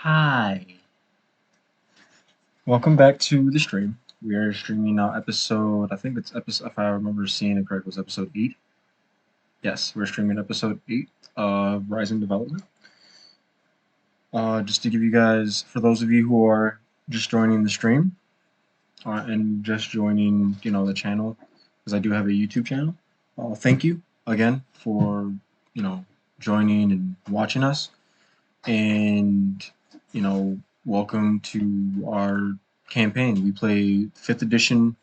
Hi. Welcome back to the stream. We are streaming now episode, I think it's episode, if I remember seeing it correct, it was episode 8. Yes, we're streaming episode 8 of Rysing Development. Just to give you guys, for those of you who are just joining the stream and just joining, the channel, because I do have a YouTube channel, thank you again for, joining and watching us. And, welcome to our campaign. We play 5th edition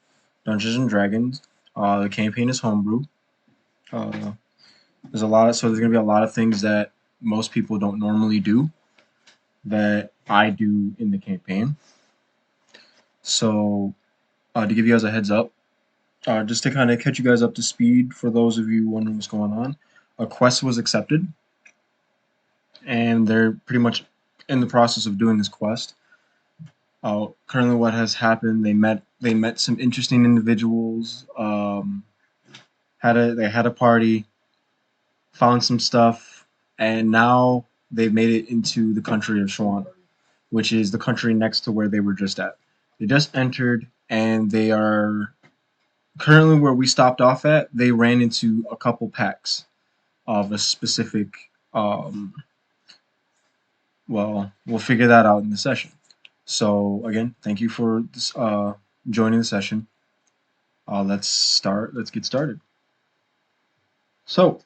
Dungeons and Dragons. The campaign is homebrew. There's going to be a lot of things that most people don't normally do that I do in the campaign. So, to give you guys a heads up, just to kind of catch you guys up to speed for those of you wondering what's going on, a quest was accepted, and they're pretty much in the process of doing this quest. Currently, what has happened? They met some interesting individuals. They had a party, found some stuff, and now they've made it into the country of Shawana, which is the country next to where they were just at. They just entered, and they are currently where we stopped off at. They ran into a couple packs of a specific. Well, we'll figure that out in the session. So again, thank you for this, joining the session. Let's get started. So,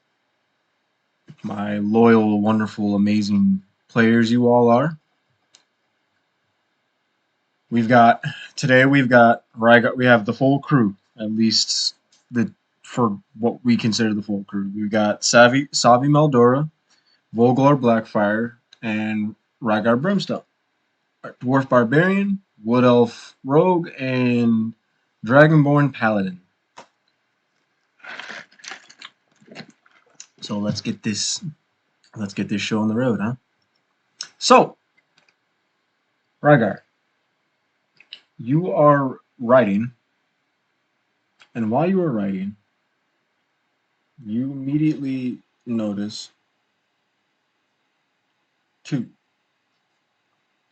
my loyal, wonderful, amazing players you all are. We have the full crew, at least for what we consider the full crew. We've got Savi Meldora, Volgar Blackfire, and Rygar Brimstone. Dwarf Barbarian, Wood Elf Rogue, and Dragonborn Paladin. So let's get this show on the road, huh? So, Rygar, you are writing, and while you are writing, you immediately notice 2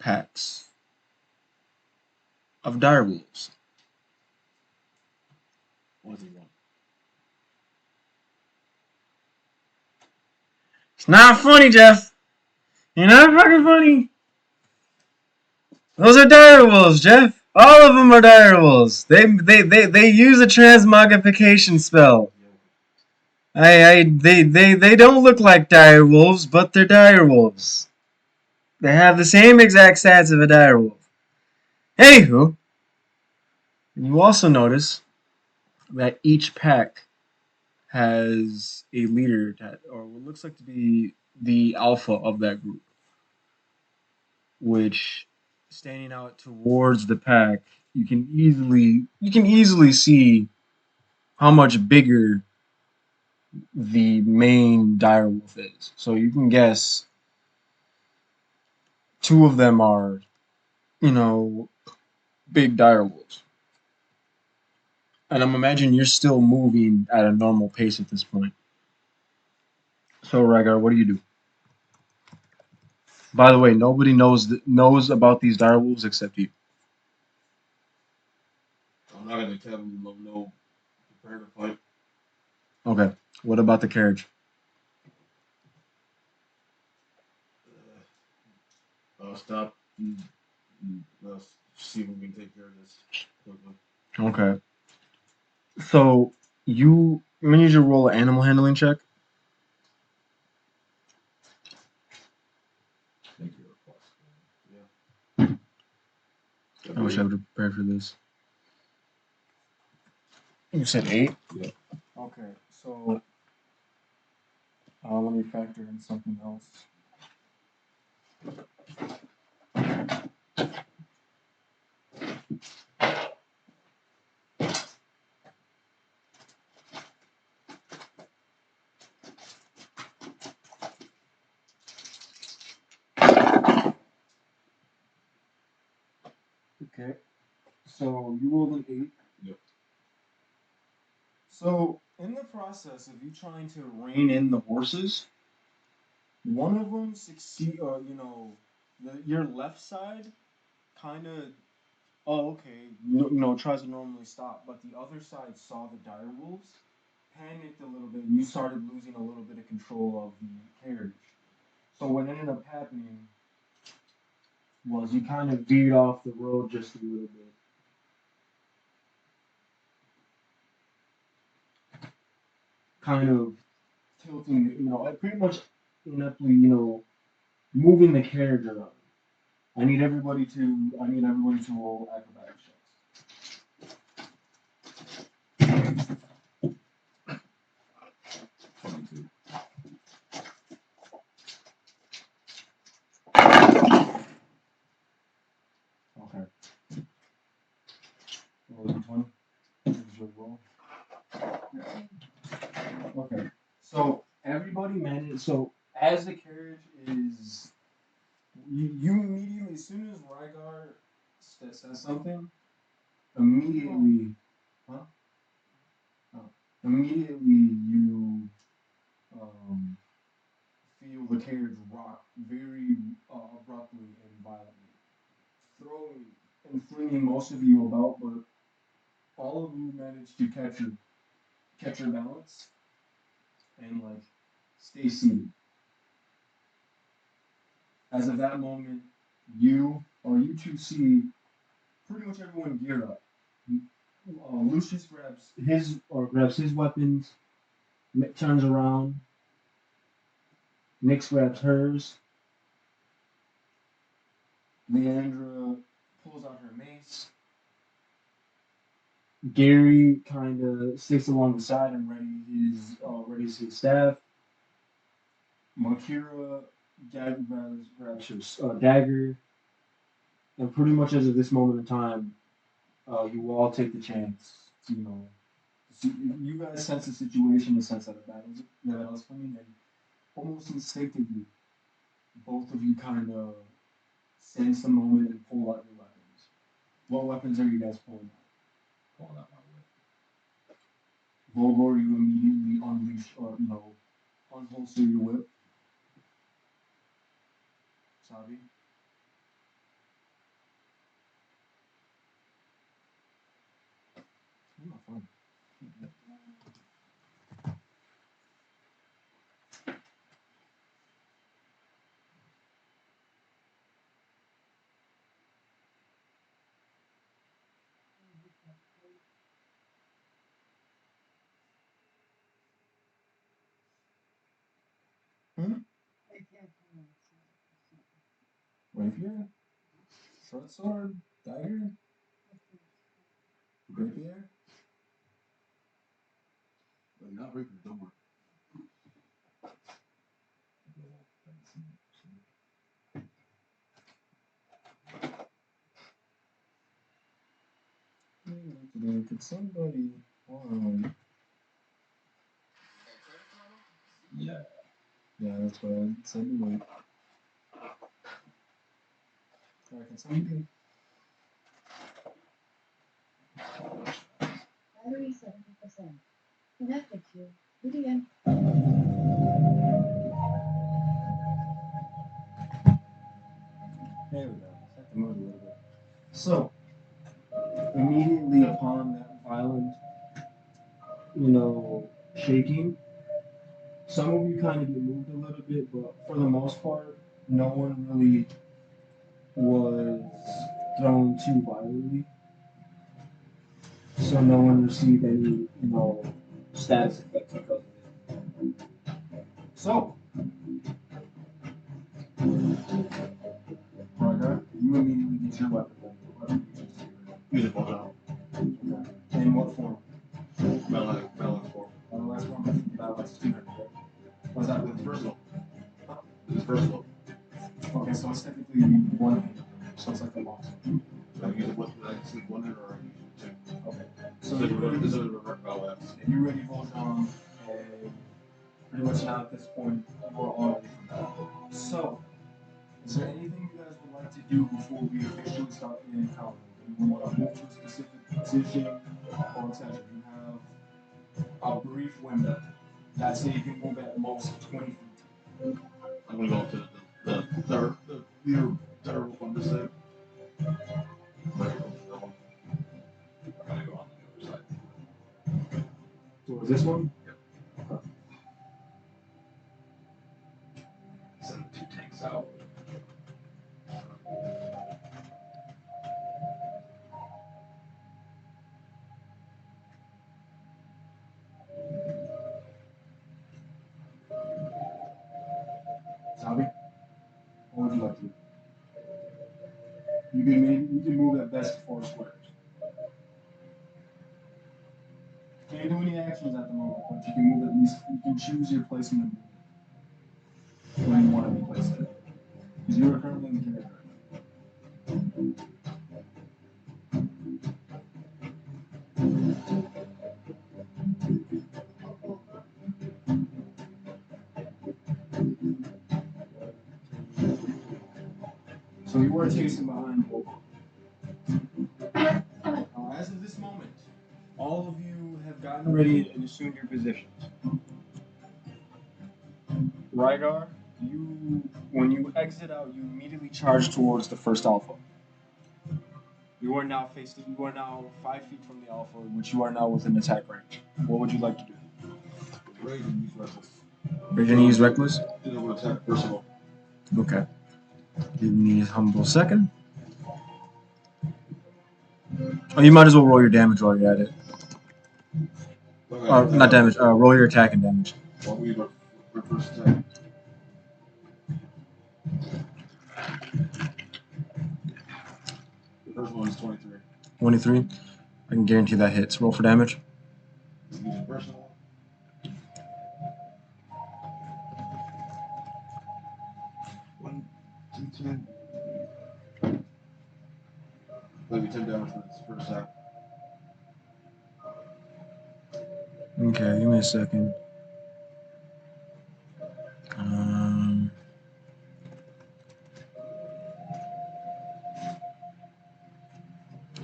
packs of direwolves. What do you want? It's not funny, Jeff. You're not fucking funny. Those are direwolves, Jeff. All of them are direwolves. They use a transmogrification spell. They don't look like direwolves, but they're direwolves. They have the same exact stats of a direwolf. Anywho, you also notice that each pack has a leader, or what looks like to be the alpha of that group, which, standing out towards the pack, you can easily see how much bigger the main direwolf is. So you can guess 2 of them are, big direwolves. And I'm imagining you're still moving at a normal pace at this point. So, Rygar, what do you do? By the way, nobody knows about these direwolves except you. I'm not gonna tell them no prepare to fight. Okay. What about the carriage? Stop. Let's see if we can take care of this quickly. Okay. So I'm gonna need you to roll an animal handling check. Thank you. Yeah. I wish I would have prepared for this. You said 8? Yeah. Okay, so let me factor in something else. Okay, so you rolled an 8. Yep. So in the process of you trying to rein in the horses, one of them your left side kind of. Oh, okay. No, tries to normally stop, but the other side saw the direwolves, panicked a little bit, and you started losing a little bit of control of the carriage. So what ended up happening was you kind of veered off the road just a little bit. Kind of tilting, pretty much ineptly, moving the carriage around. I need everybody to roll acrobatics checks. 22. Okay. Roll d20. This is your roll. Okay. So everybody managed. So as the carriage is, you immediately, as soon as Rygar says something, immediately, huh? Oh, immediately you um, feel the carriage rock very abruptly and violently, throwing and flinging most of you about, but all of you manage to catch your balance and like stay seated. As of that moment, you two see pretty much everyone gear up. Lucius grabs his weapons, turns around. Nyx grabs hers. Leandra pulls out her mace. Gary kind of sticks along the side and readies his staff. Makira grabs her dagger, and pretty much as of this moment in time, you all take the chance. You guys sense the situation, the sense that the battle's coming, and almost instinctively, both of you kind of sense the moment and pull out your weapons. What weapons are you guys pulling out? Pulling out my whip. Volgor, you immediately unleash or unholster your whip. Sabi. You're not fun. Hmm? Rapier? Short sword? Dagger? Rapier? Not rapier, don't worry. Could somebody on? Yeah. Yeah, that's what I said. Wait. Alright, can somebody? Battery 70%. Connected to VDN. There we go. Set the mood a little bit. So, immediately upon that violent, shaking, some of you kind of get moved a little bit, but for the most part, no one really was thrown too violently. So no one received any, status effects because of it. So, Rygar, you immediately get your weapon ready. What weapon do you choose to get ready? Musical now. Okay. In what form? Melee form. Last form? Battle Axe 200, right? Was that It's with versatile. Huh? It's versatile. Okay, so it's technically one hand. So it's like a box. So I use one. I can use one hand or I can use two. Okay. So this is a revert battle axe. And you ready, Voltron, and pretty much now at this point, you are all ready for battle. So, is there anything you guys would like to do before we officially start the encounter? Do you want to move to a specific position, or etc.? You have a brief window. That's it. You can move at most 20 feet. I'm gonna go up to the leader South. Salvi, what would you like to do? You can move at best 4 squares. Can't do any actions at the moment, but you can move at least. You can choose your placement where you want to be placed at. Because you are currently in the kindergarten. So you are chasing behind Wolf. As of this moment, all of you have gotten ready and assumed your positions. Rygar, when you exit out, you immediately charge towards the first alpha. You are now 5 feet from the alpha, which you are now within attack range. What would you like to do? Rage and use reckless. You're gonna use reckless? Then I'm gonna attack personal. Okay. Give me a humble second. Oh, you might as well roll your damage while you're at it. Not damage. Roll your attack and damage. Well, we have our first attack. The first one is 23. 23. I can guarantee that hits. Roll for damage. Using personal. One, 2, 10. Maybe 10 damage for this first attack. Okay, give me a second.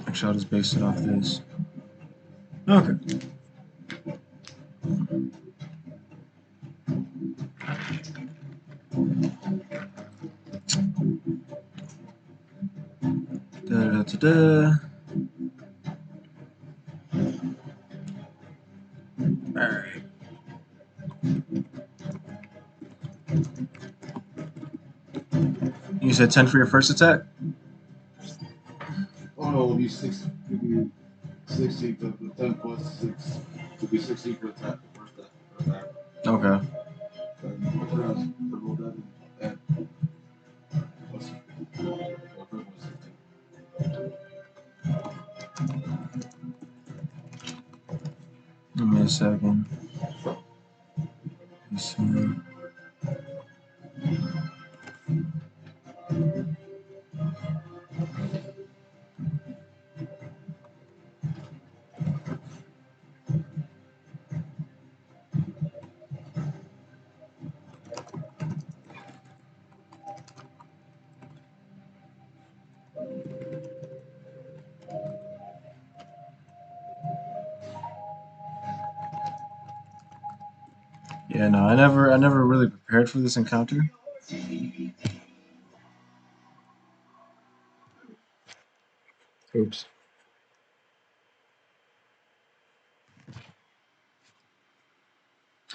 Actually, I'll just base it off this. Okay. Da-da-da-da. Alright. You said 10 for your first attack? Oh no, it'll be 6. It'll be 16 to the 10 plus 6. It'll be 16 for attack. The first attack. Okay. The roll that and plus the first one is 16. Give me a second. Let's see. Yeah, no, I never really prepared for this encounter. Oops.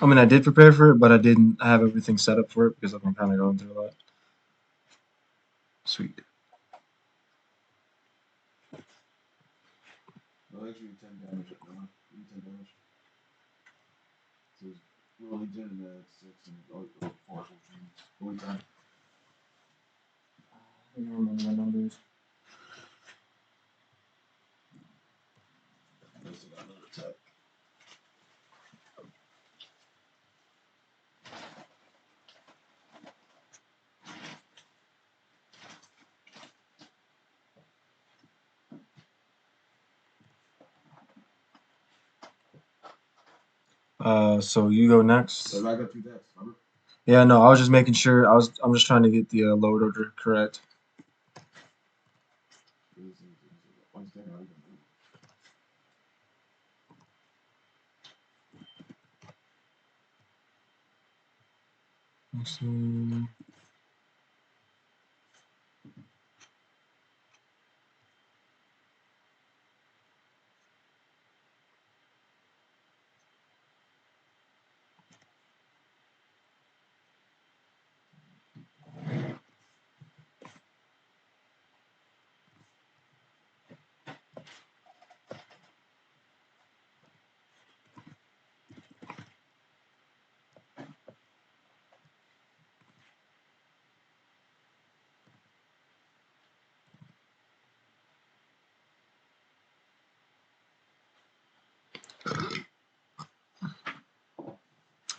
I mean, I did prepare for it, but I didn't have everything set up for it because I've been kind of going through a lot. Sweet. No, actually 10 damage. 10 damage. So it's rolling 10 and then 6 and 4. Only 10. I don't remember the numbers. I still got another attack. So you go next. So I got 2 attacks, remember? Yeah, no, I was just making sure. I'm just trying to get the load order correct. One second, I can move. Let's see.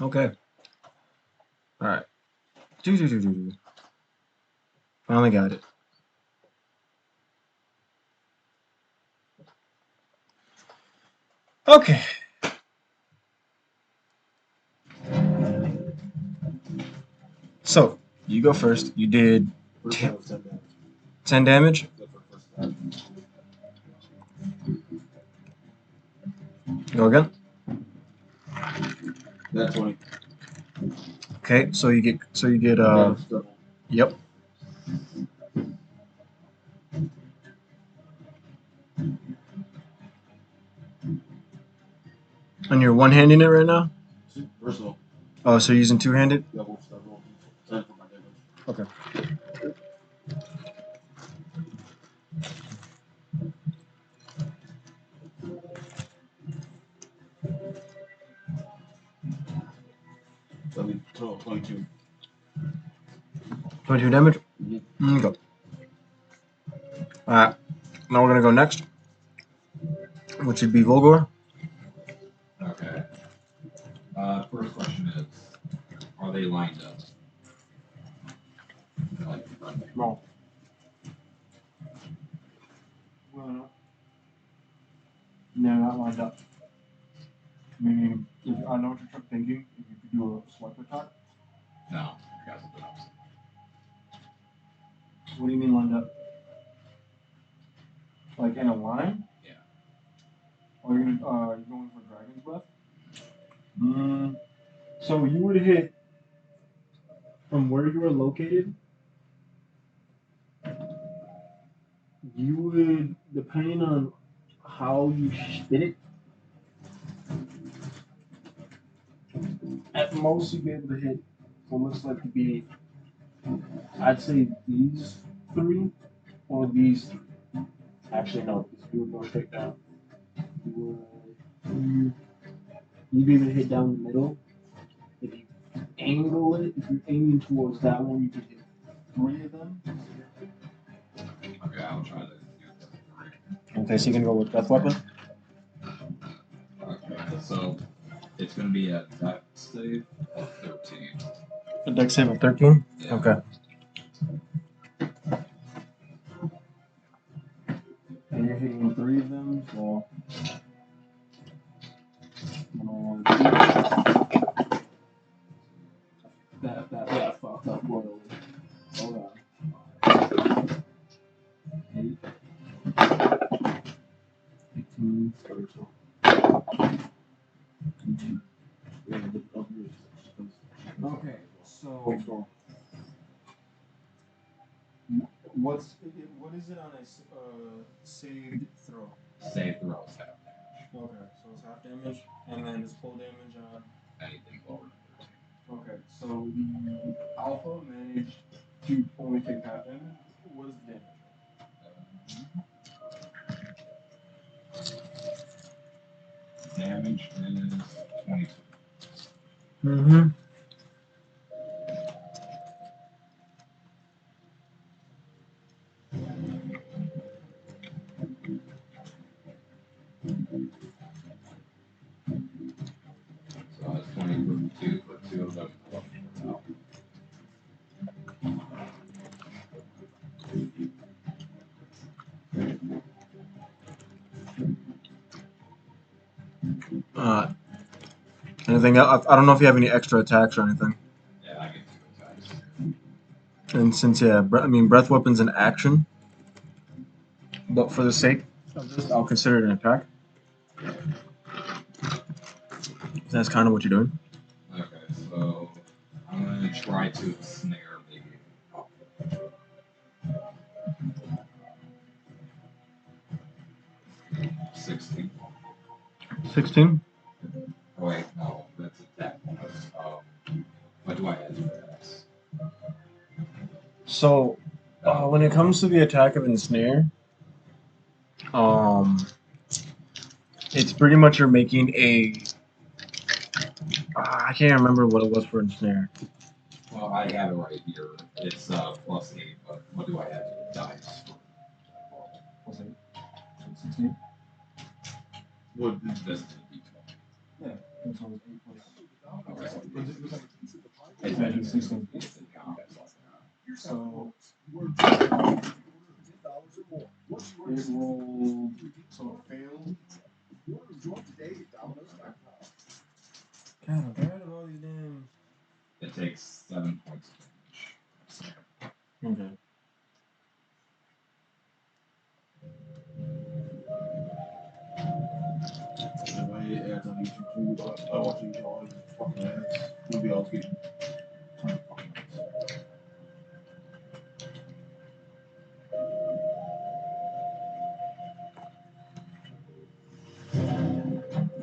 Okay. All right. Do. Finally got it. Okay. So you go first. You did First time was 10 damage. 10 damage. Except for first attack. Go again. That 20. Okay. So you get Damage double. Yep. And you're one-handing it right now. Versatile. Oh, so you're using two-handed. Double. 10 for my damage. Okay. So I mean, total 22. 22 damage. Mm-hmm. Go. All right. Now we're gonna go next, which would be Volgor. Okay. First question is, are they lined up? Like, No. No, not lined up. Meaning, I know what you're thinking. If you could do a swipe attack. no, I got something else. What do you mean lined up? Like in a line? Yeah. Or you're going for Dragon's Breath? So you would hit from where you were located. You would, depending on how you spin it, at most you'd be able to hit what looks like to be, I'd say these three or these three. Actually, no, because you would go straight down. You'd be able to hit down the middle. If you angle it, if you're aiming towards that one, you could hit three of them. Okay, I'll try to do that. Okay, so you can go with Death Weapon. Okay, so it's going to be a dex save of 13. A dex save of 13? Yeah. Okay. And you're hitting three of them, so. That fucked up royally. Hold on. 8, 18, 32. Okay, so what is it on a saved throw? Save throw is half damage. Okay, so it's half damage, and then it's full damage on. Anything lower than 13. Okay, so the alpha managed to only take half damage. What is the damage? Damage is 22. Mm-hmm. So that's 22 for two of them. Anything else? I don't know if you have any extra attacks or anything. Yeah, I get 2 attacks. And since breath weapon's an action, but for the sake of this, I'll consider it an attack. That's kind of what you're doing. Okay, so I'm going to try to snare the 16. 16. Oh, wait, no, that's attack bonus. What do I add to attacks? So, when it comes to the attack of ensnare, it's pretty much you're making a. I can't remember what it was for ensnare. Well, I have it right here. It's +8, but what do I add to the dice? Was it 16? What is this to be? Yeah, this one's 8 plus. It's been 16 years in combat. So it rolled, so it failed. God, I'm tired of all these damn. It takes 7 points of damage. Okay. If I hit ads on YouTube too, I want you to all these fucking ads. We'll be all getting a ton of fucking ads.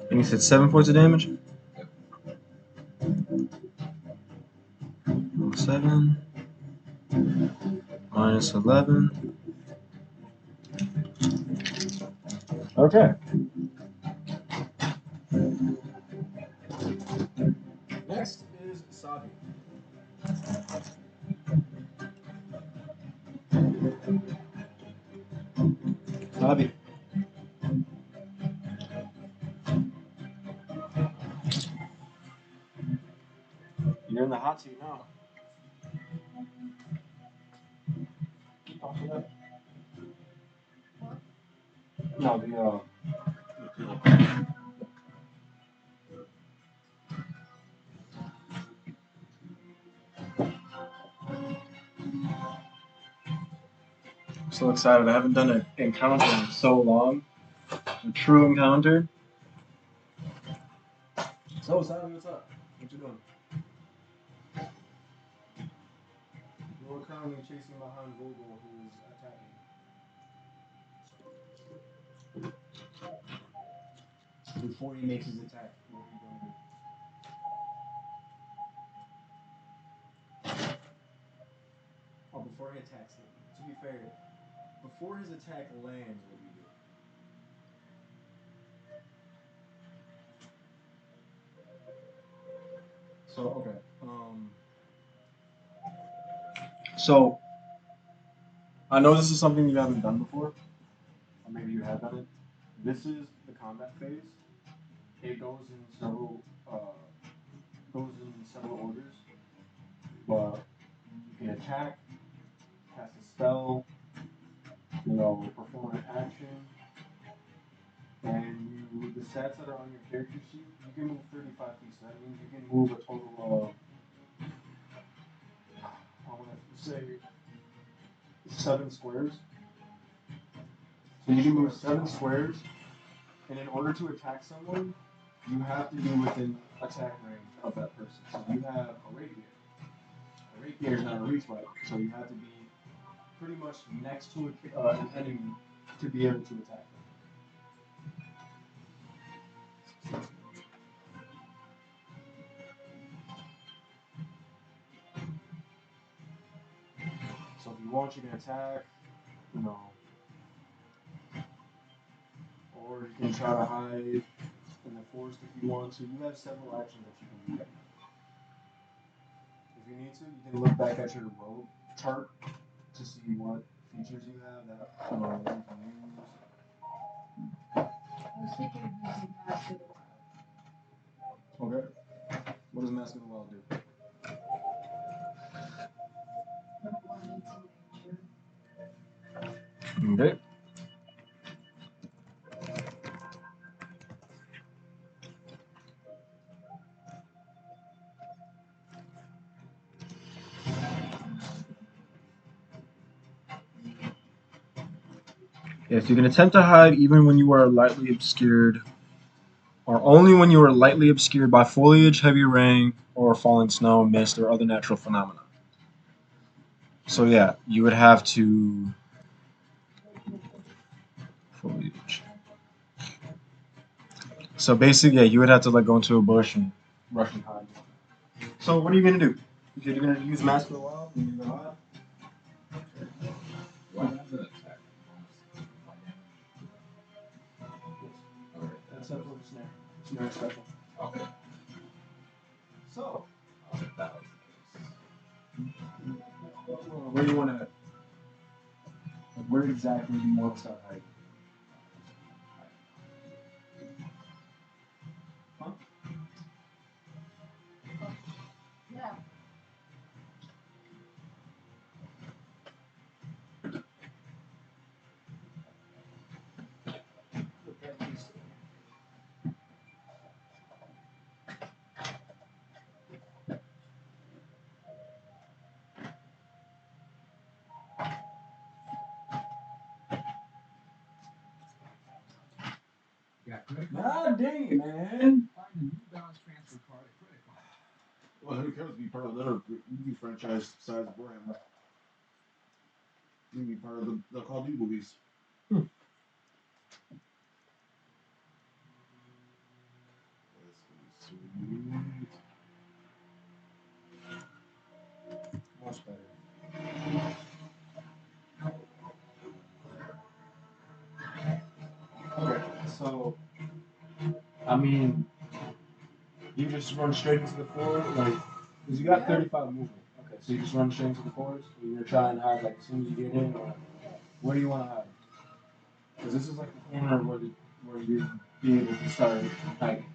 And you said 7 points of damage? 7 minus 11. Okay. Next is Sabi. Sabi. You're in the hot seat now. No, the I'm so excited. I haven't done an encounter in so long. A true encounter. So, Sabi, what's up? What you doing? We're currently chasing behind Vogel, who is attacking. Before he makes his attack, what are you going to do? Oh, before he attacks him. To be fair, before his attack lands, what do you do? So, okay. So, I know this is something you haven't done before, or maybe you have done it. This is the combat phase. It goes in several orders. But you can attack, cast a spell, perform an action, and the stats that are on your character sheet, you can move 35 feet. So that means you can move a total of, I want to say, 7 squares. So you can move 7 squares, and in order to attack someone, you have to be within attack range of that person. So you have a rapier. A rapier is not a reach weapon, so you have to be pretty much next to an enemy to be able to attack them. So if you want, you can attack, or you can try to hide in the forest if you want to. You have several actions that you can do. If you need to, you can look back at your rogue chart to see what features you have that you can use. I was thinking of using Mask of the Wild. Okay. What does Mask of the Wild do? Put 1 into nature. Okay. Yes, you can attempt to hide even when you are lightly obscured, or only when you are lightly obscured by foliage, heavy rain, or falling snow, mist, or other natural phenomena. So yeah, you would have to foliage. So basically, yeah, you would have to go into a bush and rush and hide. So what are you gonna do? You're gonna use Mask of the Wild and you're gonna hide? Do I have the attack bonus? Okay. That's up for the snare. Snare special. Okay. So, That was where do you want to? Where exactly do you want to start hiding? Huh? credit card. God dang it, man. Find a new balance transfer card at credit card. Well, who cares? Be part of their movie franchise size Warhammer. You can be part of the Call of Duty movies. That's sweet. Much better. Okay, so I mean, you just run straight into the forward, like, because you got 35 movement. Okay, so you just run straight into the forwards. You're gonna try and hide like as soon as you get in, or where do you want to hide? Because this is like the corner where you'd be able to start hiding.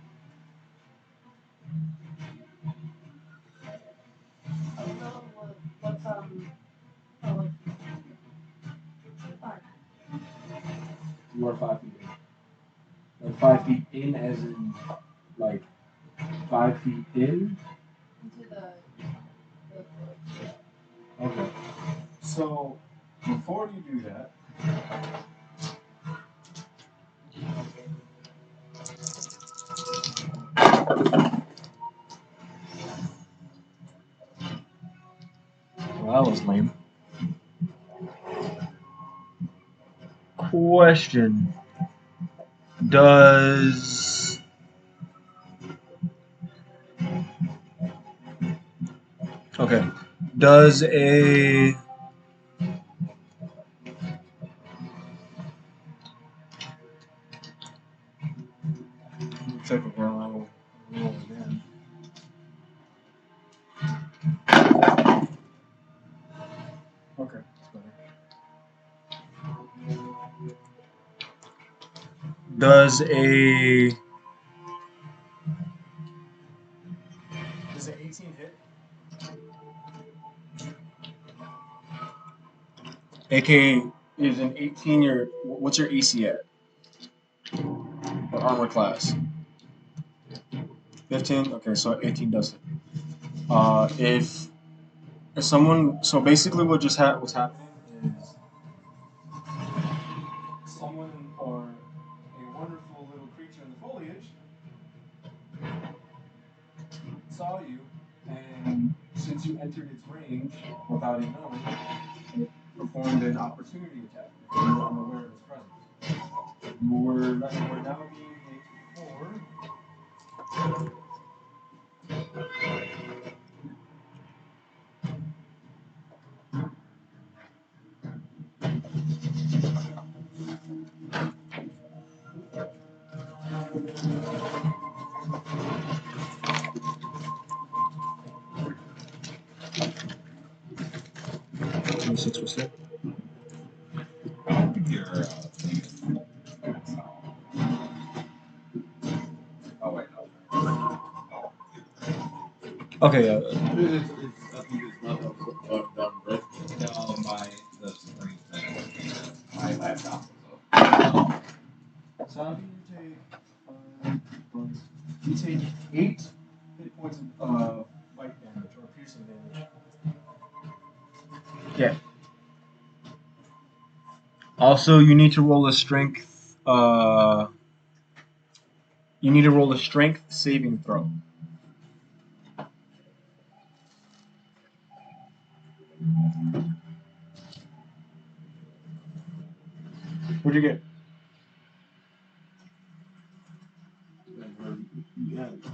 I don't know what's oh, like, 5. You are 5 feet in. Like 5 feet in, as in like 5 feet in. Into the Okay. So before you do that, well, that was lame. Question: Does okay? Does a check again? I'll roll again. Okay, that's better. Does an 18 hit? AK is an 18 your what's your AC at? Or armor class? 15? Okay, so 18 does it. If someone, so basically what's happening is someone or a wonderful little creature in the foliage saw you, and since you entered its range without it knowing, it performed an opportunity attack because you were unaware of its presence. You were now being hit for 26%. Your oh wait, no. Okay, I think it's not done, right? No, the screen thing. My laptop was up. so you take 8 hit points of bite damage or piercing damage. Yeah. Also, you need to roll a strength. You need to roll a strength saving throw. What'd you get? Yeah, this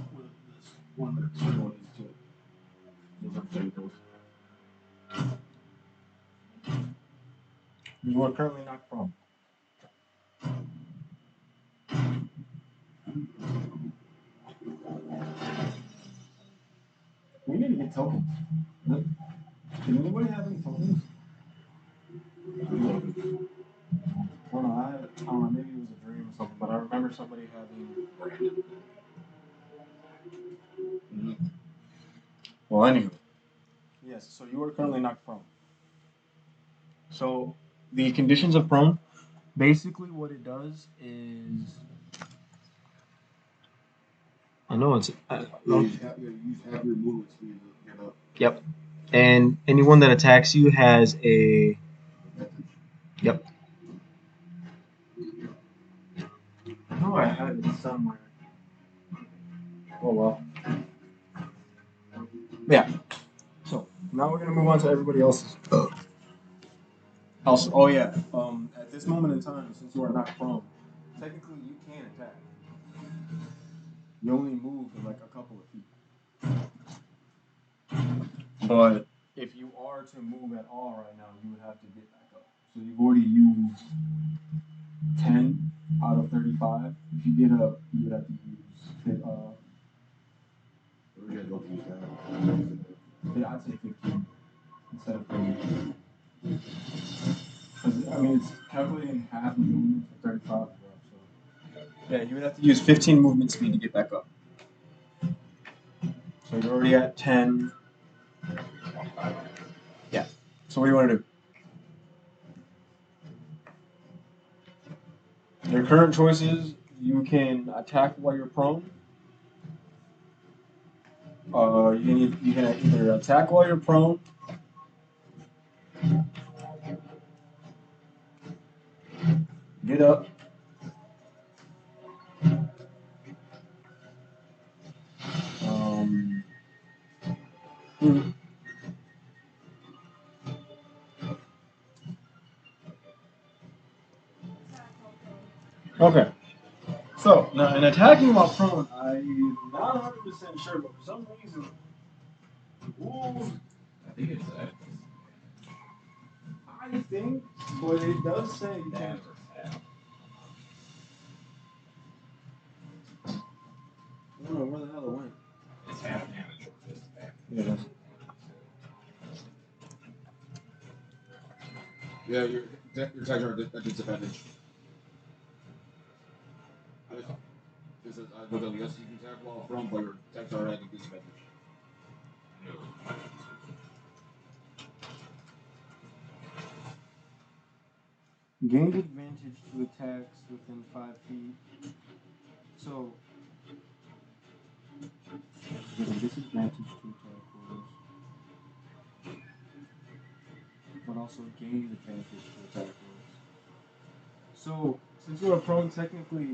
one that's one is to those are vehicles. You are currently knocked prone. We need to get tokens. Can anybody have any tokens? Well, no, I don't know, maybe it was a dream or something, but I remember somebody having. Well, anywho. Yes, so you are currently knocked prone. So, the conditions of prone, basically what it does is. I know it's. You have your movement speed to get up. Yep. And anyone that attacks you has a. Advantage. Yep. know I had it somewhere. Oh well. Yeah. So now we're gonna move on to everybody else's. Also, oh yeah. At this moment in time, since you are not prone, technically you can attack. You only move like a couple of feet. But if you are to move at all right now, you would have to get back up. So you've already used 10 out of 35. If you get up, you would have to use We're gonna go through that. I'd say 15 instead of 30. Because I mean it's calculating half the movement for 35 as well. So yeah, you would have to use 15 movement speed to get back up. So you're already at 10. Yeah. So what do you want to do? Your current choices: you can attack while you're prone. You can either attack while you're prone, get up, um, okay. So now in attacking while prone, I'm not 100% sure, but for some reason, rules I think it's that. I think, but it does say you can. Never have. I don't know where the hell it went. It's half damage or disadvantage. Yeah. Yeah, your attacks are at disadvantage. This is yes, you can attack while prone, but your attacks are at a disadvantage. No. Gained advantage to attacks within 5 feet. So there's a disadvantage to attack rolls, but also gained advantage to attack rolls. So since you are prone, technically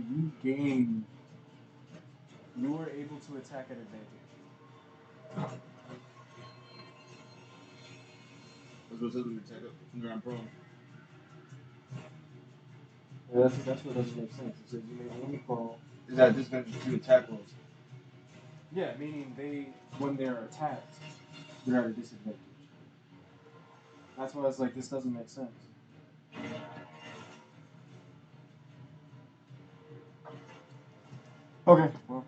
you were able to attack at advantage. That's what it says when you attack when you're on prone. Yeah, that's what doesn't make sense. It says you may only call. Is that disadvantage to attack rolls? Yeah, meaning when they're attacked, they're at a disadvantage. That's why it's like this doesn't make sense. Okay, well,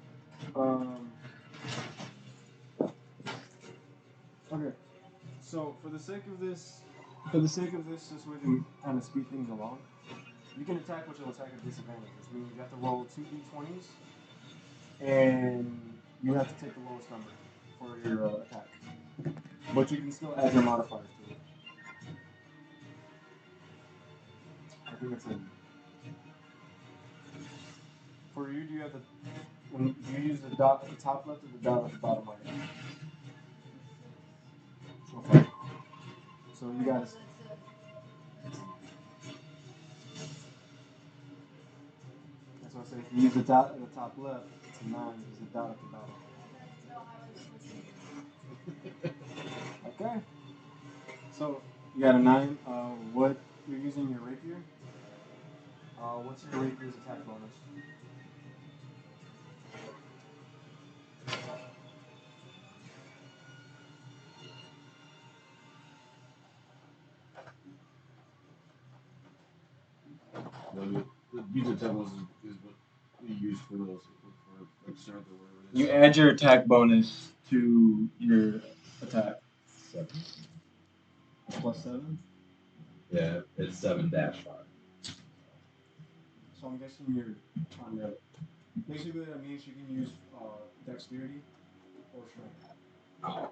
okay. So for the sake of this, just so we can kind of speed things along, you can attack what you'll attack at disadvantage, which means you have to roll 2d20s, and you have to take the lowest number for your attack. But you can still add your modifiers to it. I think it's a. For you, do you have the? Do you use the dot at the top left or the dot at the bottom right? Okay. So you guys. That's what I say. If you use the dot at the top left, it's a 9. Use the dot at the bottom. Okay. So you got a 9. What you're using your rapier? What's your rapier's attack bonus? The beat attack rolls is what we use for those for like strength or whatever it is. You add your attack bonus to your attack. 7. Plus 7. Yeah, it's 7-5. So I'm guessing you're on your. Basically, that means you can use dexterity or strength. Oh.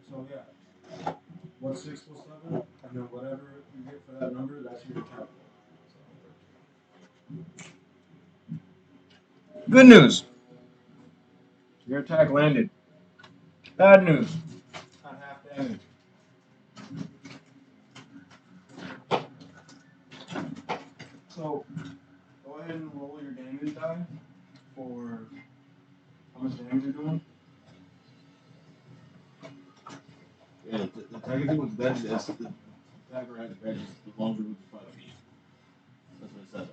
So yeah, what's 6 plus 7, and then whatever you get for that number, that's your attack. Good news. Your attack landed. Bad news. At half damage. So go ahead and roll your damage. die for how much damage you're doing? Yeah, the attacking thing with advantage is the attacker has advantage the longer with the 5 feet. That's what it said.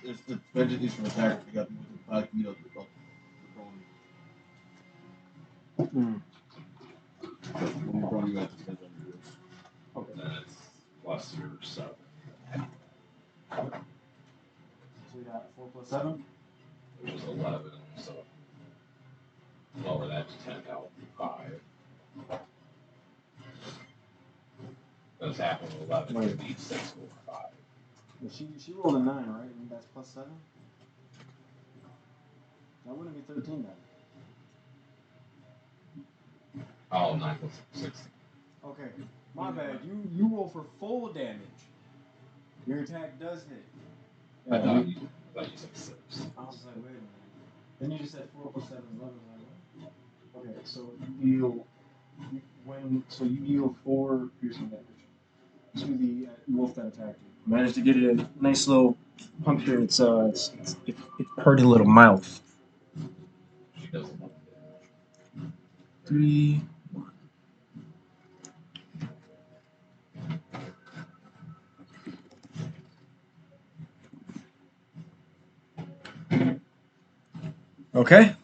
It's the advantage is from attacker. You got to be within 5 feet of the prone. When you're prone, you have to depend on your rules. Okay. Then it's plus your 7. So you got 4 plus 7? Which is 11, so lower that to 10 now, 5. That's half of 11, Wait. would be 6 over 5. Well, she rolled a 9, right? And that's plus 7? That wouldn't be 13 then. Oh, 9 plus 16. Okay, my bad. You roll for full damage. Your attack does hit. I thought you said 6. I was like, wait a minute. Then you just said 4 plus 7 is 11. Like, what? Okay, so you deal 4 piercing damage to the wolf that attacked you. Managed to get it a nice little puncture. It's hurt a little mouth. She does 11 damage. 3. Okay.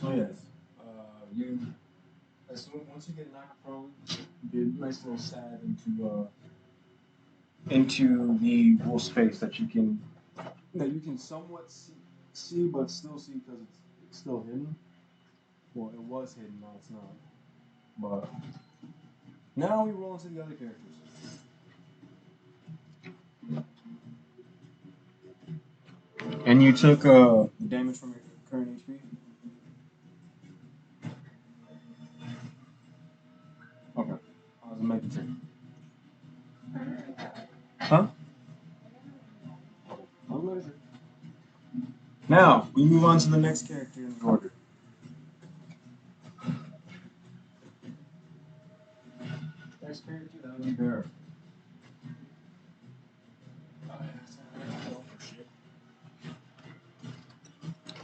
So yes, once you get knocked prone, you get a nice little stab into the wolf's face that you can somewhat see but still see because it's still hidden. Well, it was hidden, now it's not. But now we roll into the other characters. And you took the damage from your current HP? Okay. I was making sure. Huh? I was making sure. Now, we move on to the next character in the order. Next character, that would be Vera.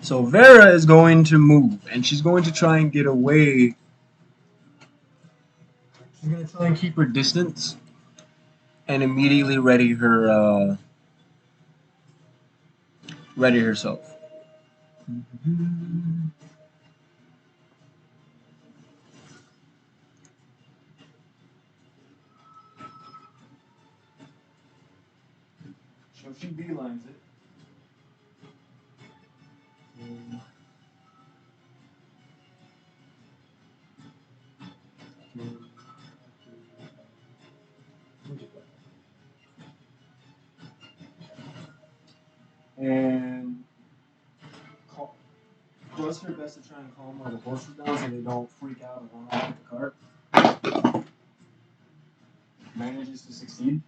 So Vera is going to move, and she's going to try and get away. She's going to try and keep her distance, and immediately ready herself. So she beelines it. And does her best to try and calm all the horses down so they don't freak out and run off with the cart. Manages to succeed.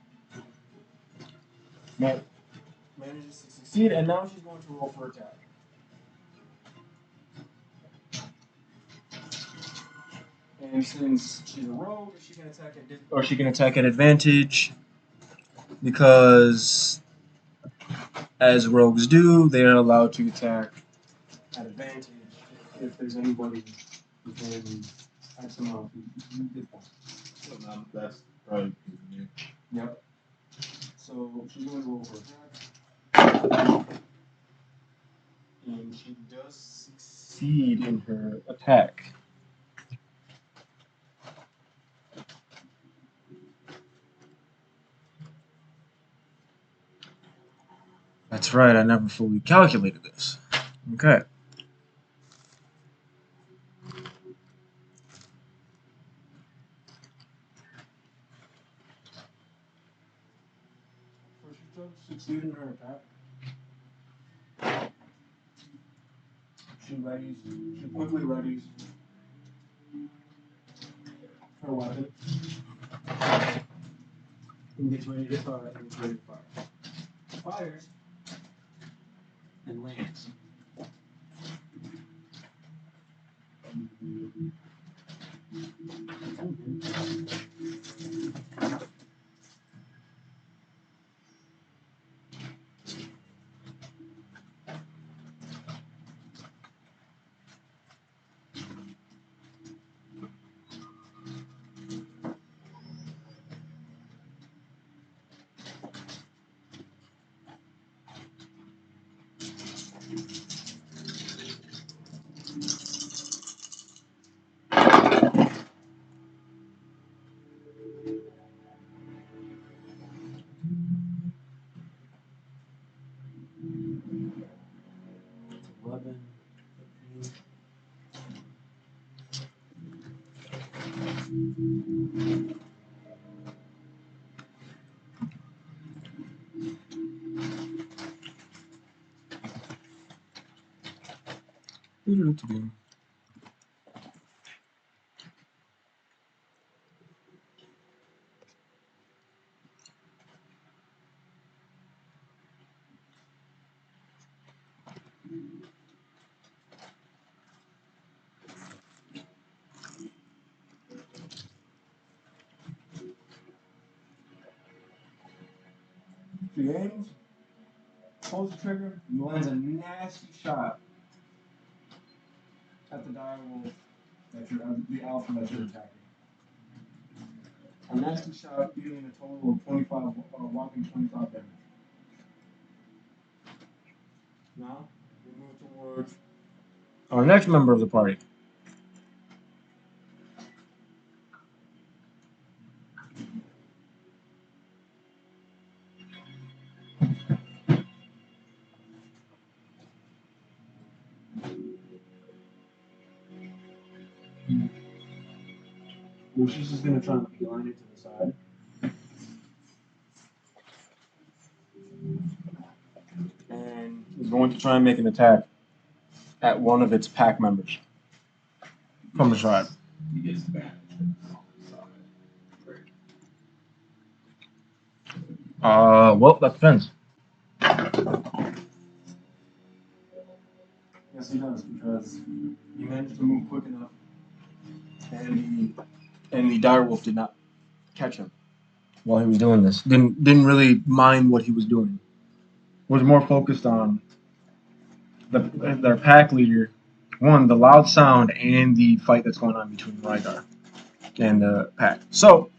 Manages to succeed, and now she's going to roll for attack. And since she's a rogue, she can attack at advantage, because as rogues do, they are allowed to attack at advantage if there's anybody within X amount of hit points. So that's probably you. Yep. So she's going to roll for attack. And she does succeed in her attack. That's right, I never fully calculated this. Okay. So she does succeed in her attack. She quickly readies her weapon and gets ready to fire. Fires and lands. She aims, pulls the trigger, and lands a nasty shot at the direwolf that you're the alpha that you're attacking. A nasty shot dealing a total of 25, whopping 25 damage. Now we move towards our next member of the party. Lucius is going to try and beeline it to the side. And is going to try and make an attack at one of its pack members from the tribe. He gets advantage. Well, that depends. Yes, he does, because he managed to move quick enough, and the direwolf did not catch him while he was doing this. Didn't really mind what he was doing. Was more focused on their pack leader, one, the loud sound, and the fight that's going on between Rygar and the pack. So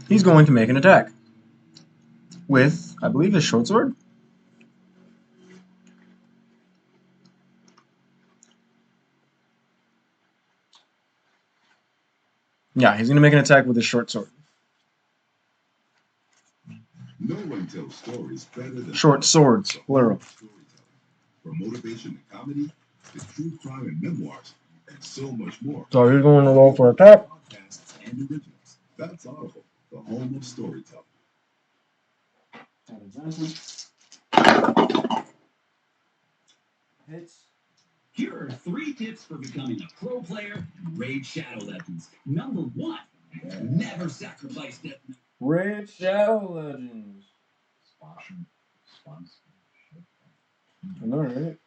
he's going to make an attack with, I believe, his short sword. Yeah, he's going to make an attack with his short sword. No one tells stories better than Short swords, plural. From motivation to comedy, to true crime and memoirs, and so much more. So he's going to roll for attack. Podcasts and originals. That's Audible, the home of storytelling. Hits. Here are 3 tips for becoming a pro player in Raid Shadow Legends. Number 1, never sacrifice death. Raid Shadow Legends. I know, right?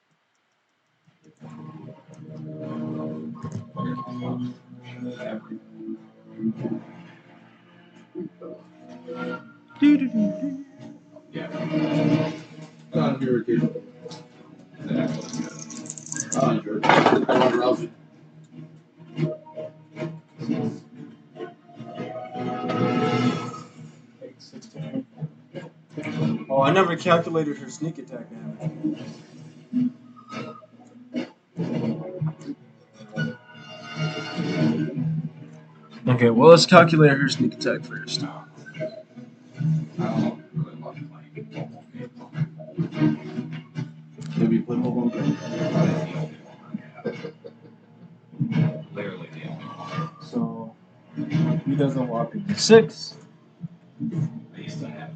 Not here again. Not here. I run Rousey. Oh, I never calculated her sneak attack damage. Okay, well, let's calculate her sneak attack first. Maybe you play mobile game. Literally the only one. So he does a whopping 6. I used to have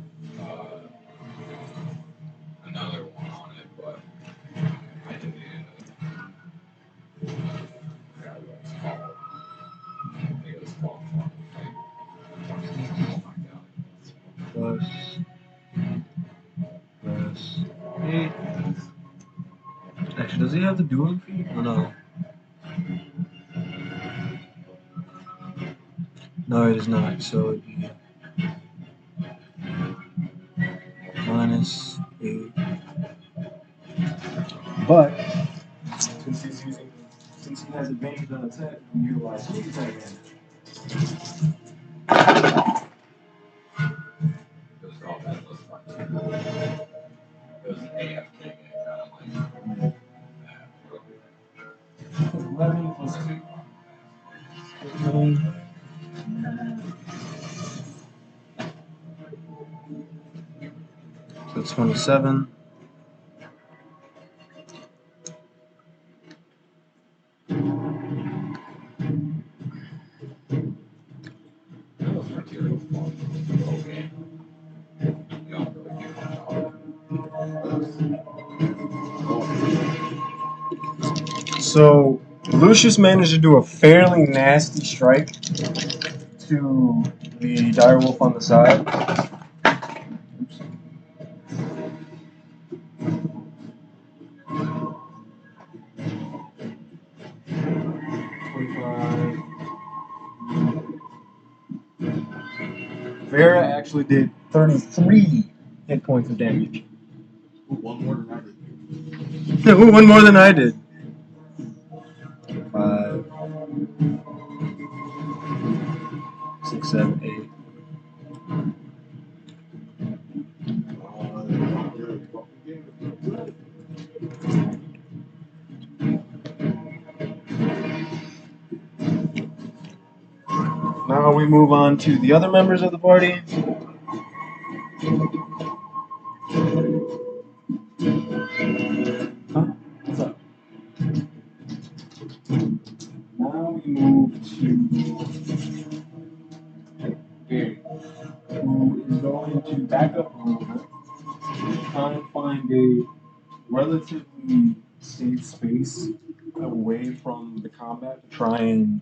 another one on it, but I deleted it. I forgot what it's called. I think it was called oh my god. Plus 8. Actually, does he have the dueling feat? Oh, no. No, it does not. So it'd be minus 8. But since he has advantage on attack, he can utilize sneak attack damage. It was called Endless Fight. It was an AFK game, kind of like that. 11 plus 2. 15. So 27. So Lucius managed to do a fairly nasty strike to the direwolf on the side. Oops. Vera actually did 33 hit points of damage. Ooh, one more than I did. Ooh, one more than I did. 5, 6, 7, 8. Now we move on to the other members of the party. Huh? What's up? Now we move to Gary, who is going to back up a little bit, try and find a relatively safe space away from the combat to try and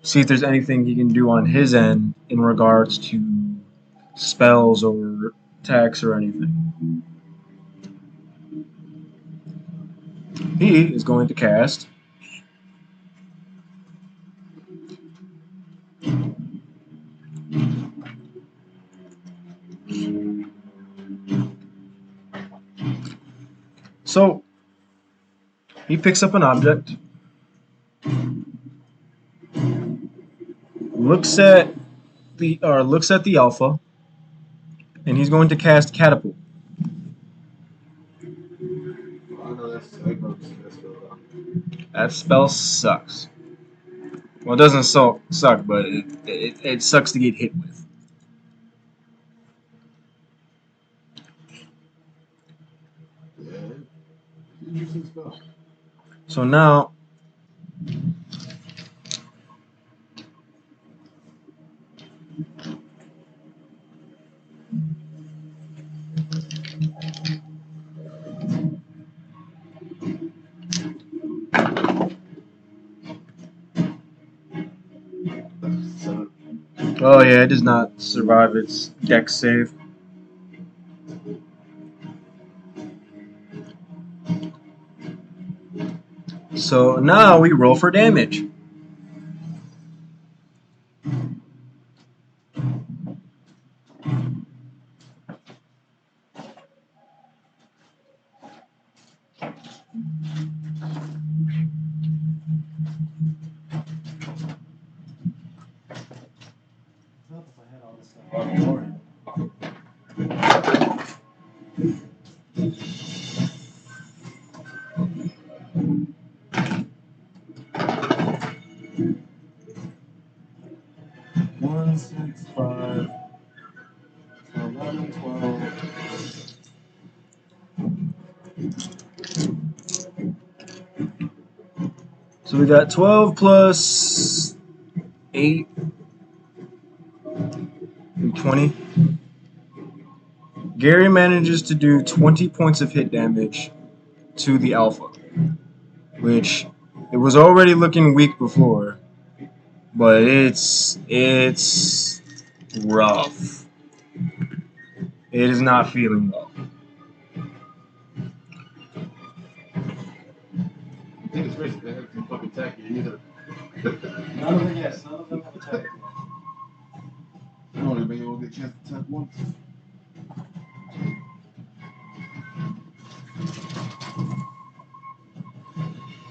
see if there's anything he can do on his end in regards to spells or attacks or anything. He is going to cast so he picks up an object, looks at the alpha, and he's going to cast catapult. I know that's That spell sucks. Well, it doesn't suck, but it sucks to get hit with. yeah. Interesting spell. So now oh yeah, it does not survive its dex save. So now we roll for damage. One, 6, 5, 11, 12. So we got 12 plus 8, 20. Gary manages to do 20 points of hit damage to the alpha, which it was already looking weak before, but it's rough. It is not feeling well. I think it's crazy. They haven't fucking attacked you either. None of them have attacked yet. I don't even able to get a chance to attack once.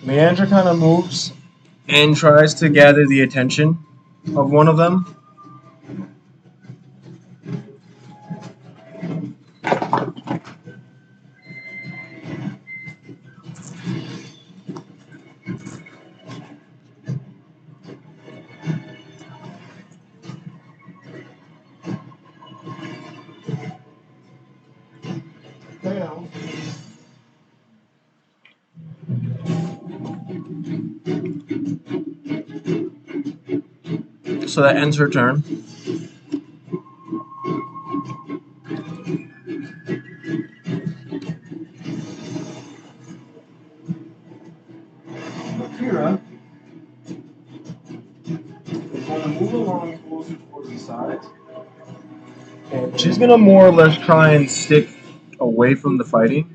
Leandra kind of moves and tries to gather the attention of one of them. Damn. So that ends her turn. along closer towards the sides. And she's gonna more or less try and stick away from the fighting.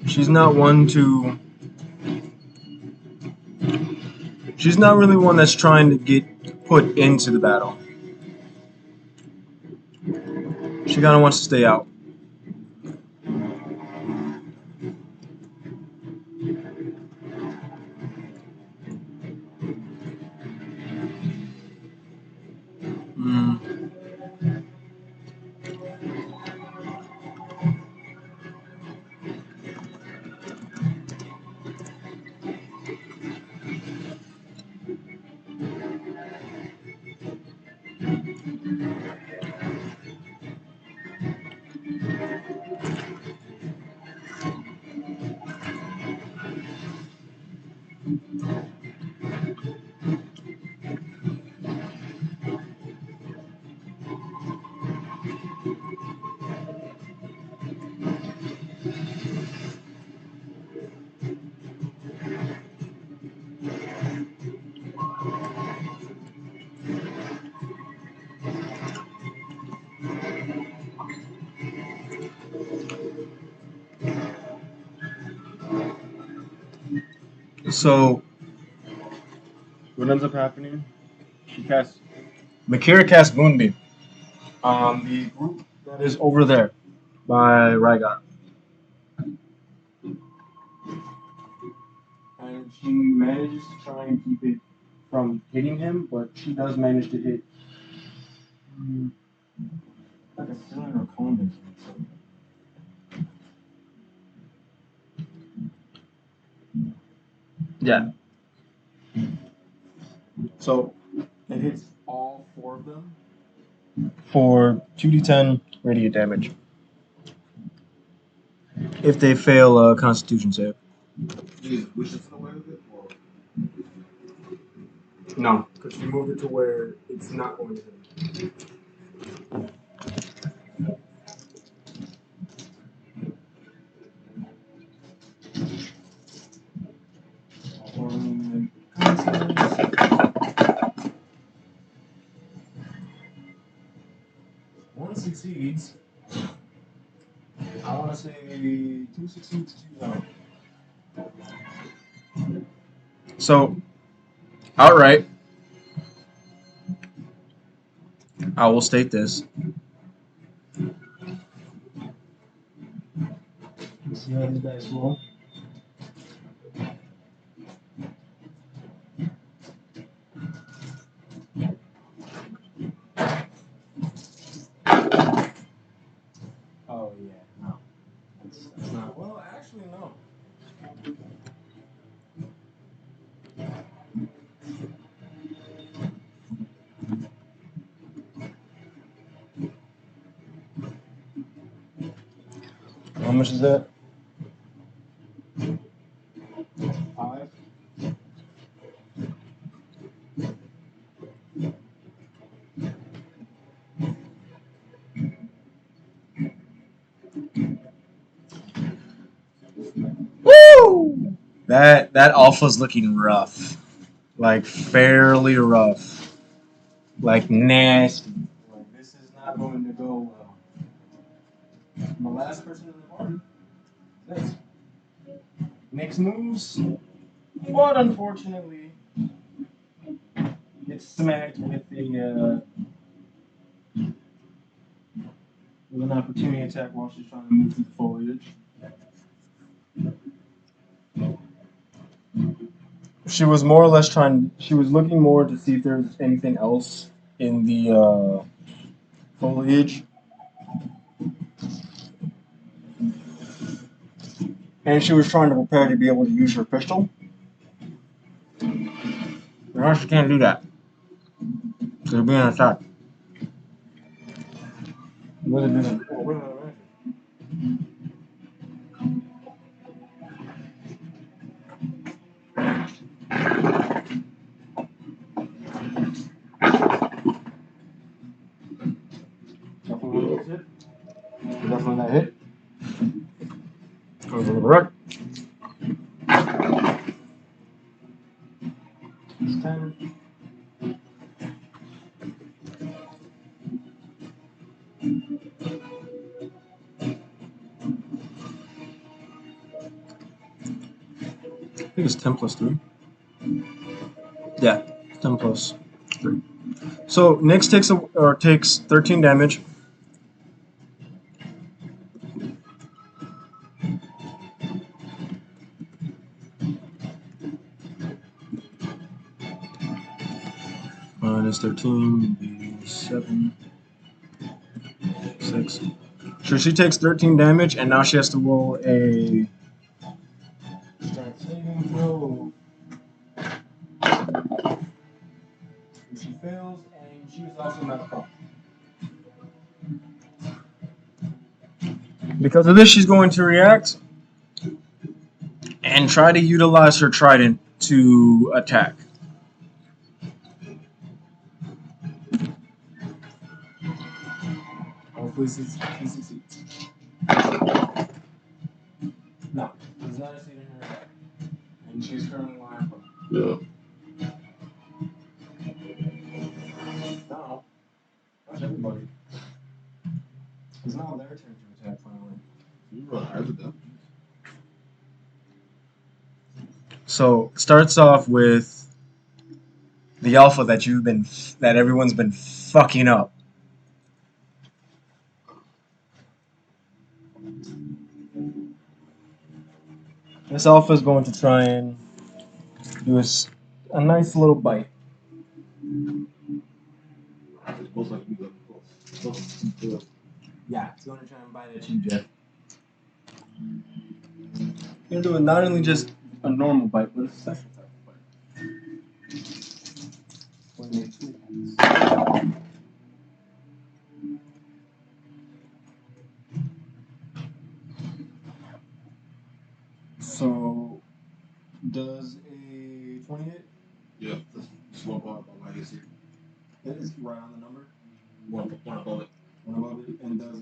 She's not one to. She's not really one that's trying to get put into the battle. She kind of wants to stay out. Mm. So what ends up happening? Makira casts Moonbeam on the group that is over there by Rygar. And she manages to try and keep it from hitting him, but she does manage to hit like a cylinder or cone. Yeah. So it hits all 4 of them for 2d10 radiant damage. If they fail a Constitution save. Which is away with it, or No, because you move it to where it's not going to hit. One succeeds. I want to say 2 succeeds, 2 no. So, outright, I will state this. Let's see how these dice roll. Oh, yeah, no. That's not. Well, actually, no. How much is that? 5. Woo! That alpha's looking rough. Like fairly rough. Like nasty. Like this is not going to go well. My last person in the party. This. Makes moves. But unfortunately gets smacked with with an opportunity attack while she's trying to move through the foliage. She was more or less she was looking more to see if there was anything else in the foliage. And she was trying to prepare to be able to use her pistol. Now she can't do that. She's being attacked. With a Definitely hit. Definitely not hit. Goes over the wreck. It's 10. think it's 10 plus 3. Yeah, 10 plus 3. So Nyx takes 13 damage. Minus 13 would be 7, 6. So she takes 13 damage, and now she has to roll a strength saving throw. She fails, and she is also not prone. Because of this, she's going to react and try to utilize her trident to attack. Hopefully she succeeds. No, does not succeed in her attack. And she's currently lying prone. Yeah. Now, not everybody. It's now their turn to attack finally. You run higher than them. So it starts off with the alpha that everyone's been fucking up. This alpha is going to try and do a nice little bite. It's most likely the close to Yeah, it's going to try and bite at you, Jeff. You're going to do not only just a normal bite, but a special type of bite. We're going to make 2 attacks. So, does a 20 hit? Yeah, that's one part of my AC. That is right on the number. One above it. One above it, and does a...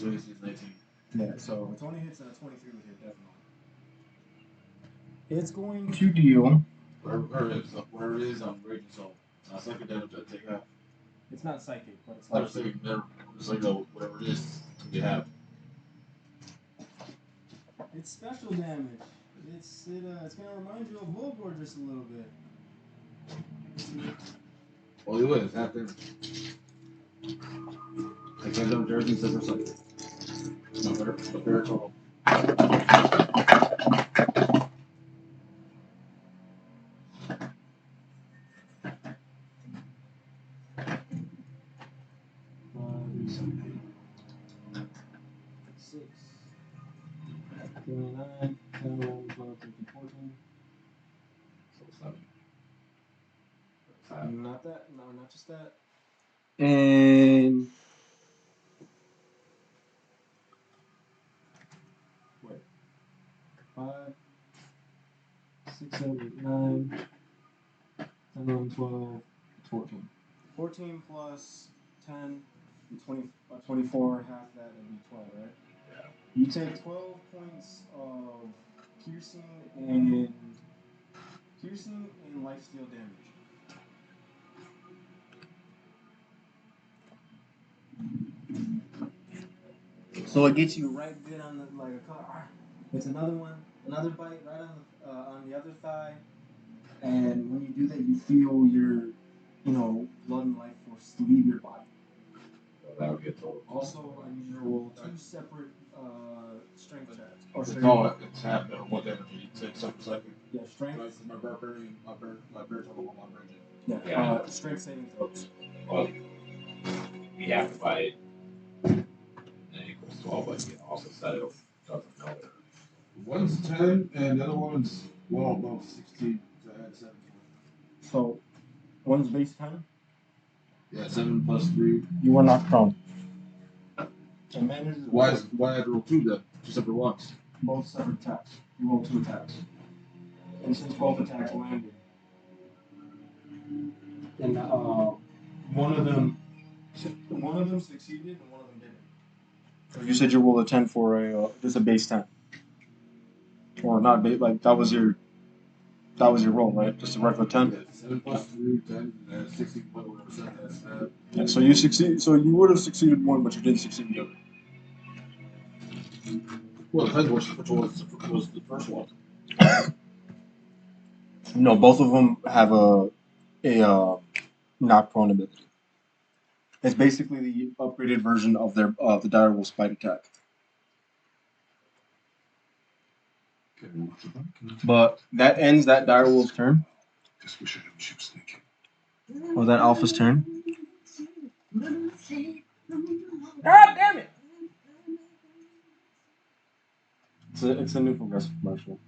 So AC is 19. Yeah, so a 20 hits and a 23 would hit, definitely. It's going to deal... Wherever it is, I'm raging soul. Second damage I take half. It's not psychic, but it's I was thinking, just like, whatever it is, you have. It's special damage. It's gonna remind you of Volborg just a little bit. Well, you would. It's half damage. I can't jump Jersey except for psychic. No better total. Six. 9, 10, 11, 12, 13, 14. So 7. Not that. No, not just that. And wait. 5, 6, 7, 8, 9, 10, 11, 12, 14. 14 plus 10, 24, half that would be 12, right? Yeah. You take 12 points of piercing and lifesteal damage. So it gets you right good on the it's another bite right on the other thigh, and when you do that, you feel your blood and life force leave your body. So that would be a total. Also, I need you to roll 2 separate strength checks. No, it's half now. What damage you take some second. Yeah, strength. My barbarian, my bear total, I'm raging. Yeah, strength saving throws. Well, you have to fight. And it equals 12, but you can also set it doesn't know it. One's 10 and the other one's well above 16. So I had 7. So, one's base 10. Yeah, 7 plus 3. You are not prone. And manages Why I have to roll 2 then? 2 separate ones. both separate attacks. You roll 2 attacks. And since both attacks landed, and one of them succeeded and one of them didn't. So you said you rolled a 10 for just a base 10, or not base, like that was your roll, right? Just a regular 10. Yeah, 7 plus 3, 10, and 16 plus whatever set that's that. Yeah. So you succeed. So you would have succeeded one, but you didn't succeed the other. Well, it depends which was the first one. No, both of them have a knock prone ability. It's basically the upgraded version of their the Direwolves Bite attack. Okay, what's it back? But that ends that Direwolf's turn, Just wish I knew she was thinking. or that Alpha's turn. God damn it! It's a new progressive commercial.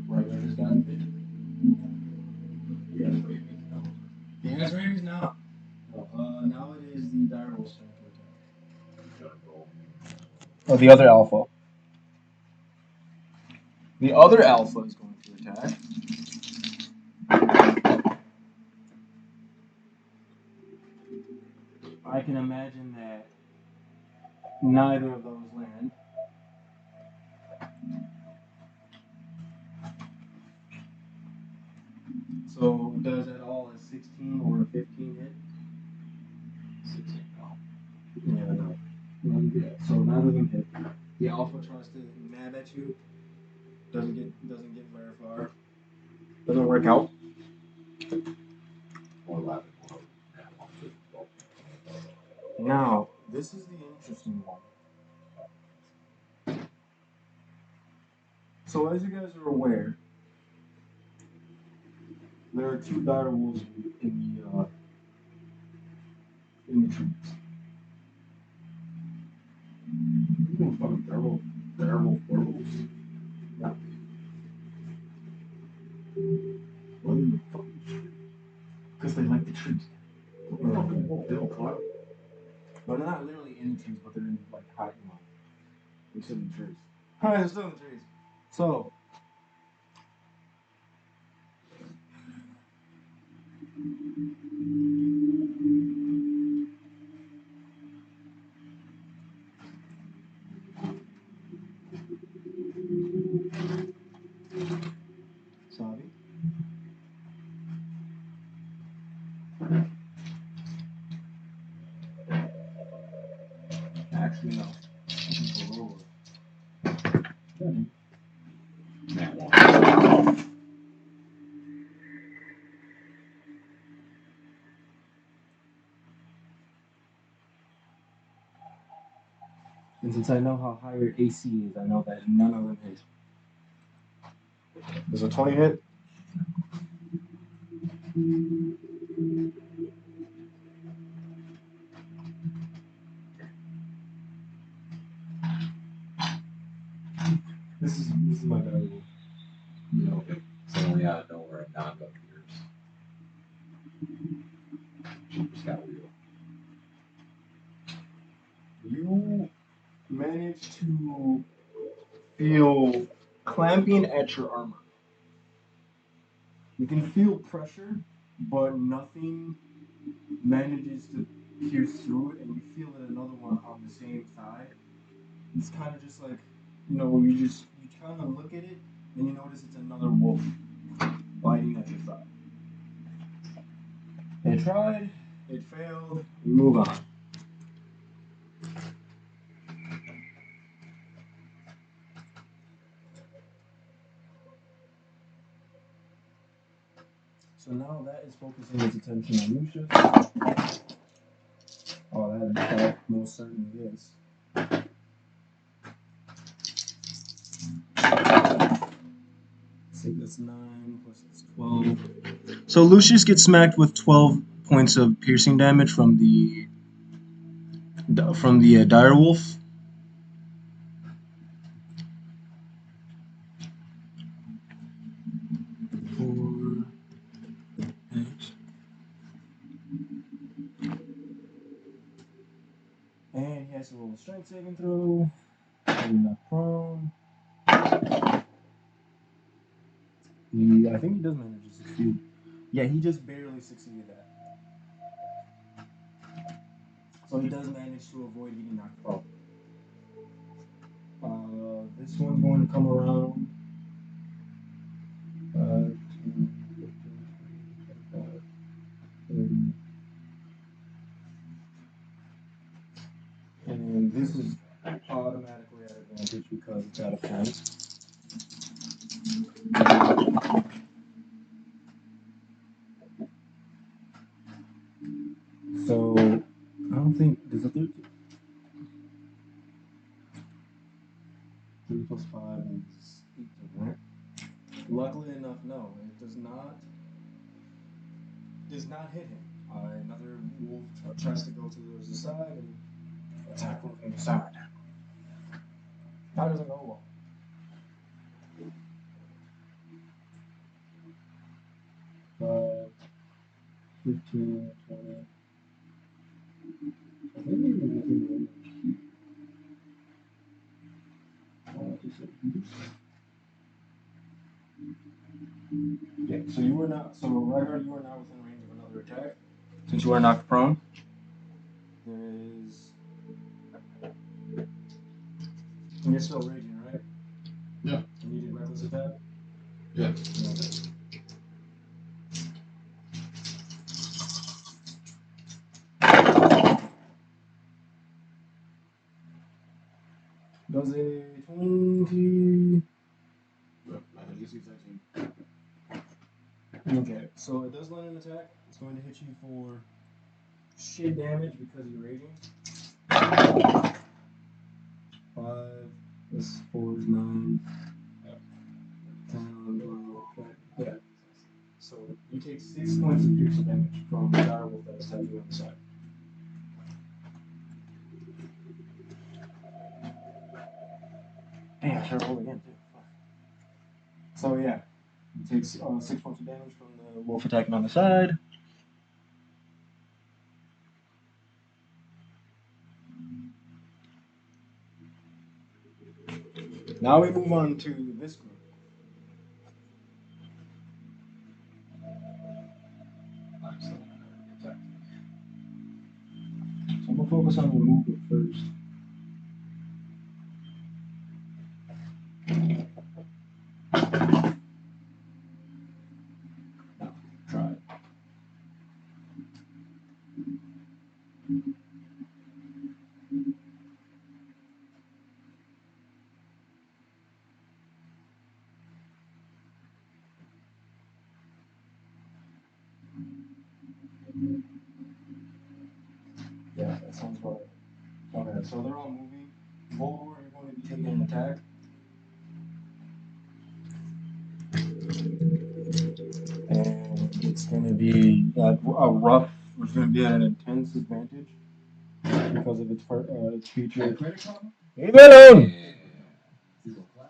Right, I just got it. He has rabies now. Now it is the Direwolves' turn to attack. Oh, the other Alpha. The other Alpha is going to attack. I can imagine that neither of those land. So does at all a 16 or a 15 hit? 16 now. Yeah, no. Yeah, so neither of them hit. The Alpha tries to nab at you. Doesn't get very far. Doesn't work out. Or 11. Now, this is the interesting one. So as you guys are aware, there are two direwolves in the trees. Fucking werewolves. Yeah. What in the fucking Because they like the trees. fucking wolf? They don't climb. But they're not literally in the trees, but they're in like high, They sit in trees. Alright, they're still in the trees. So Savi. Actually, no. Nat 1. And since I know how high your AC is, I know that none of them hit. Does a 20 hit? This is my direwolf. Yeah, okay. Suddenly out of nowhere, a knock appears. Jeepers got real. You manage to feel clamping at your armor. You can feel pressure, but nothing manages to pierce through it, and you feel that another one on the same thigh. It's kind of just like, you kind of look at it, and you notice it's another wolf biting at your thigh. It tried, it failed, we move on. So now that is focusing its attention on Lucius. Oh, that most certainly is. So that's 9 plus it's 12. So Lucius gets smacked with 12 points of piercing damage from the direwolf. And he has to roll a strength saving throw. I'm not prone. I think he does manage to succeed. Yeah, he just barely succeeded that. So he does manage to avoid getting knocked prone. This one's going to come around. And this is automatically at advantage because it's out of turns. So I don't think there's a 13. 3 plus 5 is 18, right? Luckily enough, no, it does not hit him. Another wolf tries to go to the side and attack him from the side. That doesn't go well. 5, 15, 20. I think maybe within yeah, so you were not, so Rygar, you are now within range of another attack. Since you are knocked prone, there is. And you're still raging, right? Yeah. And you did reckless attack? Yeah. Okay. Does a 20. I had AC 19. Okay, so it does land an attack. It's going to hit you for shit damage because you're raging. 5 plus 4 is 9. 10, 12, okay. Yeah. So you take 6 points of piercing damage from the direwolf that is attacking you on the side. Damn, I should roll again too. Fuck. So yeah, you take 6 points of damage from the wolf attacking on the side. Now we move on to this group. I'm still gonna attack. So I'm gonna focus on the movement first. No, try it. Yeah, that sounds about right. Okay, so they're all moving. Voldor, you're going to be taking an attack. And it's going to be a rough, it's going to be at an intense advantage because of its feature. Credit card? Leave it alone! Yeah. 0 cloud,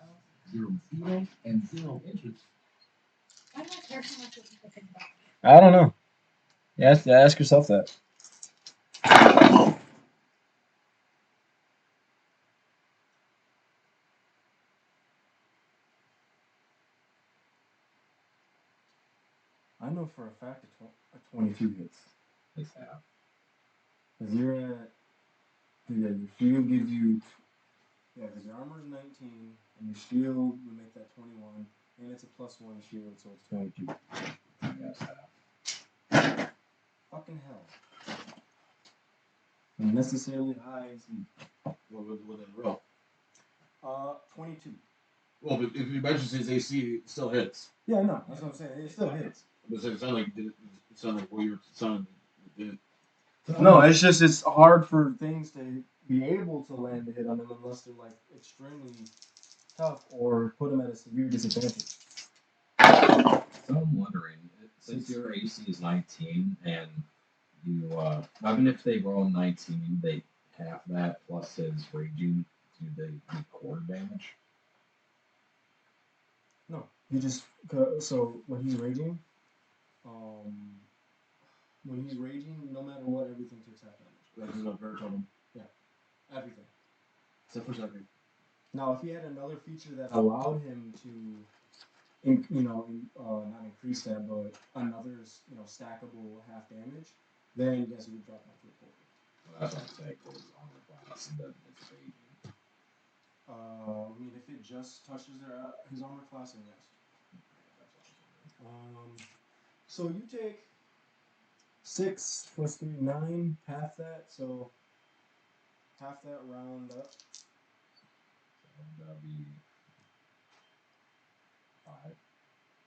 0 mosquito, and 0 interest. Why do I care so much what people think about me? I don't know. Ask yourself that. I know for a fact a 22 hits. At least half. Because you're at. Yeah, your shield gives you. Yeah, because your armor is 19, and your shield would make that 21, and it's a +1 shield, so it's 22. Yes, half. Fucking hell. Unnecessarily high AC. What would that roll? 22. Well, but if you mention his AC, it still hits. Yeah, no, that's what I'm saying. It still hits. But it sounded like what you were sounding. No, it's just it's hard for things to be able to land a hit on them unless they're like extremely tough or put them at a severe disadvantage. So I'm wondering, since your AC is 19 and you, even if they roll 19, they half that plus his raging, do they do quarter damage? No, he just so when he's raging, no matter what, everything takes half damage. That is a very total. Everything. Except for second. Now, if he had another feature that allowed him to, not increase that, but another, stackable half damage, then yes, he would drop down to a quarter. Well, that's what I'm saying, for his armor class and then his raging. I mean, if it just touches his armor class, then yes. So you take 6 plus 3, 9, half that, so half that round up. So that'll be 5.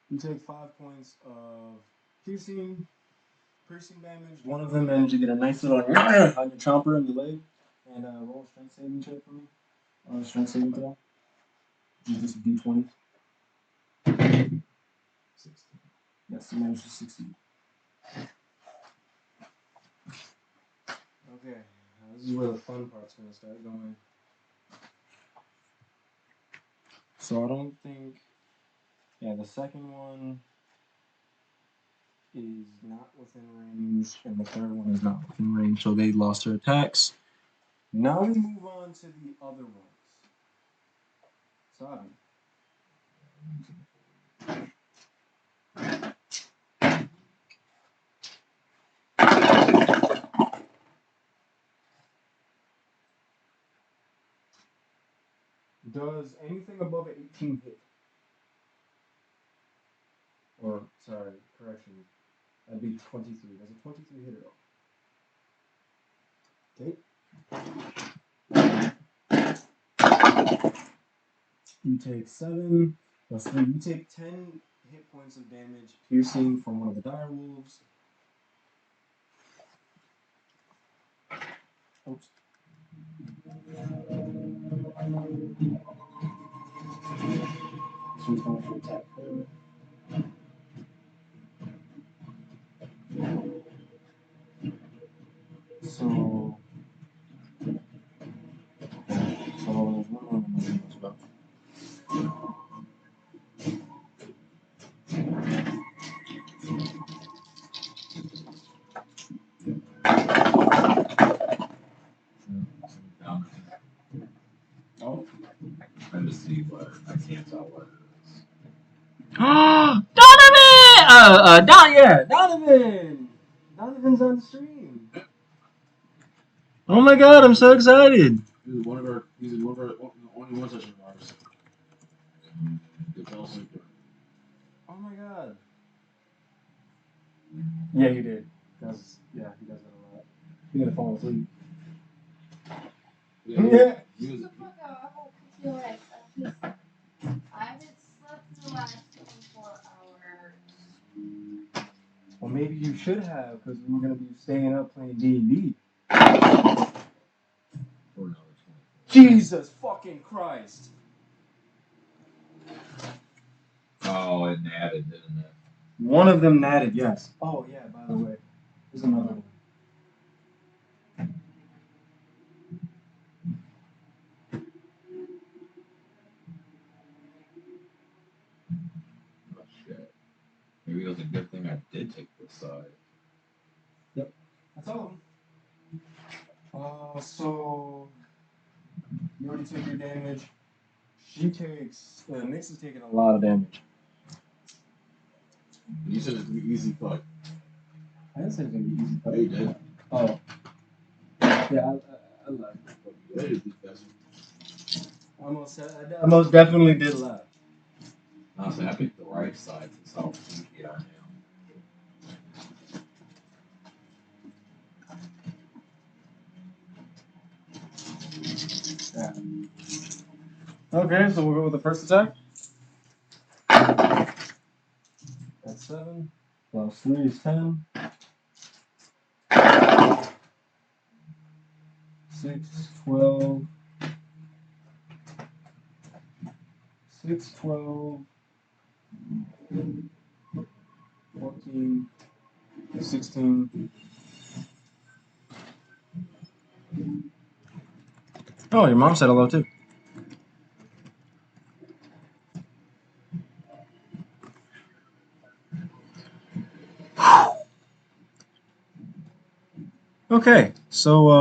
You take 5 points of piercing damage. One of them managed to get a nice little on your chomper in the leg. And roll a strength saving check for me. Strength saving throw. Just a d20. 16. Yes, you managed to succeed. Okay, this is where the fun part's going to start going. So I don't think... Yeah, the second one is not within range, and the third one is not within range, so they lost their attacks. Now we move on to the other ones. Sabi. Does anything above an 18 hit? Or, sorry, correction. That'd be 23. Does a 23 hit at all? Okay. You take 7 plus 3. You take 10 hit points of damage piercing from one of the direwolves. Oops. This one's going to attack. So oh. Trying to see what I can't tell what it is. Donovan! Donovan! Donovan's on the stream. Oh my god, I'm so excited. He's one of our only one session of ours. They fell asleep during. Oh my god. Yeah, he did. He does that a lot. He's gonna fall asleep. Yeah. He was, Shut the fuck up, I won't kick your ass. I haven't slept in the last 24 hours. Well, maybe you should have, because we were gonna be staying up playing D&D. For another 24. Jesus fucking Christ. Oh, it added, didn't it? One of them natted, yes. Oh yeah, by the way. There's another one. Oh, shit. Maybe it was a good thing I did take this side. That's all of them. So you already took your damage. She takes Nix is taking a lot of damage. you said it's gonna be easy fight. I didn't say it was gonna be easy. Yeah, you did. Oh. Yeah, I laughed. Yeah, you did. That's I most definitely did laugh. Honestly, I picked the right side since how sneaky I am. Yeah. Okay, so we'll go with the first attack. That's 7. Plus 3 is 10. 6, 12. 6, 12. 14. 16. Oh, your mom said hello too. Okay, so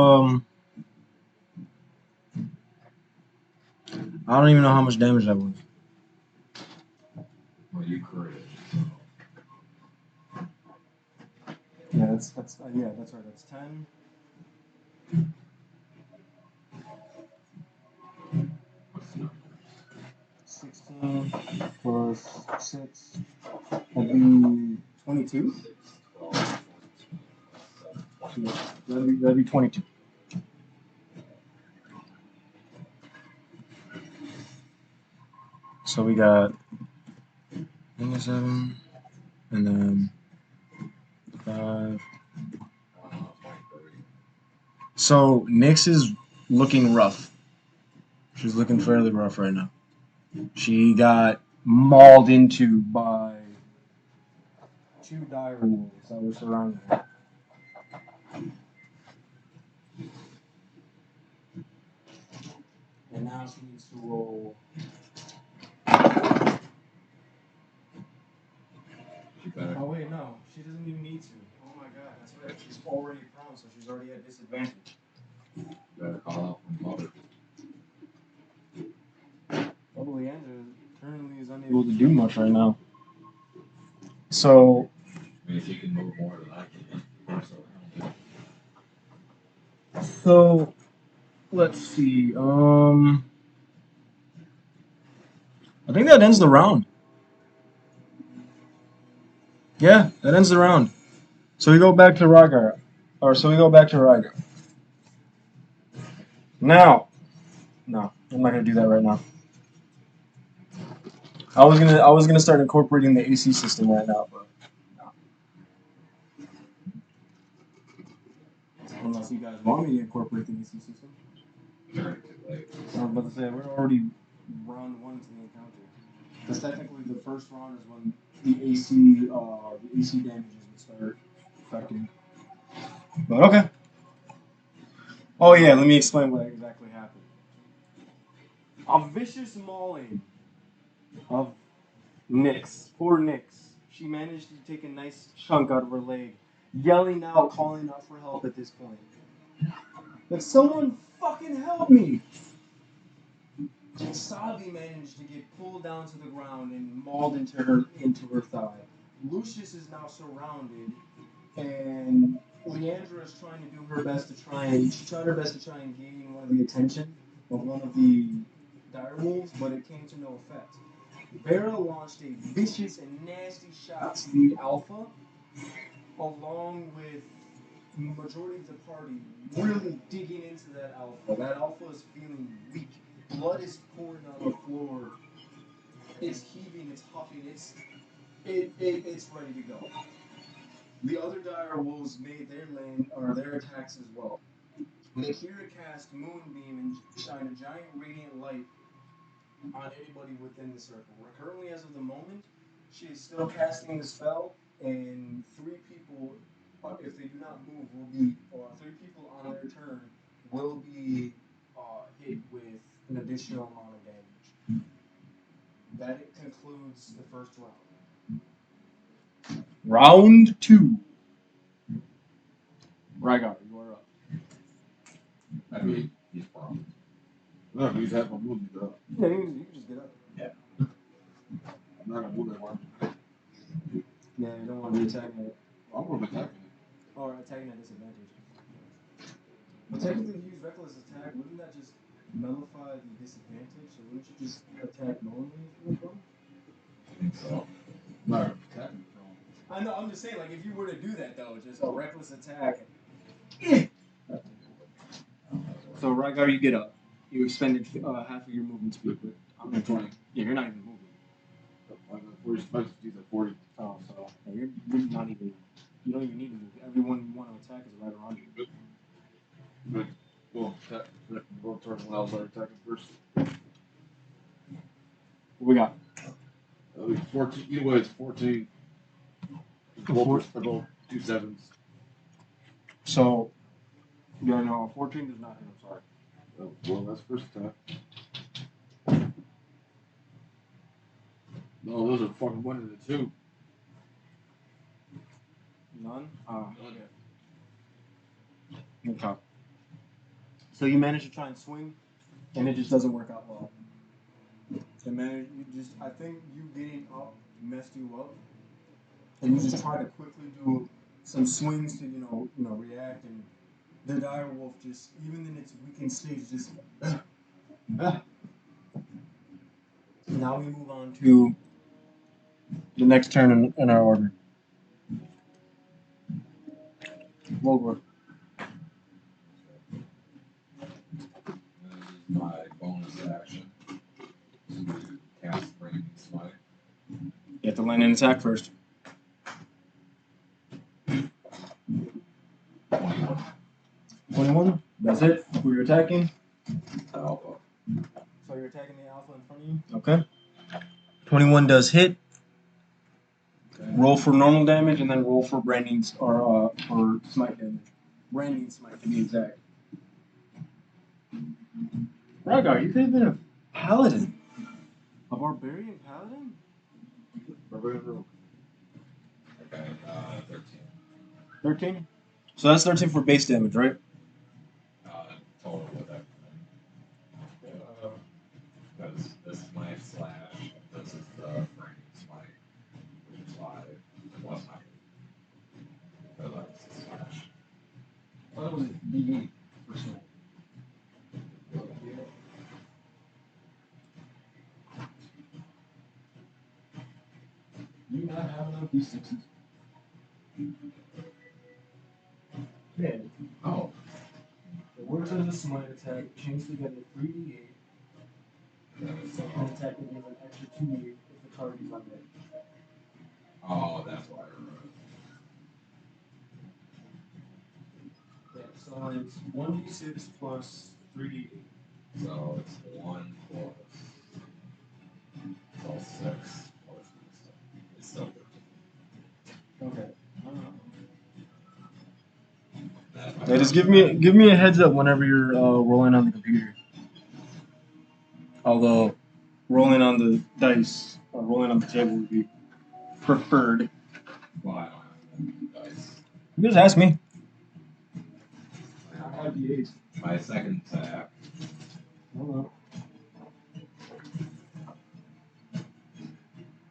I don't even know how much damage that was. Well, you critted. Yeah, that's right. That's 10. What's the number? 16 plus 6. That'd be 22. 6, 12, 14, 7. That'd be 22. So we got 7, and then 5. So Nyx is looking rough. She's looking fairly rough right now. She got mauled into by 2 direwolves that were surrounding her. And now she needs to roll. Oh wait, no, she doesn't even need to. Oh my god, that's right. She's already prone, so she's already at disadvantage. Better call out from mother. Well, Leandra currently is unable to do much right now. So I mean, she can move more than I can. So let's see. I think that ends the round. Yeah, that ends the round. So we go back to Rygar. Now, no, I'm not gonna do that right now. I was gonna start incorporating the AC system right now, but no. Unless you guys want me to incorporate the AC system. Very too late. I was about to say we're already round 1 to the encounter. Because technically the first round is when the AC damages would start affecting. But okay. Oh yeah, let me explain what exactly happened. A vicious mauling of Nyx. Poor Nyx. She managed to take a nice chunk out of her leg, yelling out, calling out for help at this point. Like, someone fucking help me! And Sabi managed to get pulled down to the ground and mauled into her thigh. Lucius is now surrounded, and Leandra is trying to do her best to try and gain one of the attention of one of the direwolves, but it came to no effect. Vera launched a vicious and nasty shot to the alpha, along with the majority of the party really digging into that alpha. That alpha is feeling weak. Blood is pouring on the floor. It's heaving, it's huffing, it's ready to go. The other dire wolves made their attacks as well. Nakira cast Moonbeam and shine a giant radiant light on anybody within the circle. Currently, as of the moment, she is still casting the spell, and 3 people, if they do not move, or 3 people on their turn will be hit with an additional amount of damage. That concludes the first round. Round 2. Rygar, you are up. I mean, he's wrong. No, he's had my movement up. Yeah, you can just get up. Yeah. I'm not gonna move that one. Yeah, you don't want to be attacking it. I'm gonna be attacking it. Or attacking at disadvantage. But technically, if you use Reckless Attack, wouldn't that just nullify the disadvantage? So wouldn't you just attack normally if you were prone? I think so. I'm not attacking it. I know, I'm just saying, like, if you were to do that, though, just a Reckless Attack. So, Rygar, you get up. You expended half of your movement speed, but I'm not 20. Yeah, you're not even moving. I'm 40 spices, he's at 40. Oh, so yeah, you're not even. You don't even need to move. Everyone you want to attack is right around you. Good. Well, go turn when I was attacking first. What we got? 14. Either way, it's 14. Both 2 sevens. So, yeah, no, 14 does not hit. I'm sorry. Oh, well, that's first attack. No, those are fucking 1 and a 2. None? Okay. So you manage to try and swing, and it just doesn't work out well. I think you getting up messed you up, and you just try to quickly do some swings to, react, and the direwolf just, even in its weakened state, just. Now we move on to the next turn in our order. Volgor. My bonus action to cast land an attack first. 21. 21. That's it. Who you're attacking? Alpha. So you're attacking the alpha in front of you? Okay. 21 does hit. Okay. Roll for normal damage and then roll for branding or for smite damage. Branding smite to be exact. Rygar, you could have been a paladin. A barbarian paladin? Barbarian. Okay, 13. 13? So that's 13 for base damage, right? Total with everything. Because this is my slash, this is the branding smite, which is 5, plus my. So that's the slash. What was it? D8 for smite. Do you not have enough D6s? Yeah. Oh, The words of the smite attack change to get a 3d8. Second attack will give an extra 2d8 if the target is undead. oh, that's why I wrote Yeah, so it's 1d6 plus 3d8. it. So it's 1 plus. So 6 plus. It's still 13. Okay. That's Yeah, just give me a heads up whenever you're rolling on the computer. Although rolling on the dice or rolling on the table would be preferred. Well, I don't have dice. You just ask me. I have d8s. My second attack. Hello.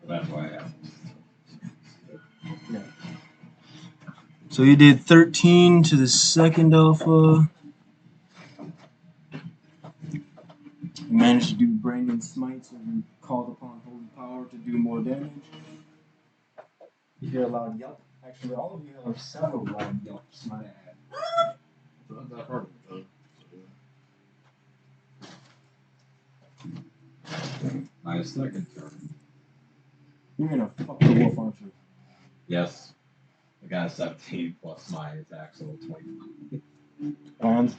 That's why I have. Yeah. So you did 13 to the second alpha. You managed to do Brandon Smite, so you called upon Holy Power to do more damage. You hear a loud yelp. Actually, all of you have several loud yelps, might I add. So that's that part of it. My second turn. You're gonna fuck the wolf, aren't you? Yes. I got a 17 plus my attack, so 20. And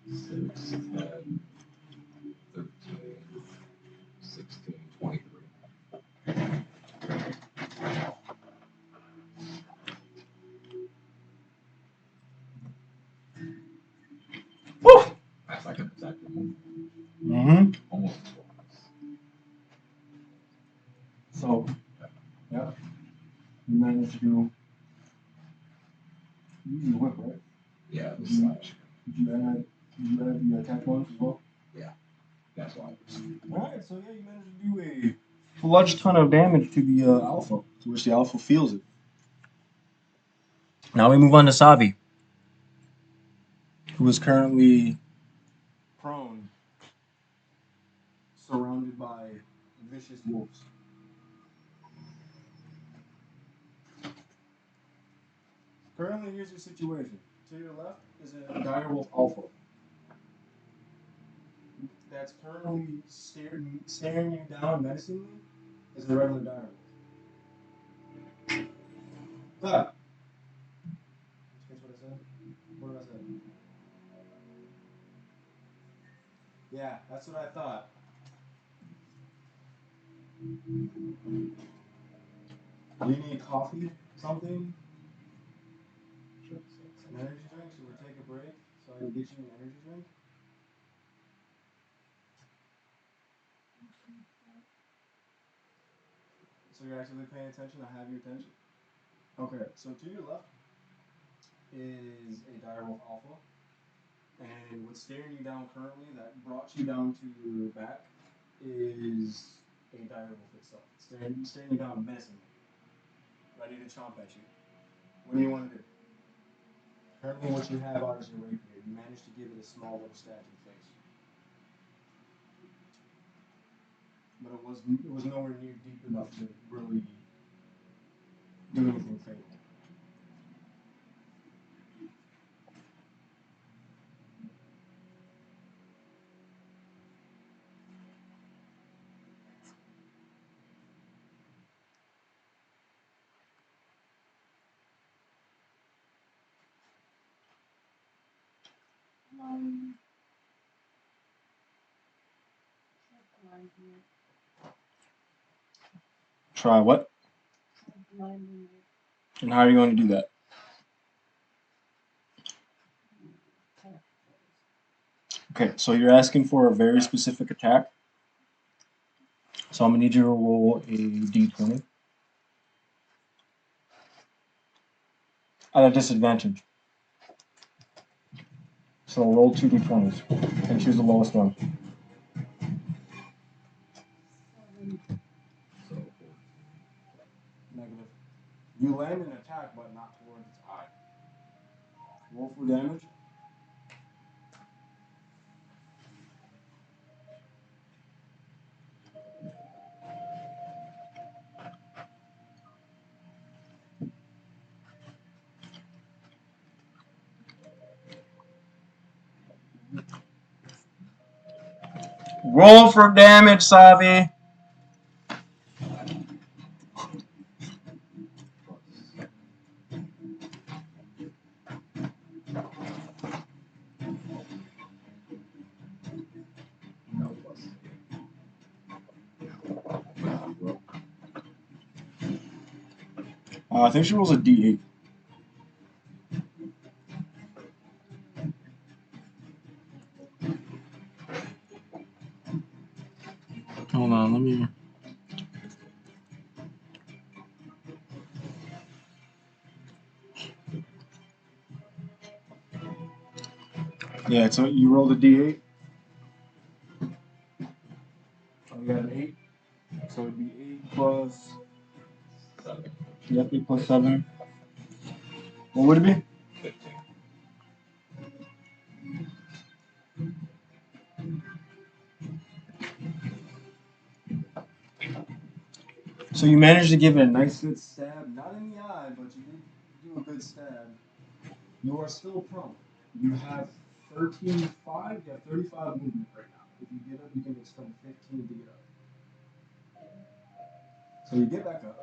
6, 10, 13, 16, 23. woo! My second attack removed almost twice. So, yeah, you managed to do. You use your whip, right? Yeah, the slash. Did you add the attack bonus as well? That's why I received. Alright, so yeah, you managed to do a fludge ton of damage to the alpha, to which the alpha feels it. Now we move on to Sabi, who is currently prone, surrounded by vicious wolves. Currently, here's your situation. To your left is a direwolf alpha that's currently staring you down menacingly. Is a regular direwolf. Ah. That's what I said. What did I say? Yeah, that's what I thought. Do you need coffee? Something? Sure. An energy drink? Should we take a break so I can get you an energy drink? So you're actually paying attention? I have your attention? Okay, so to your left is a direwolf alpha. And what's staring you down currently that brought you down to your back is a direwolf itself. Staring you down menacingly. Ready to chomp at you. What do you want to do? Currently what you have out is your rapier. You managed to give it a small little stab to the face. But it was nowhere near deep enough to really do anything fatal. Blinding Try what? it. Blinding it. And how are you going to do that? Okay, so you're asking for a very specific attack. So I'm gonna need you to roll a d20 at a disadvantage. So roll 2 d20s and choose the lowest one. 7. So Negative. You land an attack, but not towards its eye. Roll for damage. Roll for damage, Savi. no plus. I think she rolls a d8. Hold on, let me. Yeah, so you rolled a d8. Oh, you got an 8. So it'd be 8 plus. 7. Yep, 8 plus 7. What would it be? 15. So you managed to give it a nice good stab, not in the eye, but you did do a good stab. You are still prone. You have 13.5, you have 35 movement right now. If you get up, you can expend 15 to get up. So you get back up.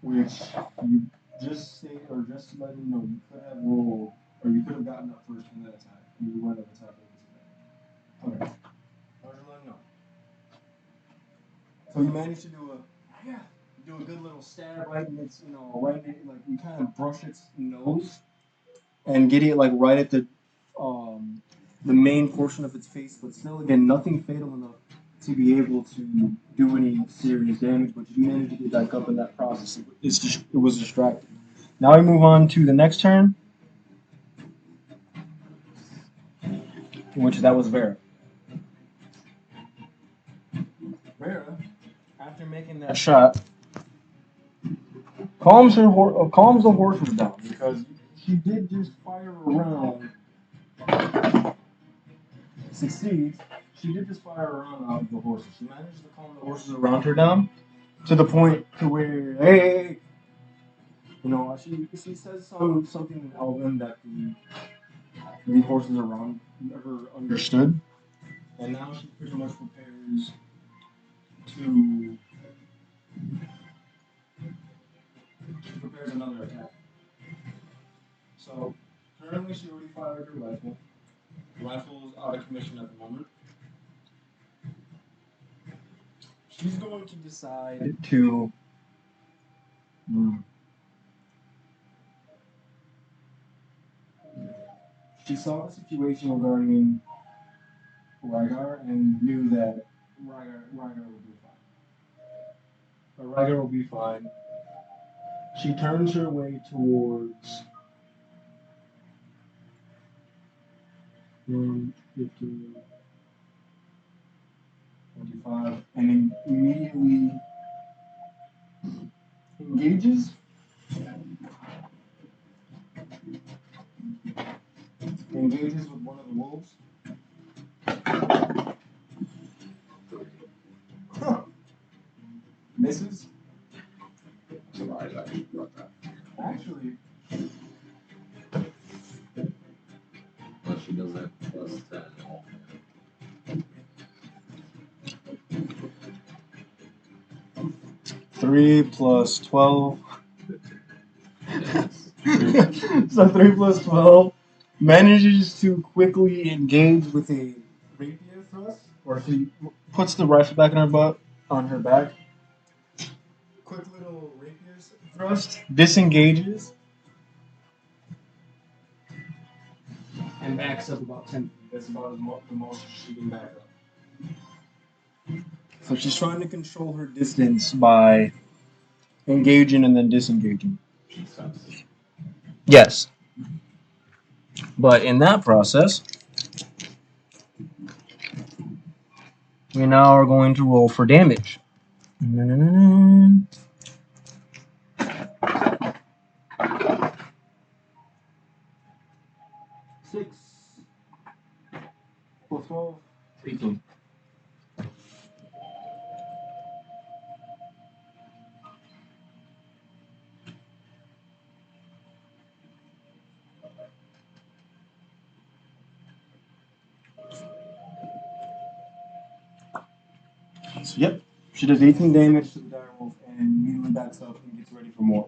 Which you just say, or just to let you know, you could have rolled, or you could have gotten up first and then attack. And you went up attacking with disadvantage. Okay. I was just letting you know. So you managed to do a good little stab right in its, right in it, like you kind of brush its nose and get it like right at the main portion of its face, but still again nothing fatal enough to be able to do any serious damage. But you managed to get back up in that process. It was distracting. Now we move on to the next turn, which that was Vera. Vera, after making that shot, calms the horses down because she did just fire around. Succeeds. She did just fire around the horses. She managed to calm the horses around her down to the point to where, hey, she says something in Elven that the horses around her understood, and now she pretty much prepares another attack. So currently she already fired her rifle. The rifle is out of commission at the moment. She's going to decide to. She saw the situation regarding Rygar and knew that Rygar would be fine. But Rygar will be fine. She turns her way towards 15, 25, and immediately engages. Engages with one of the wolves. Huh. Misses. Surprise, I actually brought that. Actually, But she does have plus 10. 3 plus 12. 15. Yes. So 3 plus 12 manages to quickly engage with a rapier thrust, or she puts the rifle back in her butt on her back. Quick little rapier thrust, disengages, and backs up about 10 feet. That's about the most she can back up. So she's trying to control her distance by engaging and then disengaging. She stops. Yes. But in that process, we now are going to roll for damage. 6 plus 12, 18. So, yep, she does 18 damage to the direwolf and immediately backs up and gets ready for more.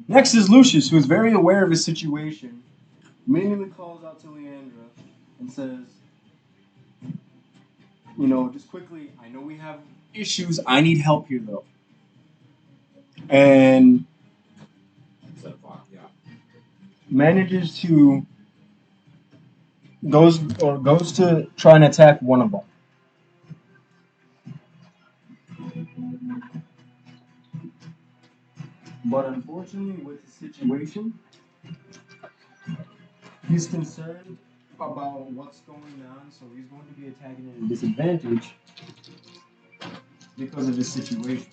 Next is Lucius, who is very aware of his situation. Immediately calls out to Leandra and says, just quickly, I know we have issues. I need help here, though. And manages to goes to try and attack one of them. But unfortunately, with the situation, he's concerned about what's going on, so he's going to be attacking at a disadvantage because of this situation.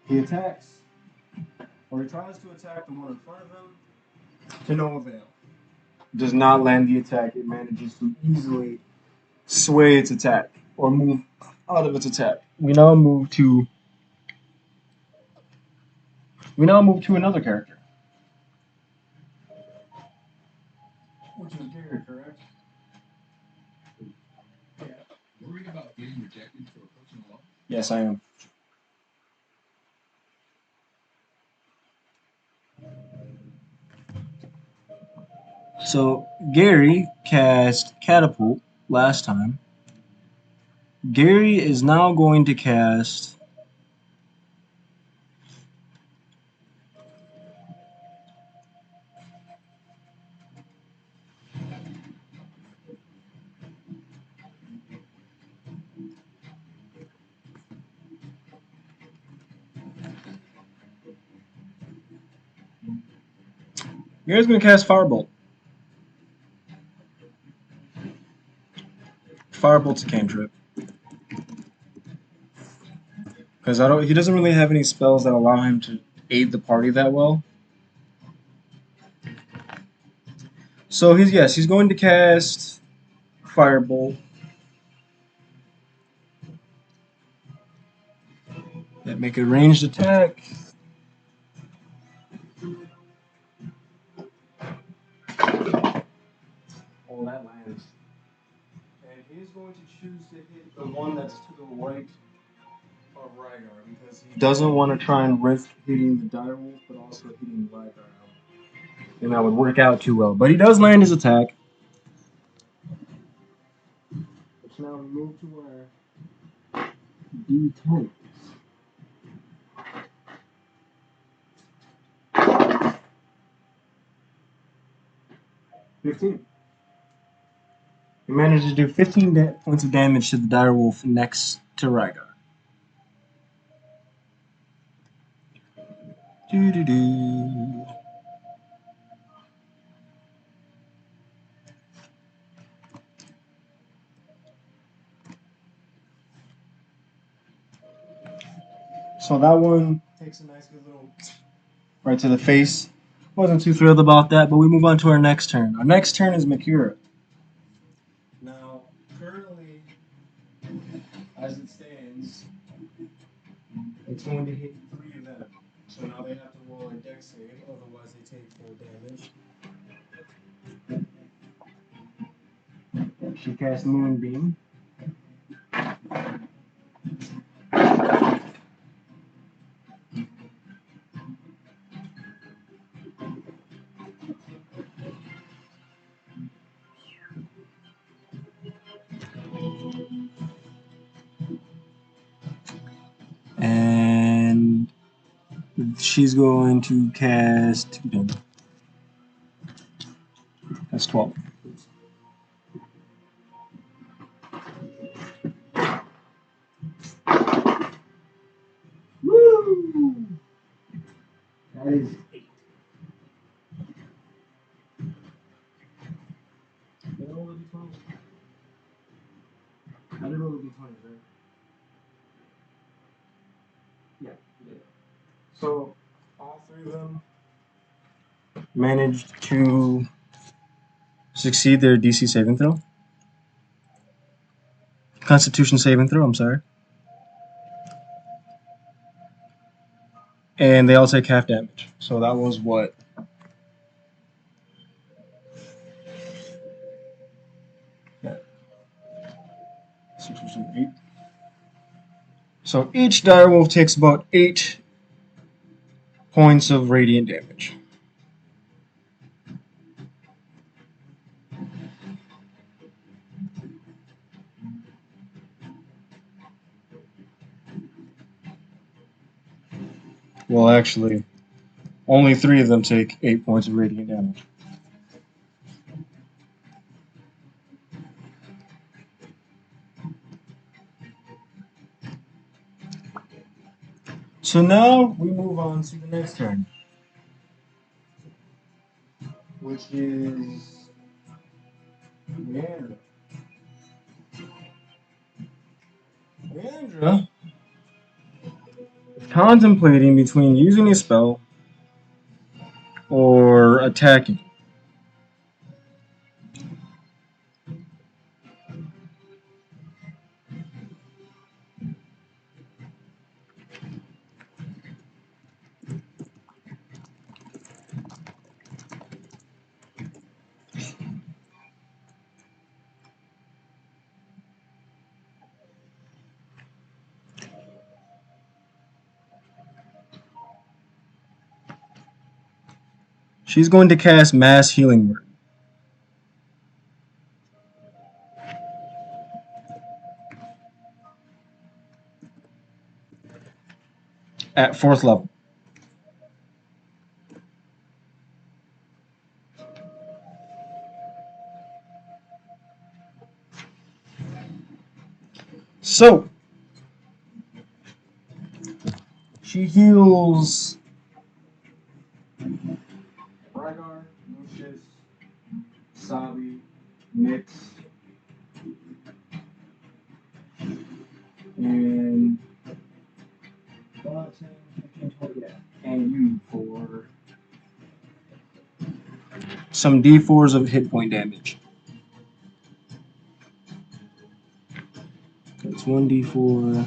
He attacks, or he tries to attack the one in front of him, to no avail. Does not land the attack. It manages to easily sway its attack, or move out of its attack. We now move to another character. Which is Gary, correct? Yeah. Worried about getting rejected for a personal loan? Yes, I am. So Gary cast Catapult last time. Gary is now going to cast Gary's going to cast Firebolt. Firebolt's a cantrip. Because he doesn't really have any spells that allow him to aid the party that well. So he's going to cast Firebolt. That make a ranged attack. Oh, that lands. And he's going to choose to hit the one that's to the right of Rygar because he doesn't want to try and risk hitting the direwolf, but also hitting Rygar out. And that would work out too well. But he does land his attack. Which now we move to our D10. $15. He managed to do 15 points of damage to the direwolf next to Rygar. Doo-doo-doo. So that one takes a nice good little right to the face. Wasn't too thrilled about that, but we move on to our next turn. Our next turn is Makura. Now, currently, as it stands, it's going to hit 3 of them. So now they have to roll a dex save, otherwise they take full damage. She casts Moonbeam. And she's going to cast. That's 12. Woo! That is 8. Did I roll a d20? I did roll a d20, right? Yeah, you did. So all 3 of them managed to succeed their DC saving throw. Constitution saving throw, I'm sorry. And they all take half damage. So that was what? Yeah. 6 or 7, 8. So each direwolf takes about 8 points of radiant damage. Well, actually, only 3 of them take 8 points of radiant damage. So now we move on to the next turn, which is Leandra. Leandra is contemplating between using a spell or attacking. She's going to cast Mass Healing Word at 4th level. So she heals Rygar, Lucius, Sabi, Nyx, and 5, 10, 15, 20, yeah, and you for some d4s of hit point damage. That's 1d4.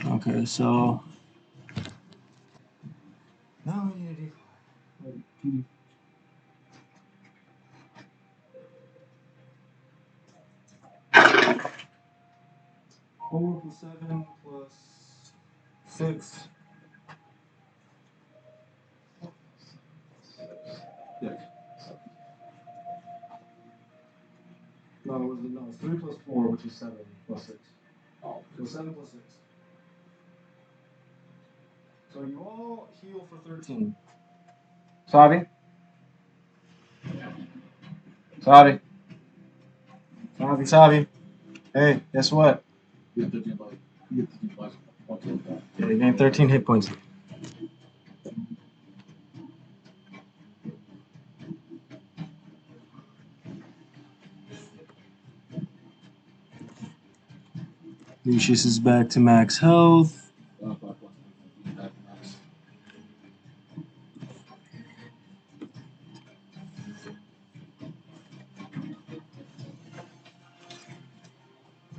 Okay, so now we need a d5. 4 plus 7 plus 6. Yes. No, it's 3 plus 4, which is 7 plus 6. So 7 plus 6. So you all heal for 13. Sabi? Sabi? Sabi, Sabi. Hey, guess what? You get 13 life. You get 13 life. Yeah, you gain 13 hit points. Lucius is back to max health. 5 plus 15 back max.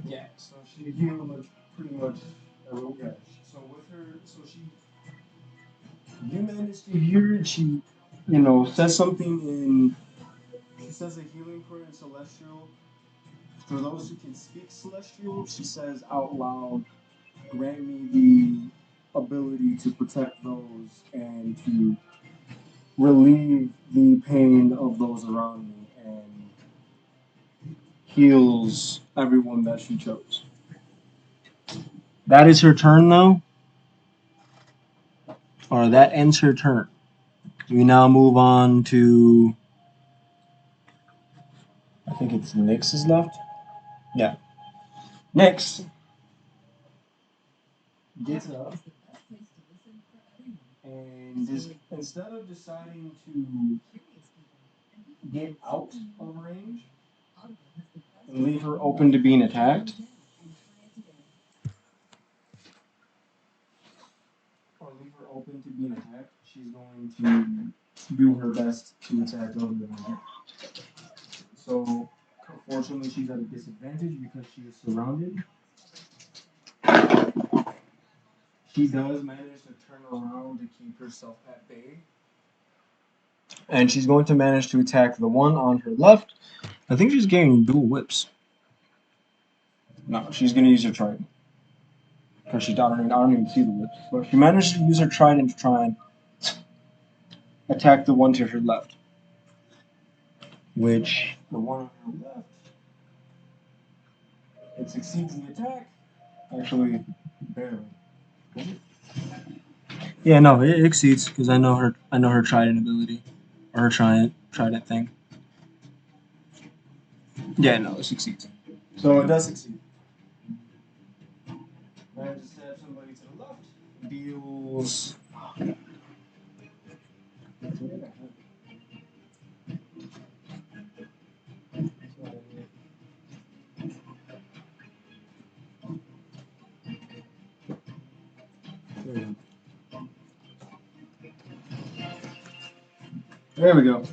Yeah, so she healed like pretty much everyone. Yeah, so with her, so you managed to hear it. She, says something in. She says a healing prayer in Celestial. For those who can speak Celestial, she says out loud, "Grant me the ability to protect those and to relieve the pain of those around me," and heals everyone that she chose. That is her turn, though, or that ends her turn. We now move on to. I think it's Nyx is left. Yeah. Nyx gets up and instead of deciding to get out of range and leave her open to being attacked, or leave her open to being attacked, she's going to do her best to attack those around her. So, unfortunately, she's at a disadvantage because she is surrounded. She does manage to turn around to keep herself at bay. And she's going to manage to attack the one on her left. I think she's getting dual whips. No, she's going to use her trident. Because I don't even see the whips. But she managed to use her trident to try and attack the one to her left. Which, the one on her left, it succeeds in the attack. Actually, barely. Yeah, no, it exceeds because I know her trident ability, or her trident thing. Yeah, no, it succeeds. So it does succeed. Manages to stab somebody to the left. Deals. There we go.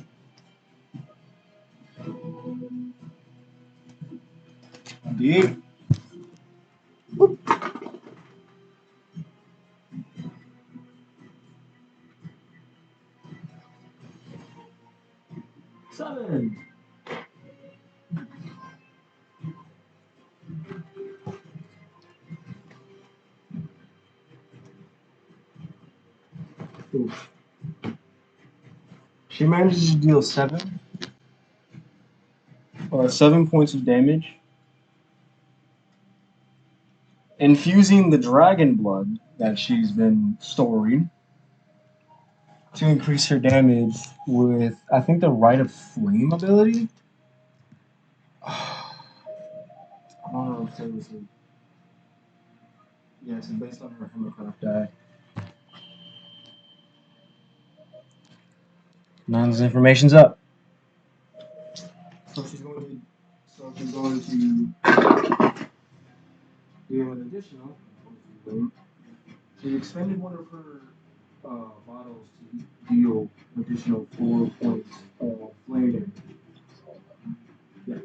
D8. 7. Oof. She manages to deal 7 points of damage, infusing the dragon blood that she's been storing to increase her damage with, I think, the Rite of Flame ability. I don't know if it was a. Yeah, it's based on her Hemocraft die. Man's information's up. So she's going to deal an additional. She expended one of her bottles to deal additional 4 points of flame damage. Yeah.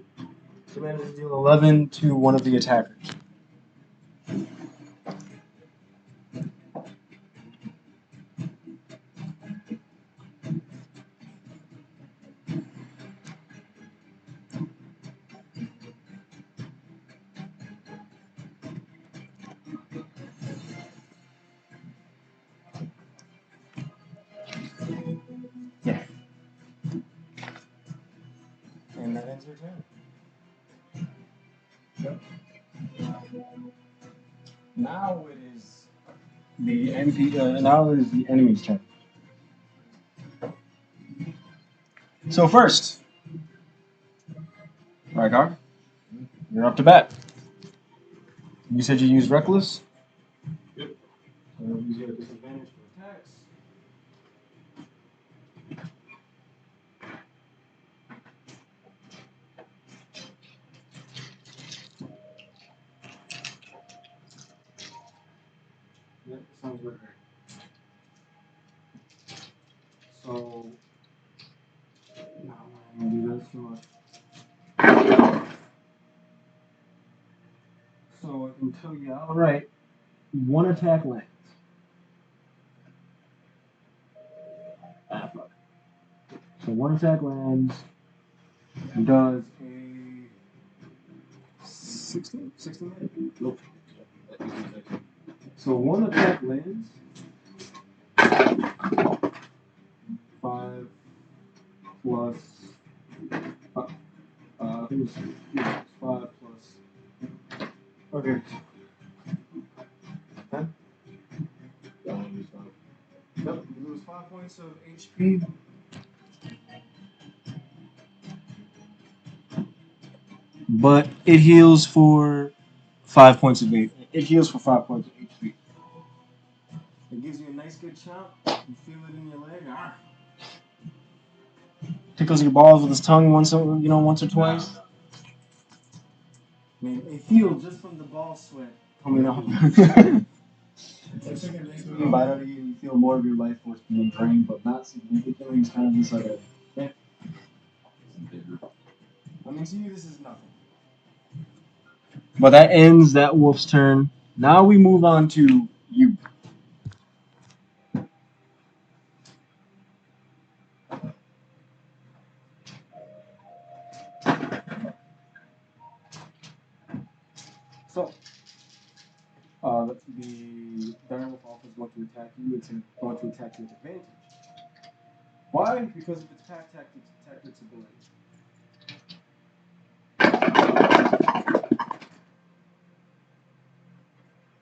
She managed to deal 11 to one of the attackers. Yeah. And that ends her turn. Yep. Now it is now it is the enemy's turn. So first, Rygar, you're up to bat. You said you used Reckless? Yep. So use your disadvantage for attacks. right. So, no, I'm gonna do this too much. So I can tell you outright, one attack lands. Ah, fuck. So one attack lands, does a 16? 16 hit? Nope. So one attack lands, 5 plus, I think it's 5 plus, okay. Huh? That one was fine. Yep, you lose 5 points of HP. But it heals for 5 points of HP. It heals for 5 points of HP. It gives you a nice good chomp. You feel it in your leg. Ah. Tickles your balls with his tongue once or twice. I mean, it healed just from the ball sweat coming off. It's like a nice when you bite out of you and you feel more of your life force being drained, but not significantly. It's kind of just like a. Yeah. I mean, to you, this is nothing. But that ends that wolf's turn. Now we move on to you. So, the direwolf alpha is going to attack you. It's going to attack you with advantage. Why? Because of its pack tactics ability.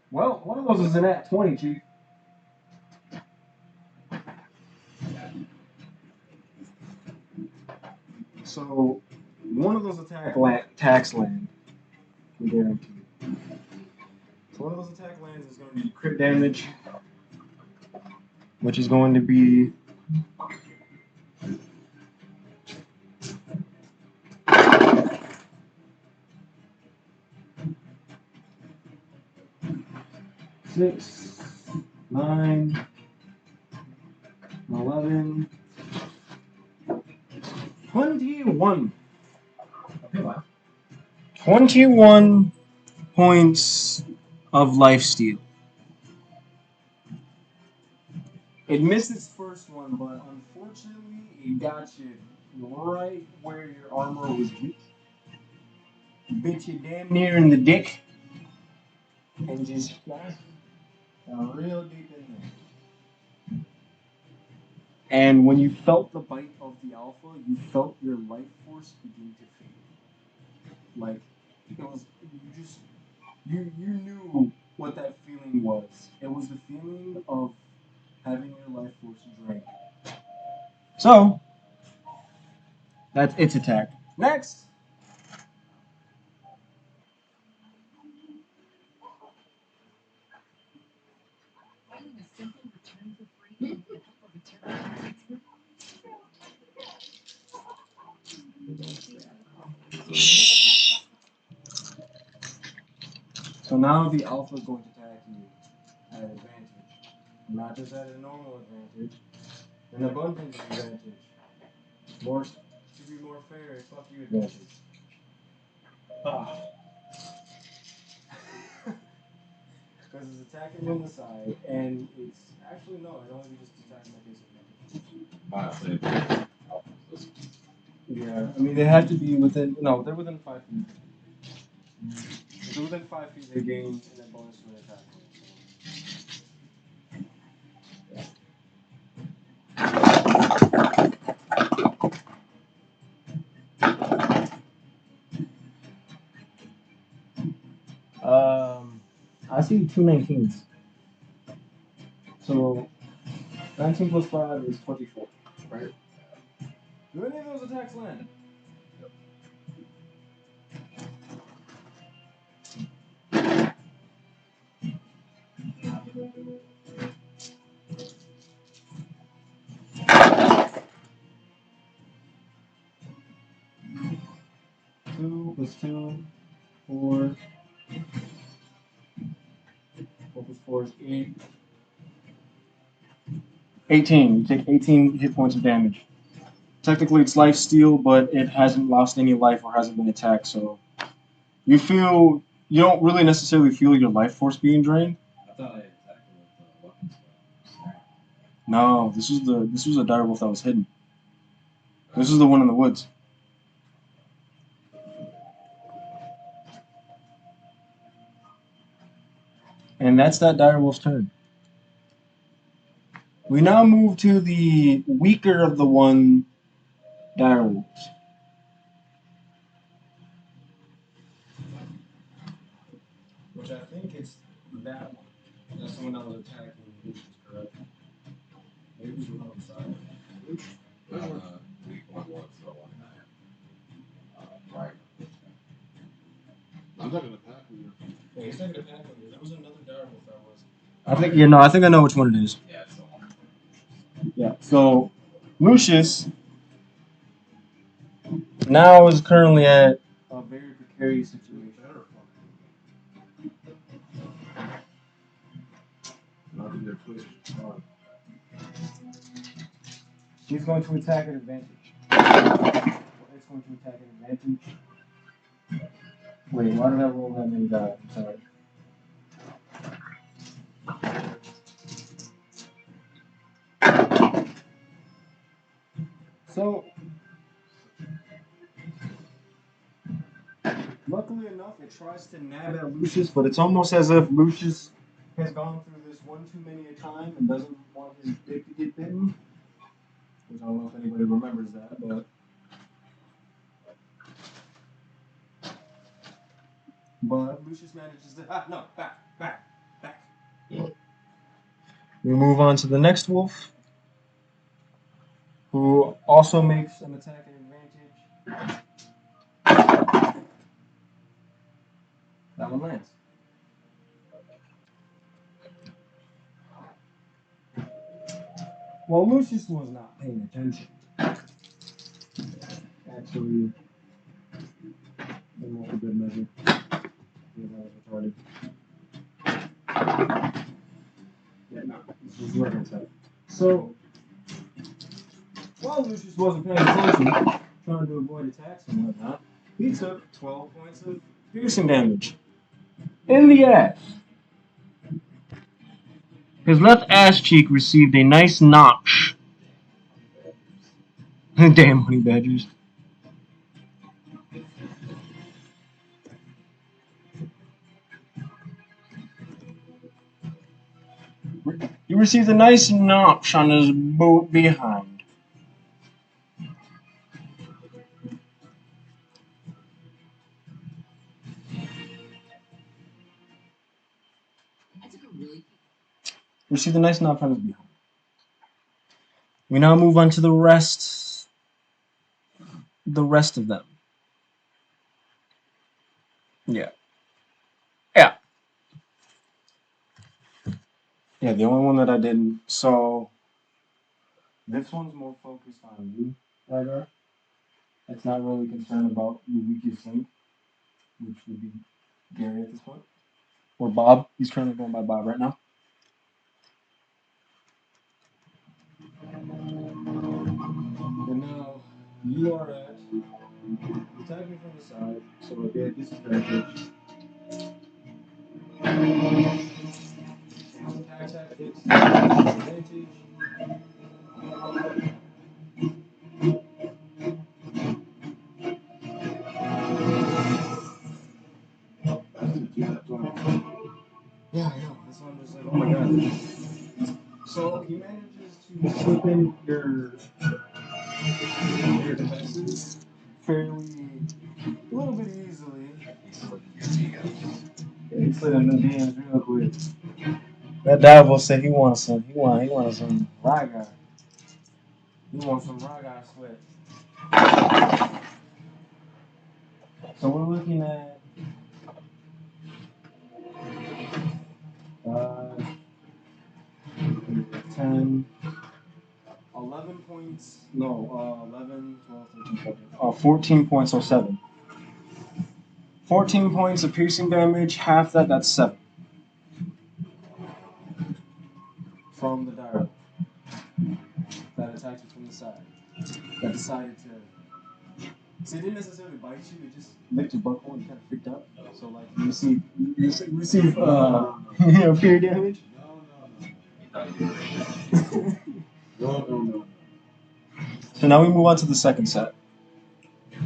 Well, one of those is an at 20, Chief. So, one of those attacks land. I guarantee you. So one of those attack lands is going to be crit damage, which is going to be 6, 9, 11, 21. Okay, what? 21 points of lifesteal. It missed its first one, but unfortunately, it got you right where your armor was weak. Bit you damn near in the dick, and just got real deep in there. And when you felt the bite of the alpha, you felt your life force begin to fade. Like it was, you knew what that feeling was. It was the feeling of having your life force drained. So that's its attack. Next. Shh. So now the alpha is going to attack you at advantage. Not just at a normal advantage, an abundant advantage. More, to be more fair, a fuck you advantage. Ah. Because it's attacking from the side, and it's actually no, it only just attacking my basic damage. Yeah, I mean they have to be within. No, they're within 5 feet. If they're within 5 feet, they gain an bonus to an attack. I see 2 19s. So 19 plus 5 is 24, right? Do any of those attacks land? Two plus 2, 4. 4 plus 4 is 8. 18. You take 18 hit points of damage. Technically, it's life steal, but it hasn't lost any life or hasn't been attacked, so you don't really necessarily feel your life force being drained. I thought I attacked it with the weapon spell. No, this was a direwolf that was hidden. This is the one in the woods. And that's that direwolf's turn. We now move to the weaker of the one direwolves. Which I think it's that one. That's the one that was attacking Lucius, correct? Maybe it was the one on the side. Weak one was the one that right. I'm not gonna pack with you. Yeah, he's not gonna attack on you. That was another direwolf that was. I think I know which one it is. Yeah, it's the one. Yeah. So Lucius now is currently at a very precarious situation. Not in their place. She's going to attack at advantage. It's going to attack at advantage. Wait, why did I roll that many die? I'm sorry. So, luckily enough, it tries to nab at Lucius, but it's almost as if Lucius has gone through this one too many a time and doesn't want his dick to get bitten. Which I don't know if anybody remembers that, but Lucius manages to no, back. We move on to the next wolf, who also makes an attack at advantage. That one lands. Well, Lucius was not paying attention. Actually, in a good measure. That was retarded. Yeah, no, this was regular attack. So, while Lucius wasn't paying attention, trying to avoid attacks and whatnot, he took 12 points of piercing damage. In the ass. His left ass cheek received a nice notch. Damn honey badgers. He received a nice notch on his boot behind. Received a nice notch on his behind. We now move on to the rest of them. Yeah, the only one that I didn't. So, this one's more focused on you, Rygar. It's not really concerned about your weakest link, which would be Gary at this point. Or Bob. He's currently going by Bob right now. And now, you are at. Attack me from the side, so it'll be at disadvantage. Attack tactics, advantage. Yeah, I know. That's why I'm just like, oh my god. So he manages to slip in your defenses fairly, a little bit easily. Yeah, he slid in the DMs real quick. That Davos said he wanted some Rygar. He wants some Rygar sweat. So we're looking at 10, 11 points, 11, 12, 13, 14, 14 points, so 7. 14 points of piercing damage, half that's 7. From the direwolf. that attacked you from the side. That decided to. So it didn't necessarily bite you. It just licked your butthole and kind of freaked out. So like you receive fear damage. No. So now we move on to the second set.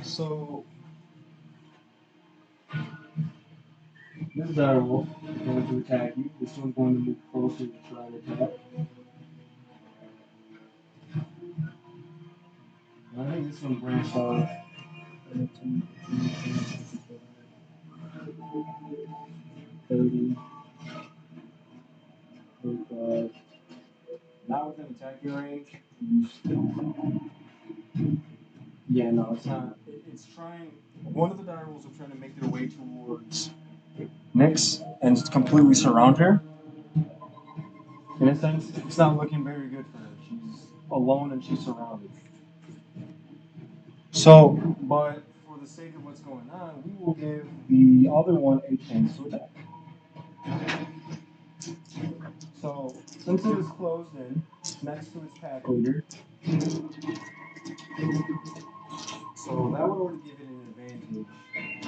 So this direwolf is going to attack you. This one's going to move closer to try to attack. I think this one branched off. 30, 35. Not within attacking range. Yeah, no, it's not. It's trying. One of the direwolves are trying to make their way towards Nyx and completely surround her. In a sense, it's not looking very good for her. She's alone and she's surrounded. So, but for the sake of what's going on, we will give the other one a chance to attack. So, since it is closed in, next to its pack leader, so that would already give it an advantage. I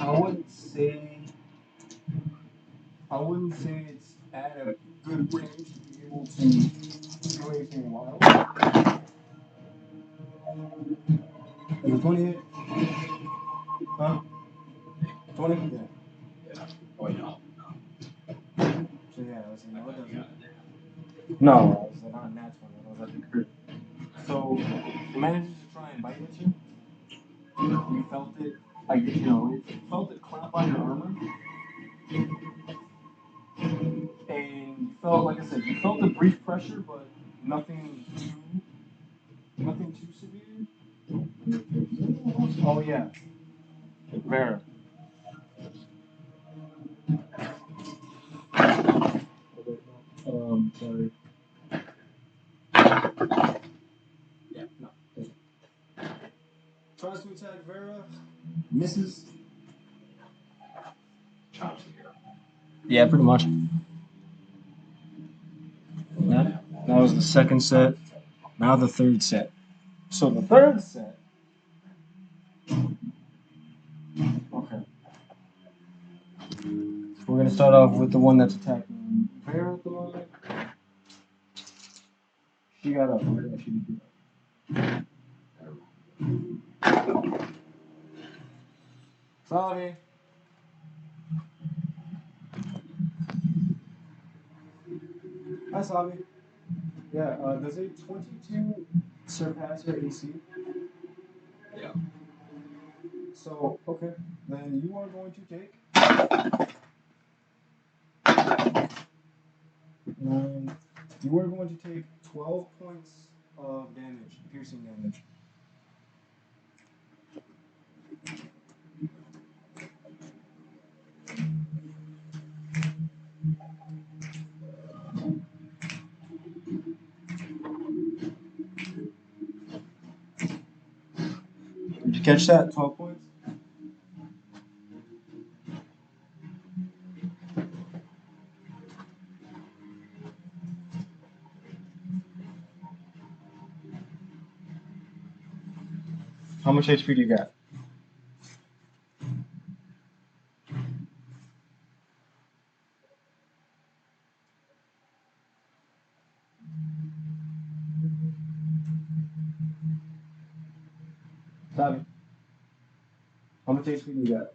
wouldn't say it's at a good range to be able to do anything wild. Is it 20 hit? Huh? 20? Yeah. Oh, no. So yeah, I was saying, no, it doesn't. No, I was like on that one. I was at the crit. So it manages to try and bite at you. You felt it, it felt it clamp on your armor. And you felt, like I said, you felt a brief pressure, but nothing too severe. Oh yeah, Vera. Sorry. Yeah, no. Tries to attack Vera, misses. Chops here. Yeah, pretty much. That was the second set. Now the third set. So the third set. Okay. We're gonna start off with the one that's attacking Vera at the moment. She got up. Right? She did. Sorry. Hi, Sabi. Yeah, does a 22 surpass your AC? Yeah. So, okay, then you are going to take. You are going to take 12 points of damage, piercing damage. Did you catch that? 12 points? How much HP do you got? Sabi. How much HP do you got?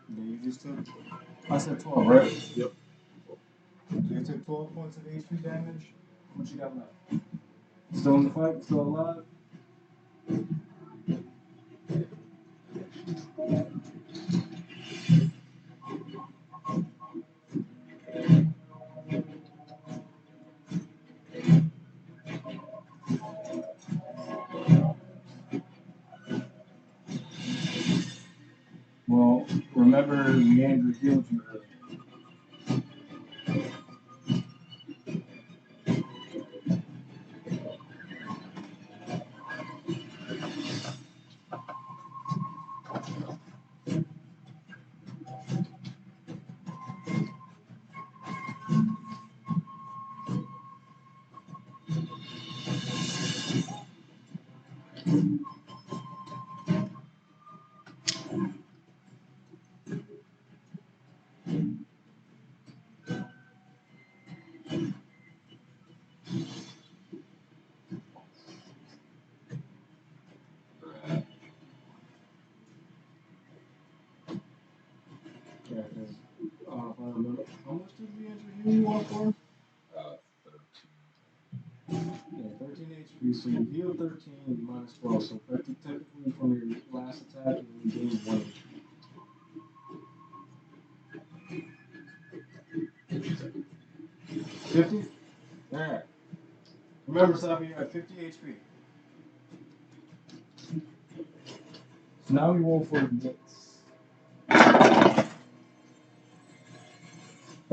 Yeah, you just took. I said 12, right? Yep. So you took 12 points of HP damage. What you got left? Still in the fight? Still alive? Well, remember Leandra healed you earlier. Yeah, because how much does the enter heal you on for? 13. Yeah, 13 HP. So you heal 13 minus 12. So technically from your last attack, you gain 1 HP. 50? Alright. Remember, Safi, you're at 50 HP. So now we roll for hits.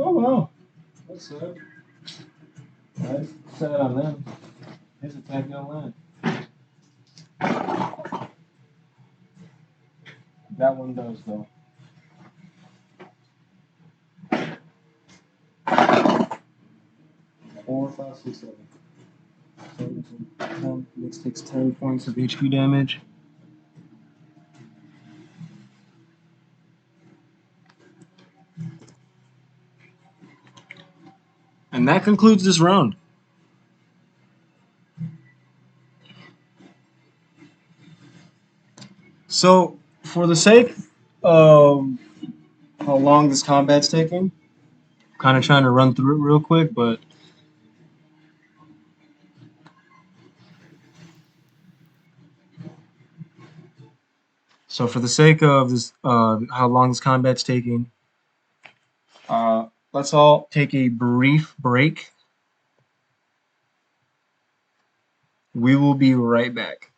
Oh, wow. That's sad. That's sad on them. His attack don't land. That one does, though. 4, 5, 6, 7. 7, 10. Nix takes 10 points of HP damage. And that concludes this round. So, for the sake of how long this combat's taking, kind of trying to run through it real quick, but so for the sake of this, how long this combat's taking, let's all take a brief break. We will be right back.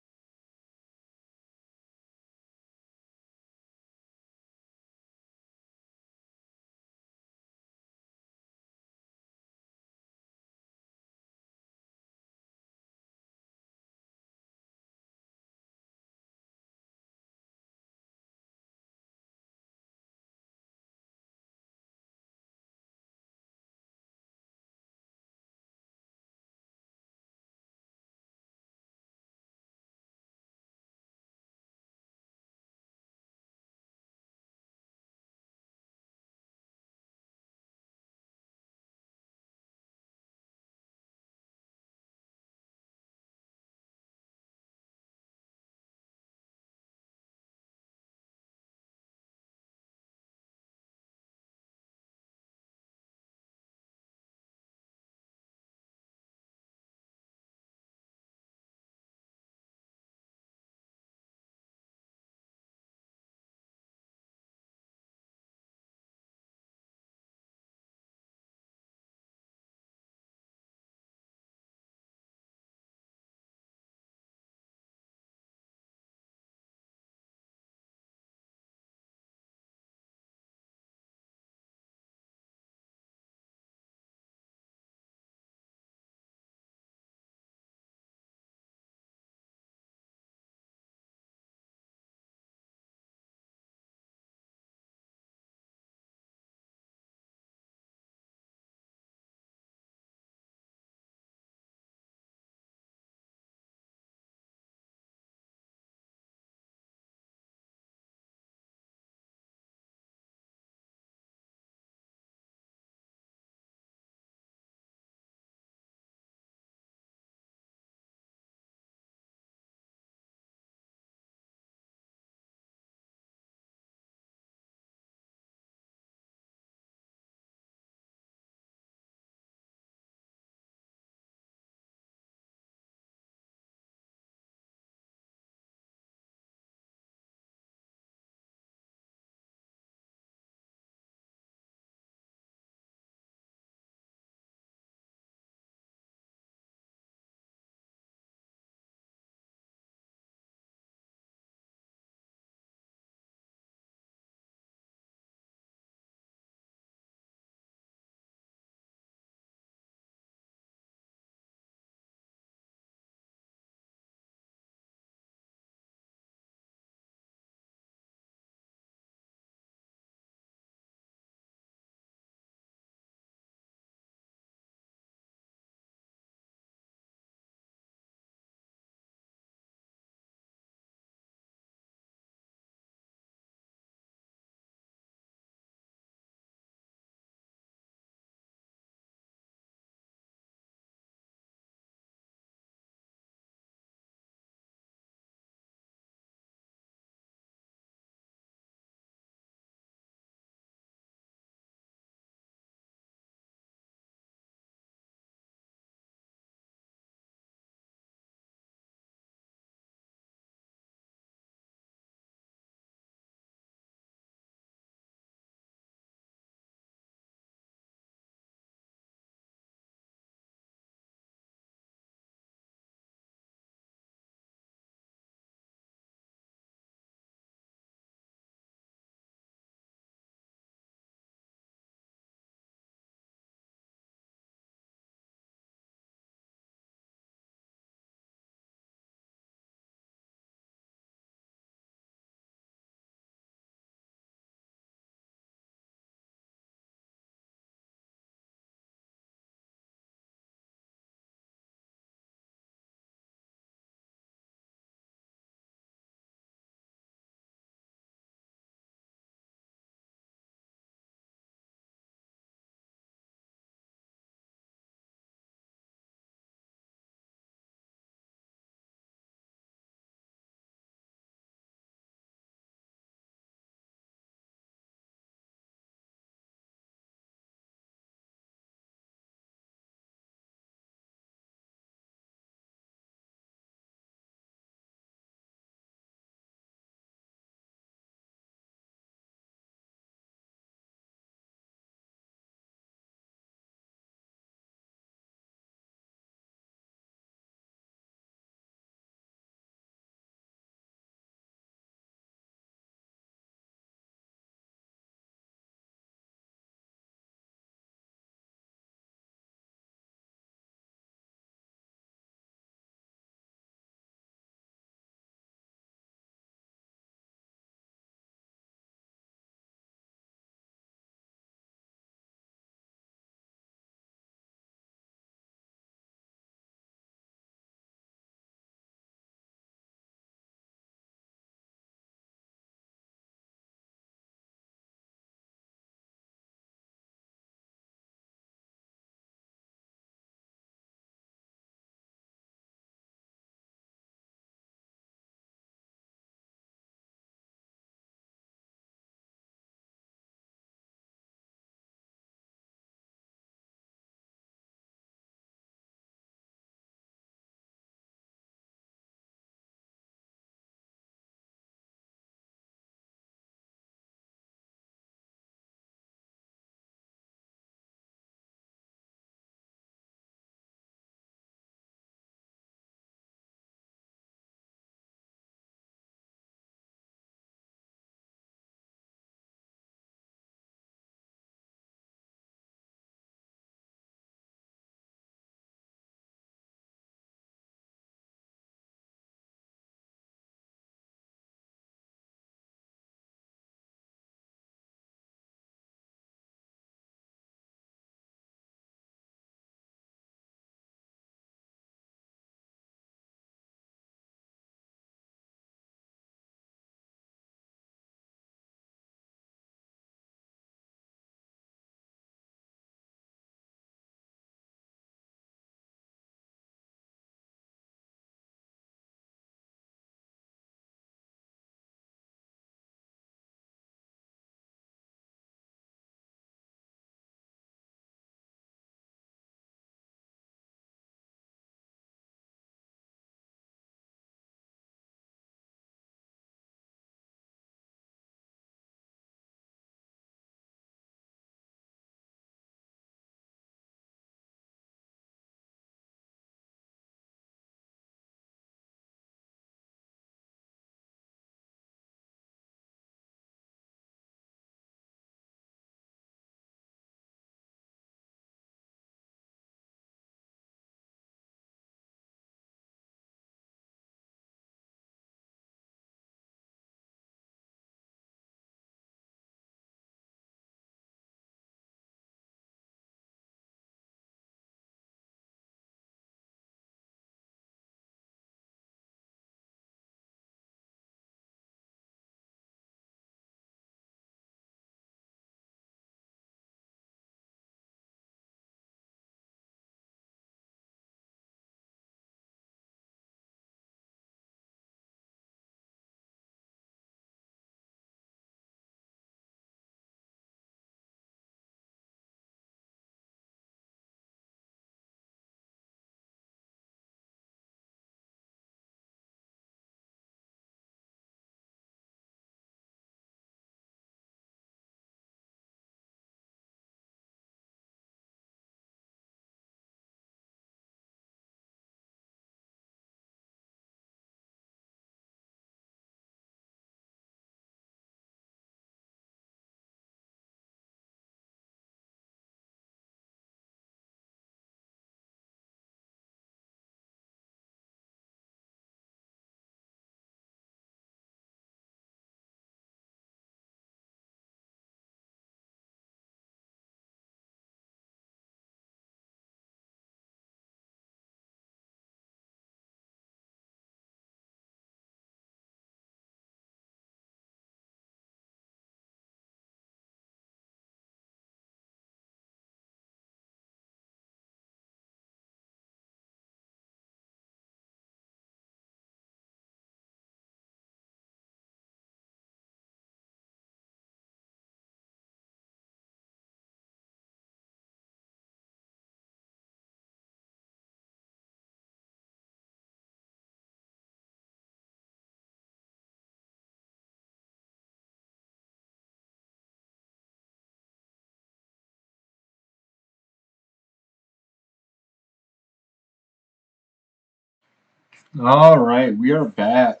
All right, we are back.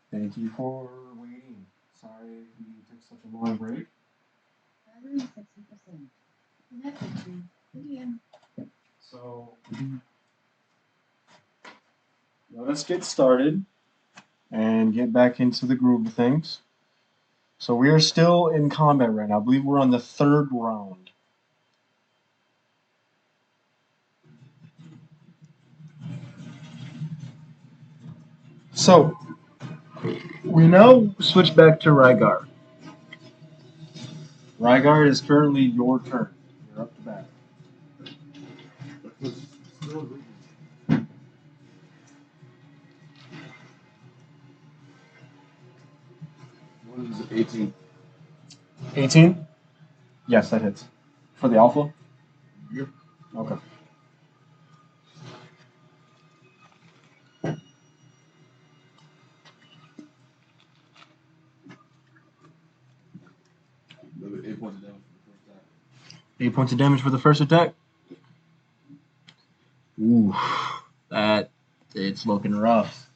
Thank you for waiting. Sorry we took such a long break. Battery 60%. Connected to DM. So let us get started and get back into the groove of things. So we are still in combat right now. I believe we're on the third round. So we now switch back to Rygar. Rygar is currently your turn. You're up to bat. Still reading. One is 18. 18? Yes, that hits. For the alpha? Yep. Okay. Another 8 points of damage for the first attack. 8 points of damage for the first attack. Ooh, it's looking rough.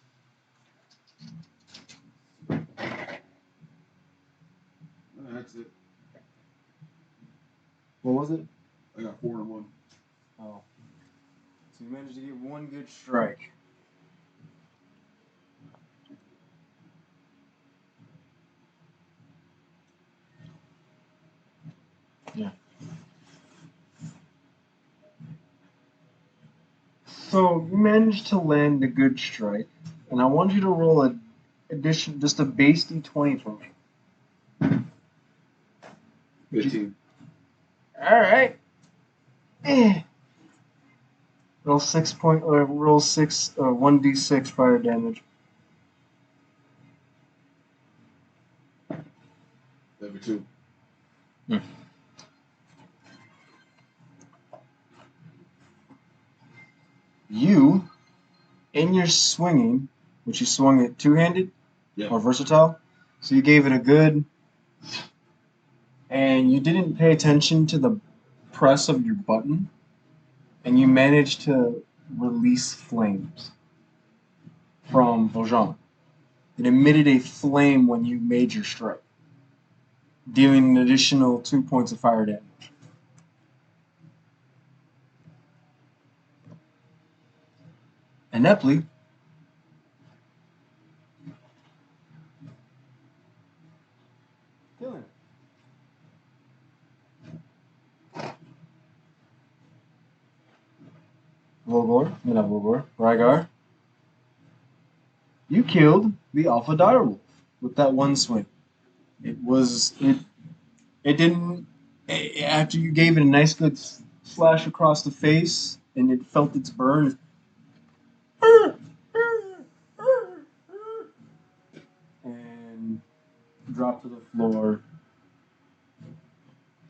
That's it. What was it? I got 4 and 1. Oh. So you managed to get one good strike. Yeah. So you managed to land a good strike, and I want you to roll just a base d20 for me. 15. All right. Roll 1d6 fire damage. Every 2. You, in your swinging, which you swung it two-handed Yeah. or versatile, so you gave it a good, and you didn't pay attention to the press of your button, and you managed to release flames from Vaujean. It emitted a flame when you made your strike, dealing an additional 2 points of fire damage. Ineptly, killing it. Rygar, you killed the Alpha Direwolf with that one swing. It didn't. After you gave it a nice good slash across the face, and it felt its burn, and dropped to the floor,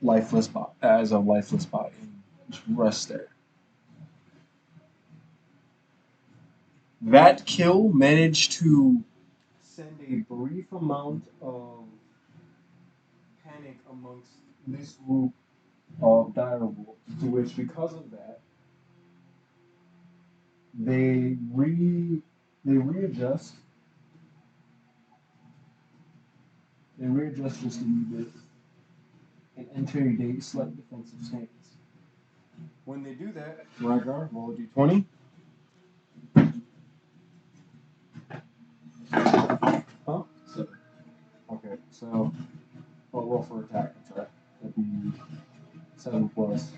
lifeless as a lifeless body, and just rests there. That kill managed to send a brief amount of panic amongst this group of direwolves, to which, because of that, they readjust. They readjust just a little bit and enter a slight defensive stance. When they do that, Rygar, roll a d20. Huh? 7. Okay, so roll for attack. I'm sorry. That'd be 7 plus.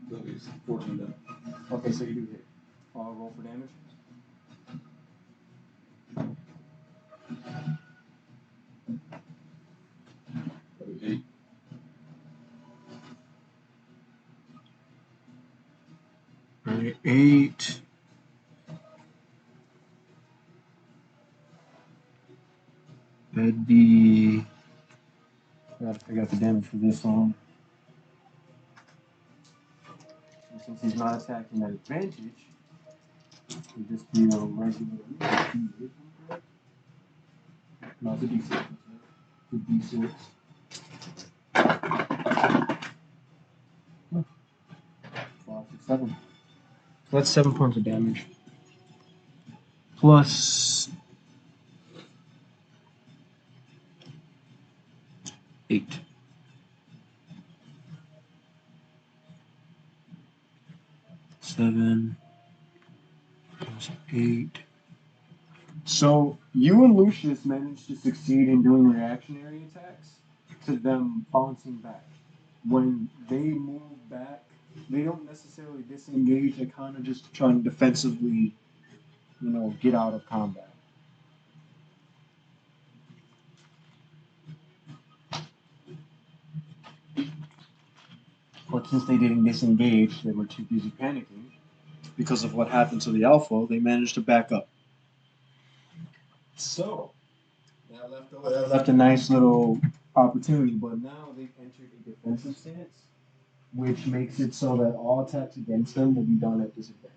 That means 14 down. Okay, so you do hit. Roll for damage. That'd be 8. Alright, 8. That'd be. I gotta figure out the damage for this one. And since he's not attacking at advantage, it'd just be a regular D8, correct? Not the D6. The D6. 5, 6, 7. So that's 7 points of damage. plus 8. Seven plus 8. So you and Lucius managed to succeed in doing reactionary attacks to them bouncing back. When they move back, they don't necessarily disengage. They kind of just try and defensively, get out of combat. But since they didn't disengage, they were too busy panicking because of what happened to the Alpha. They managed to back up. So that left a nice little opportunity. But now they've entered a defensive stance, which makes it so that all attacks against them will be done at disadvantage.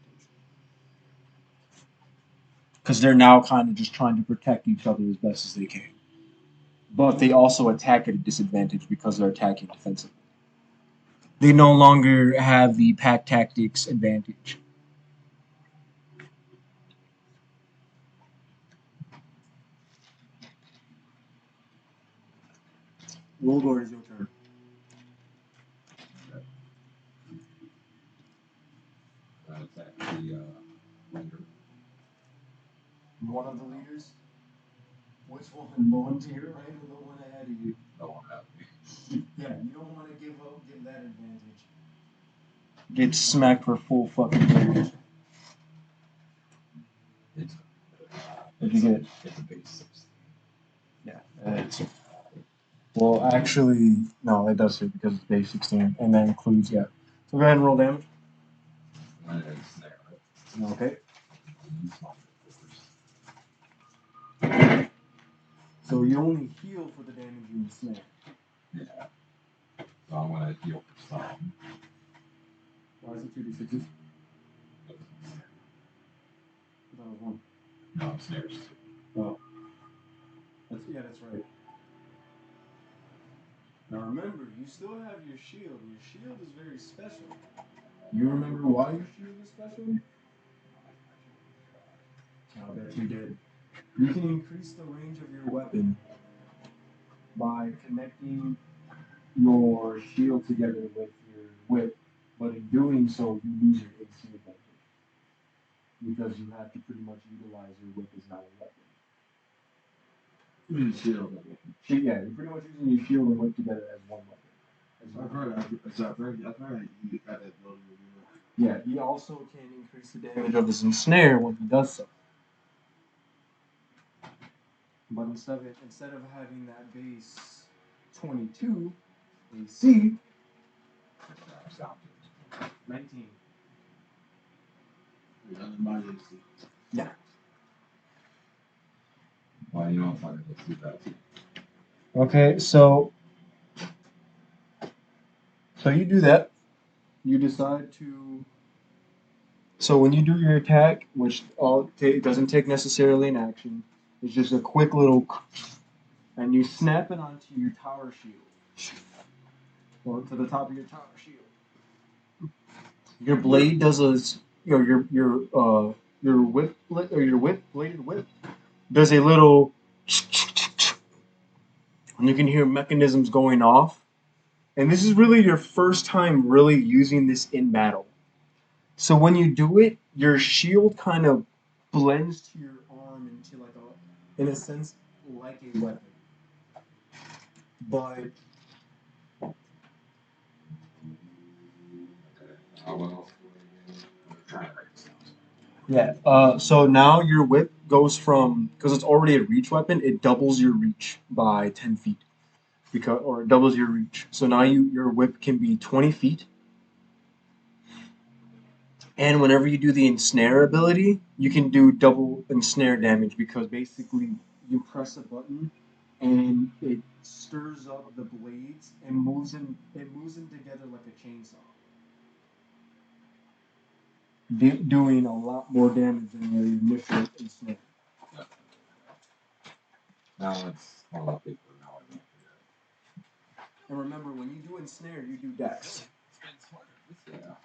Because they're now kind of just trying to protect each other as best as they can. But they also attack at a disadvantage because they're attacking defensively. They no longer have the pack tactics advantage. Wolgord, is your turn. Attack the leader. One of the leaders? Which one? The one to your right or the one ahead of you? The one at me. Yeah, you don't want to give that advantage. Get smacked for full fucking damage. What'd you get? It's a base 16. Yeah, it's. Well, actually, no, it does hit because it's base 16, and that includes, yeah. So go ahead and roll damage. One is snare, right? Okay. So you only heal for the damage you ensnare. Yeah. So I'm gonna heal for some. Why is it 2d6s? I thought it was 1. No, snares. Oh. That's right. Now remember, you still have your shield. Your shield is very special. You remember why your shield is special? I'll bet you did. You can increase the range of your weapon by connecting your shield together with your whip, but in doing so, you lose your AC advantage because you have to pretty much utilize your whip as not a weapon. Shield. Yeah, you're pretty much using your shield and whip together as one weapon. I've heard you got that ability. Yeah, he also can increase the damage of his ensnare when he does so. But instead of having that base 22 AC, 19. Yeah. Well, you know if I can do that. Okay, so you do that. You decide to. So when you do your attack, which it doesn't take necessarily an action, it's just a quick little, and you snap it onto your tower shield, or to the top of your tower shield. Your blade does your whip or your bladed whip does a little, and you can hear mechanisms going off. And this is really your first time really using this in battle. So when you do it, your shield kind of blends to your arm into in a sense, like a weapon. But yeah, so now your whip goes from, because it's already a reach weapon, it doubles your reach by 10 feet. Or it doubles your reach. So now your whip can be 20 feet. And whenever you do the ensnare ability, you can do double ensnare damage because basically you press a button and it stirs up the blades and moves them together like a chainsaw. Doing a lot more damage than your initial ensnare. Yeah. Now it's all up paper now. And remember, when you do ensnare, you do dex. Yeah.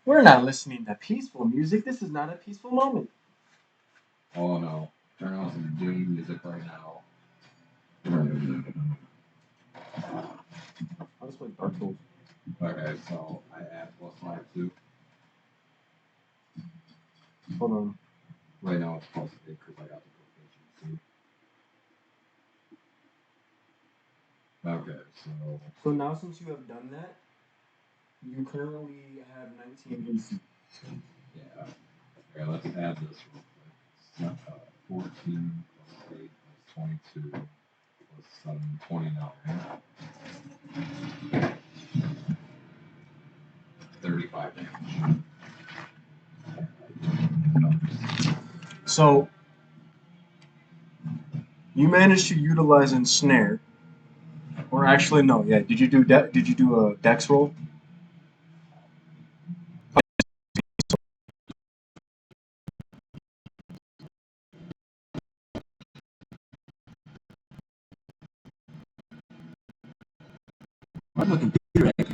We're not listening to peaceful music. This is not a peaceful moment. Oh no. Turn on some Doom music right now. I'll just play Dark Souls. Okay, so I add +5 2. Hold on. Right now it's +8 because I got the proficiency. Okay, so So now since you have done that, you currently have 19 AC. yeah. Okay, let's add this real quick. 14 plus 8 plus 22 plus 7, 29. 35 damage. So you managed to utilize ensnare, or actually no, yeah. Did you do Did you do a dex roll? I'm looking computer at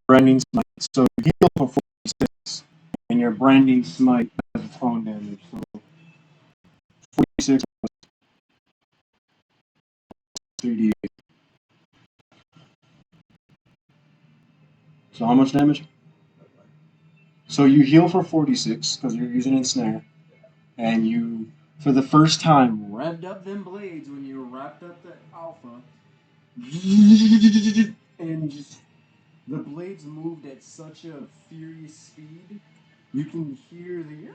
branding smite. So you heal for 46, and your branding smite has its own damage. So 46 plus 3d8. So how much damage? So you heal for 46 because you're using ensnare, and you, for the first time, revved up them blades when you wrapped up the alpha, and just the blades moved at such a furious speed, you can hear the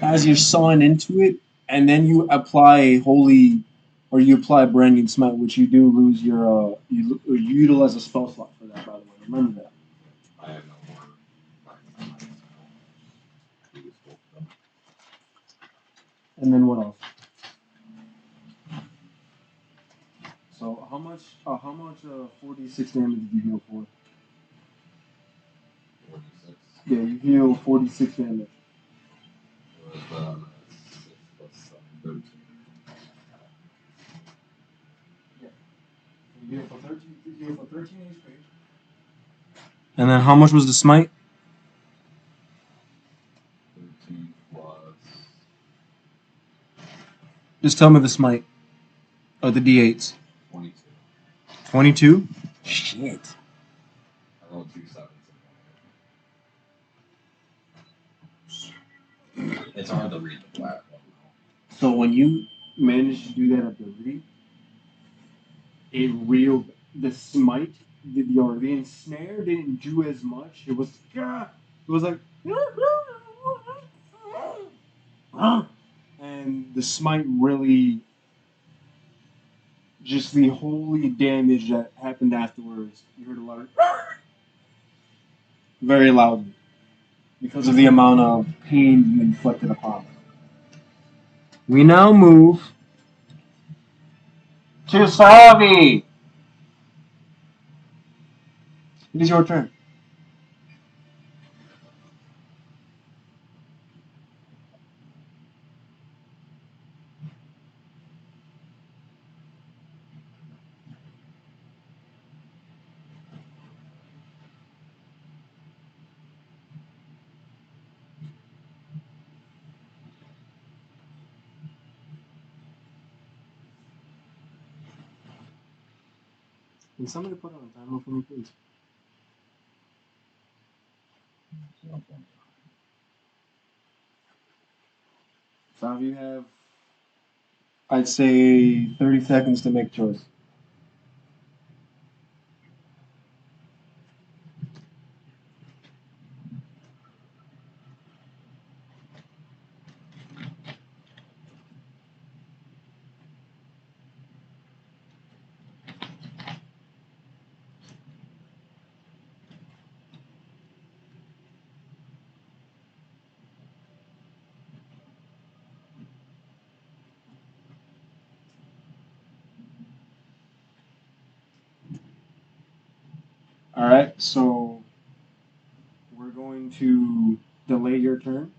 as you're sawing into it, and then you apply a holy, or you apply branding smite, which you do lose your you utilize a spell slot for that. By the way, remember that. I have no more. And then what else? So how much 46 damage did you heal for? 46. Yeah, you heal 46 damage. It was 6 plus 7, 13. Yeah. You heal for 13. You heal for 13 HP. And then how much was the smite? 13 plus Just tell me the smite. Or the d8s. 22. 22? Shit. I rolled 2 sevens. It's hard to read the black one. So when you managed to do that ability, it reeled the smite, the ensnare didn't do as much. It was like and the smite really just the holy damage that happened afterwards. You heard a lot of very loudly because of the amount of pain you inflicted upon them. We now move to Savi. It is your turn. Can somebody put on a timer for me, please? Savi, you have, I'd say, 30 seconds to make a choice. All right, so we're going to delay your turn.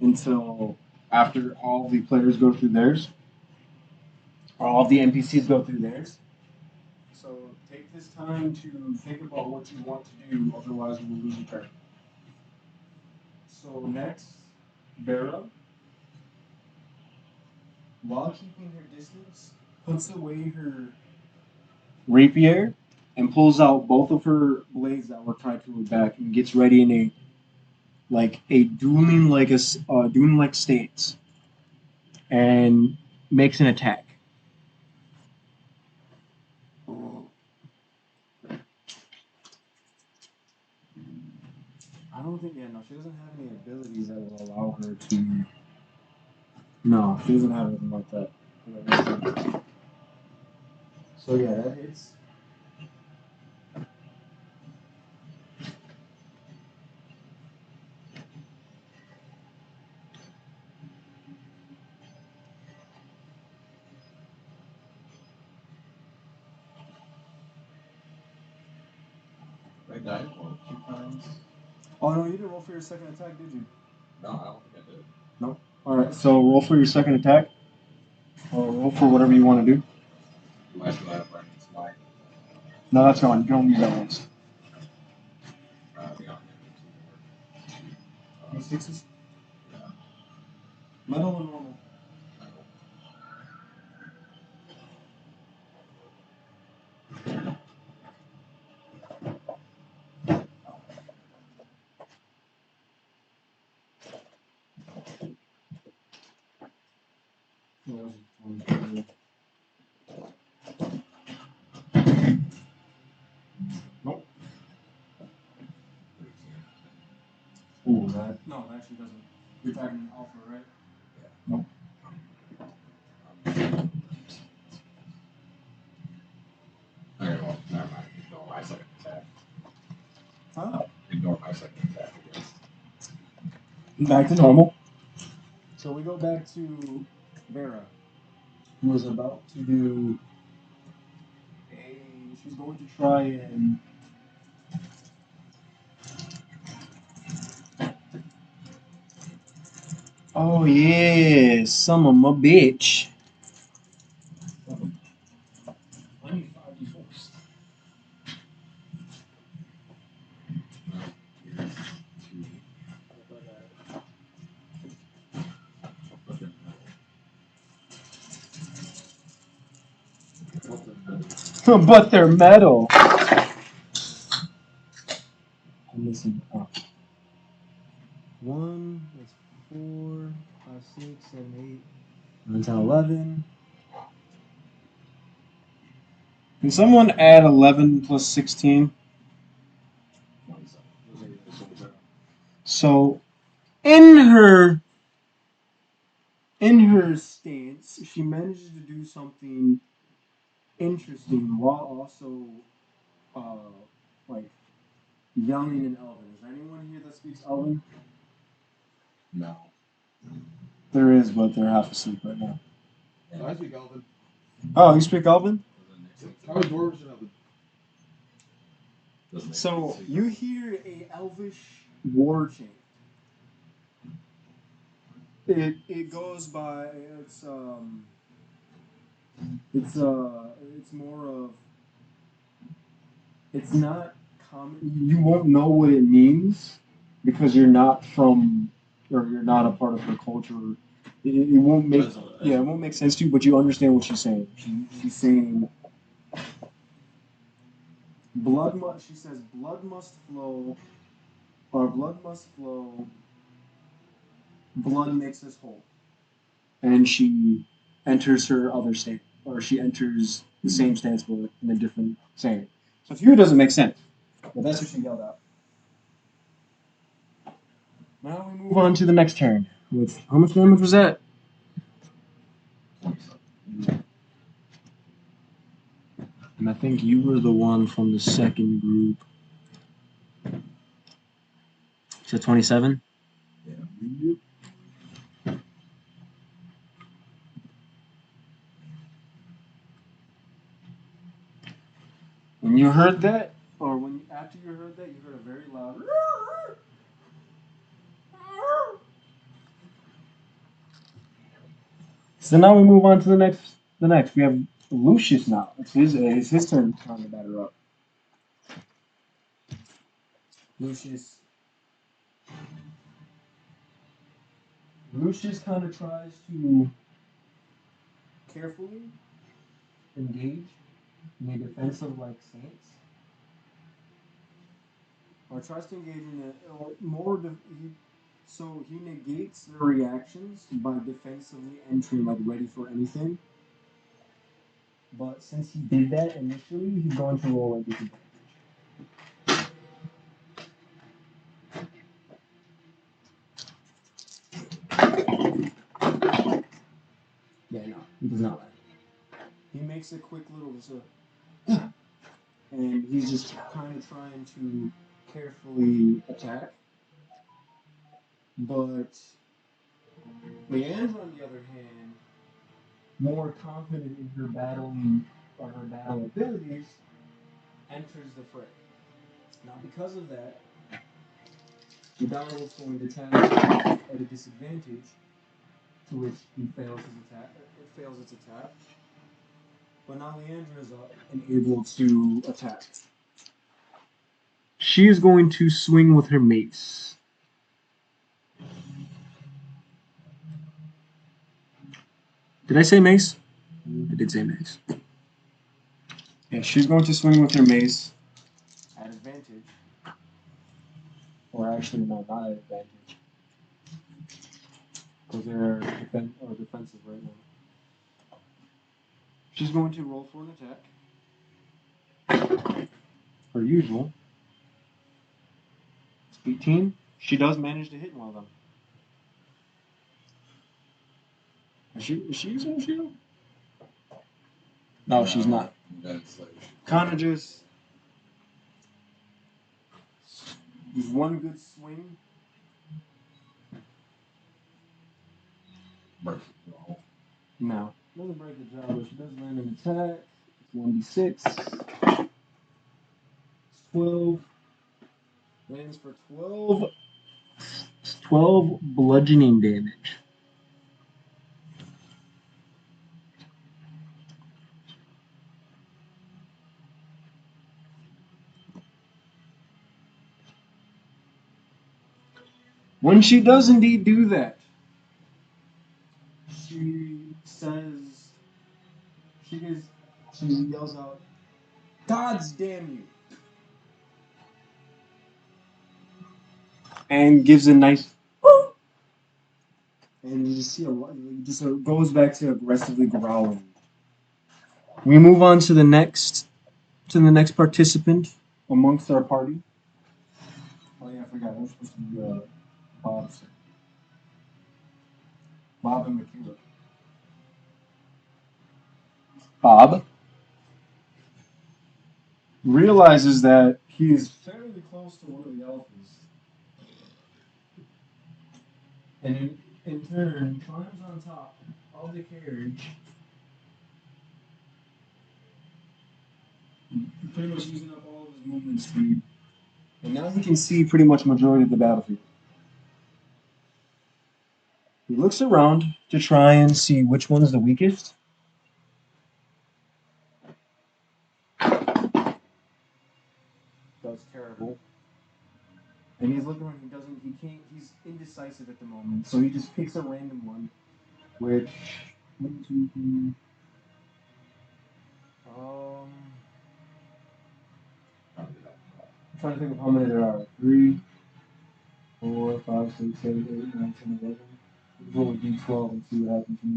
until after all the players go through theirs, or all the NPCs go through theirs. So take this time to think about what you want to do, otherwise you will lose your turn. So next, Vera, while keeping her distance, puts away her rapier and pulls out both of her blades that were tied to her back and gets ready in a dueling like stance and makes an attack. I don't think she doesn't have any abilities that will allow her to. No, she doesn't have anything like that. So yeah, that hits. I died for 2 times. Oh no, you didn't roll for your second attack, did you? No, I don't think I did. No. All right, so roll for your second attack, or roll for whatever you want to do. Do I still have Brandon's life? No, that's gone. You can only use that once. We don't have D6s. Yeah. Metal or normal? Nope. Ooh, that. No, that actually doesn't. You're attacking Alpha, right? Yeah. Nope. Okay, well, never mind. Ignore my second attack. Ah, Ignore my second attack again. back to normal. So we go back to Vera, who was about to do a. She's going to try and. Oh yeah, some of my bitch. I need 5d4s. But they're metal. I'm missing. Oh. 1, that's 4, 5, 6, 7, 8, 9, 10, 11. Can someone add 11 plus 16? So, in her stance, she manages to do something interesting while also like yelling in Elven. Is there anyone here that speaks Elven? No. There is, but they're half asleep right now. I speak Elven. Oh, you speak Elven? I was dwarves and Elven. So you hear a Elvish war chant. It goes by it's more of it's not common. You won't know what it means because you're not from or you're not a part of her culture. It won't make it won't make sense to you, but you understand what she's saying. She's saying she says blood must flow, or blood must flow. Blood makes us whole, and she enters her other state, or she enters the same stance but in a different saying. So to you, it doesn't make sense, but that's what she yelled out. Now we move on to the next turn. With how much damage was that? And I think you were the one from the second group. So 27? Yeah. When you heard that, or after you heard that, you heard a very loud. So now we move on to the next. We have Lucius now. It's his turn to trying to batter up. Lucius kind of tries to carefully engage in a defensive like stance, or tries to engage in so he negates their reactions by defensively entering like ready for anything. But since he did that initially, he's going to roll at disadvantage. Yeah, no, he does not like it. He makes a quick little and he's just kind of trying to carefully attack. But Leandra, on the other hand, more confident in her battling or her battle abilities, enters the fray. Now, because of that, the Donald is going to attack at a disadvantage, to which he fails his attack. It fails its attack. But now Leandra is up and able to attack. She is going to swing with her mace. Did I say mace? I did say mace. Yeah, she's going to swing with her mace at advantage. Or actually, no, not at advantage. Because they're defensive right now. She's going to roll for an attack. Per usual. 18. She does manage to hit one of them. Is she using a shield? No, she's not. Kind of just one good swing. No. Doesn't break the jaw, but she does land an attack. It's 1d6. It's 12. Lands for 12. 12 bludgeoning damage. When she does indeed do that, she yells out, "Gods damn you!" And gives a nice, "Woo!" And you just see goes back to aggressively growling. We move on to the next participant amongst our party. Oh yeah, I forgot. That was supposed to be Bob and Michaela. Bob realizes that he is fairly close to one of the alphas, and in turn climbs on top of the carriage, pretty much using up all of his movement speed, and now he can see pretty much majority of the battlefield. He looks around to try and see which one is the weakest. That's terrible. And he's looking around, he's indecisive at the moment, so he just picks a random one, which, 1, 2, 3, I'm trying to think of how many there are. 3, 4, 5, 6, 7, 8, 9, 10, 11. We'll roll a d12 and see what happens from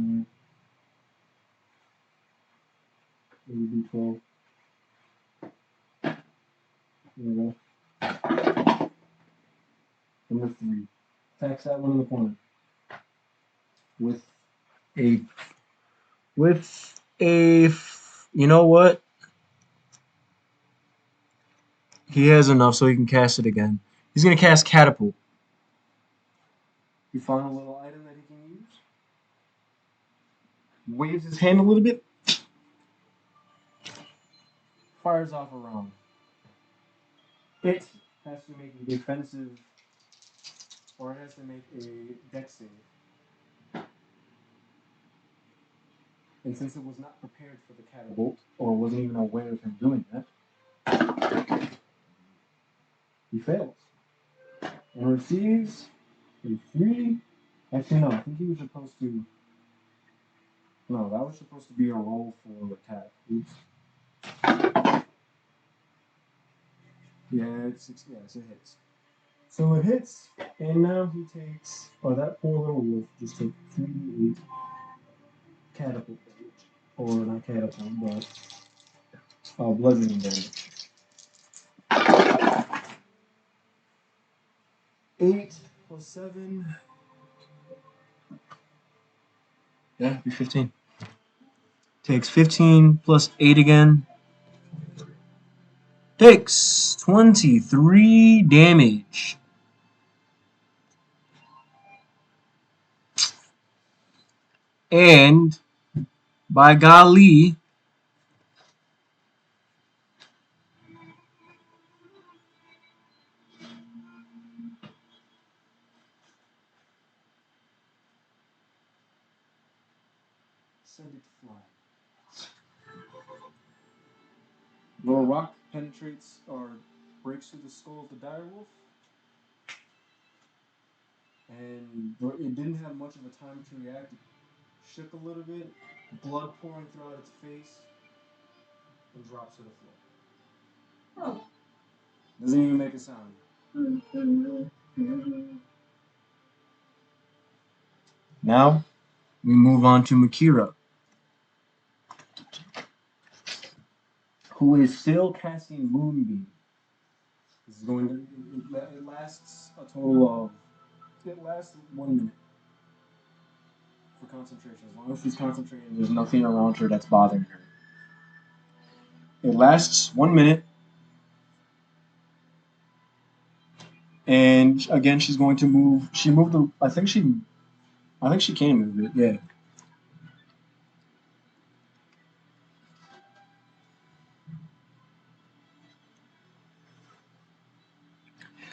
there. D12. There we go. Number 3. Attacks that one in the corner. You know what? He has enough so he can cast it again. He's going to cast Catapult. You find a little item that he can use. Waves his hand a little bit. Fires off a round. It has to make a defensive, or it has to make a dex save. And since it was not prepared for the catapult, or wasn't even aware of him doing that, he fails. And receives a 3. Actually, no, I think he was supposed to. No, that was supposed to be a roll for attack. Oops. Yeah, it's yes, it hits. So it hits, and now he takes. Oh, that poor little wolf just takes 2d8 catapult damage, or not catapult, but bludgeoning damage. 8 plus 7. Yeah, be 15. Takes 15 plus 8 again. Takes 23 damage. And by golly, send it flying. Little rock penetrates or breaks through the skull of the direwolf, and it didn't have much of a time to react. It shook a little bit, blood pouring throughout its face, and drops to the floor. Oh. Doesn't even make a sound. Now we move on to Makira, who is still casting Moonbeam. This is going to. It lasts a total of. It lasts 1 minute for concentration. As long as she's concentrating, there's nothing around her that's bothering her. It lasts 1 minute, and again she's going to move. She moved the. I think she can move it. Yeah.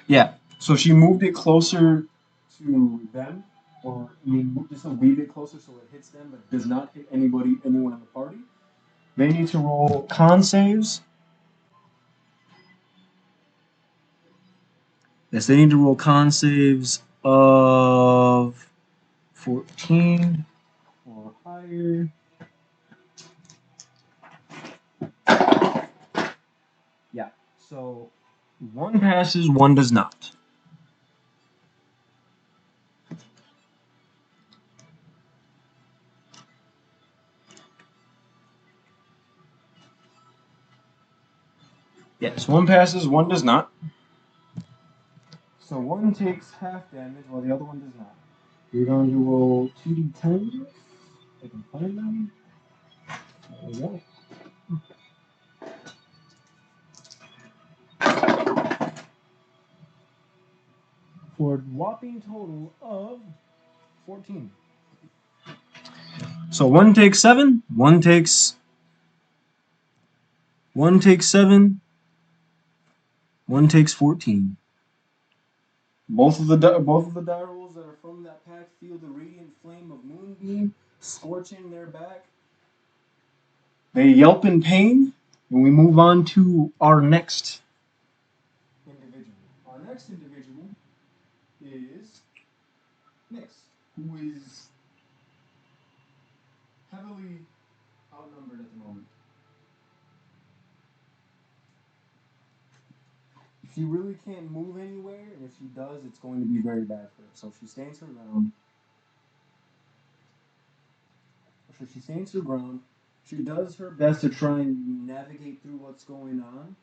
Yeah. So she moved it closer to them, or I mean, just a wee bit closer so it hits them, but does not hit anyone in the party. They need to roll con saves. Yes, they need to roll con saves of 14 or higher. Yeah. So one passes, one does not. Yes, one passes, one does not. So one takes half damage while the other one does not. You're going to roll 2d10. I can find them. There we go. For a whopping total of 14. So one takes 7, one takes 7, one takes 14. Both of the direwolves that are from that pack feel the radiant flame of Moonbeam scorching their back. They yelp in pain, and we move on to our next individual. Our next individual is Nyx, who is heavily outnumbered at the moment. She really can't move anywhere, and if she does, it's going to be very bad for her. So she stands her ground. She does her best to try and navigate through what's going on,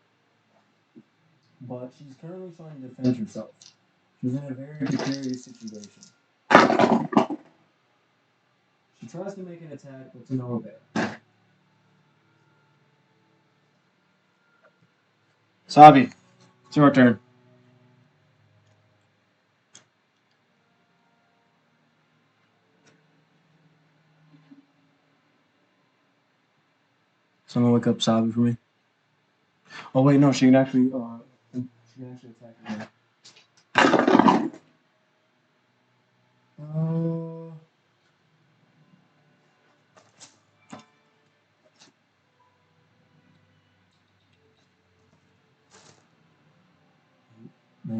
but she's currently trying to defend herself. She's in a very precarious situation. She tries to make an attack, but to no avail. Sabi, it's your turn. Someone look up Sabi for me. Oh wait, no, she can actually attack again.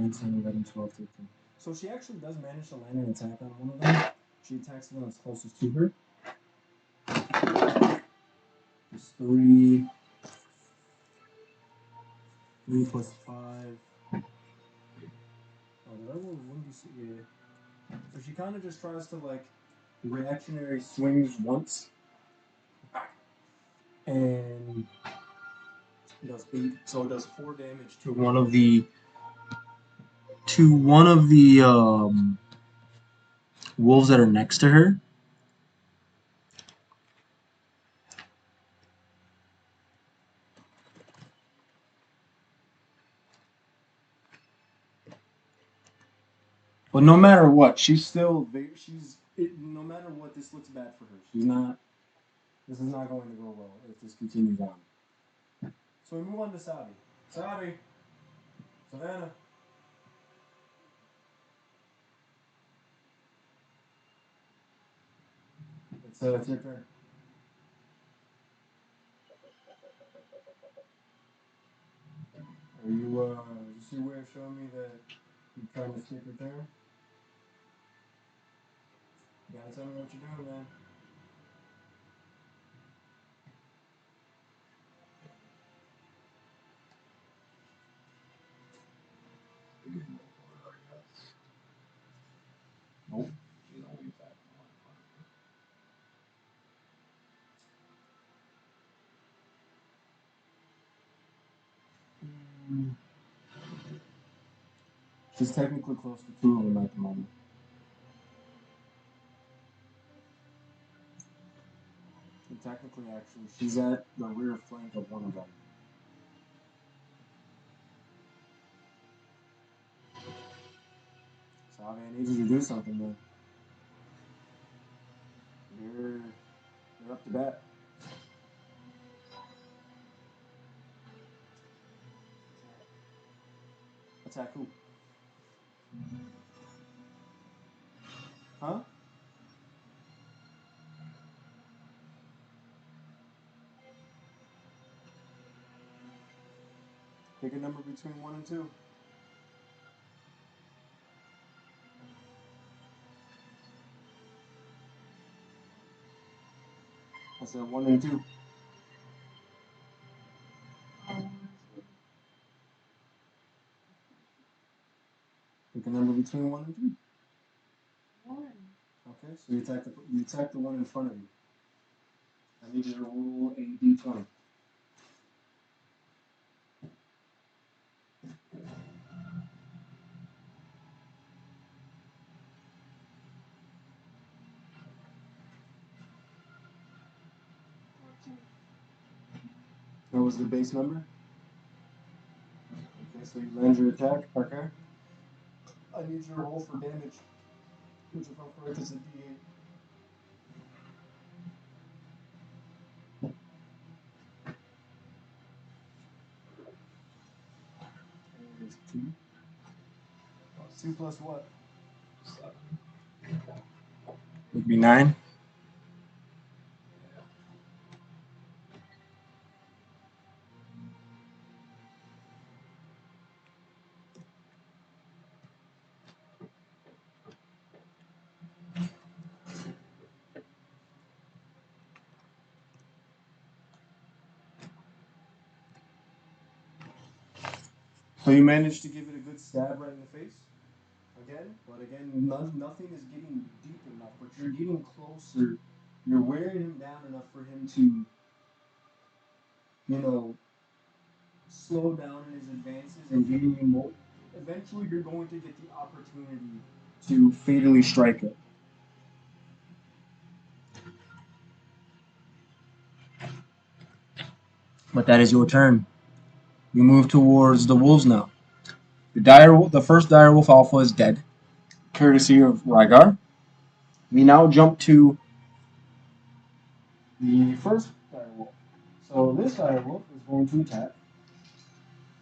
9, 10, 11, 12, 13. So she actually does manage to land an attack on one of them. She attacks the one that's closest to her. It's 3. 3 plus 5. Oh, did I roll 1d6? Yeah. So she kind of just tries to, like, reactionary swings once. And it does 8. So it does 4 damage to one of the wolves that are next to her. But no matter what, she's still no matter what, this looks bad for her. This is not going to go well if this continues on. So we move on to Sabi. Sabi. Savannah. It's your turn. Are you, is this your way of showing me that you're trying to skip your turn? You gotta tell me what you're doing, man. Nope. She's only attacking She's technically close to 2 of them at the moment. And technically, actually, she's at the rear flank of one of them. Sabi, I need you to do something, man. You're up to bat. Attack who? Huh? Pick a number between 1 and 2. I said 1 and 2. Pick a number between 1 and 2. 1. Okay, so you attack the one in front of you. I need you to roll a d20. What was the base number? Okay, so you land your attack. Okay. I need you to roll for damage, which if I'm correct is a d8. And it's 2. 2 plus what? 7. Would be 9. So you managed to give it a good stab right in the face. Again, nothing is getting deep enough, but you're getting closer. You're wearing him down enough for him to, slow down in his advances and giving you more. Eventually, you're going to get the opportunity to fatally strike it. But that is your turn. We move towards the wolves now. The first direwolf alpha is dead, courtesy of Rygar. We now jump to the first direwolf. So this direwolf is going to attack.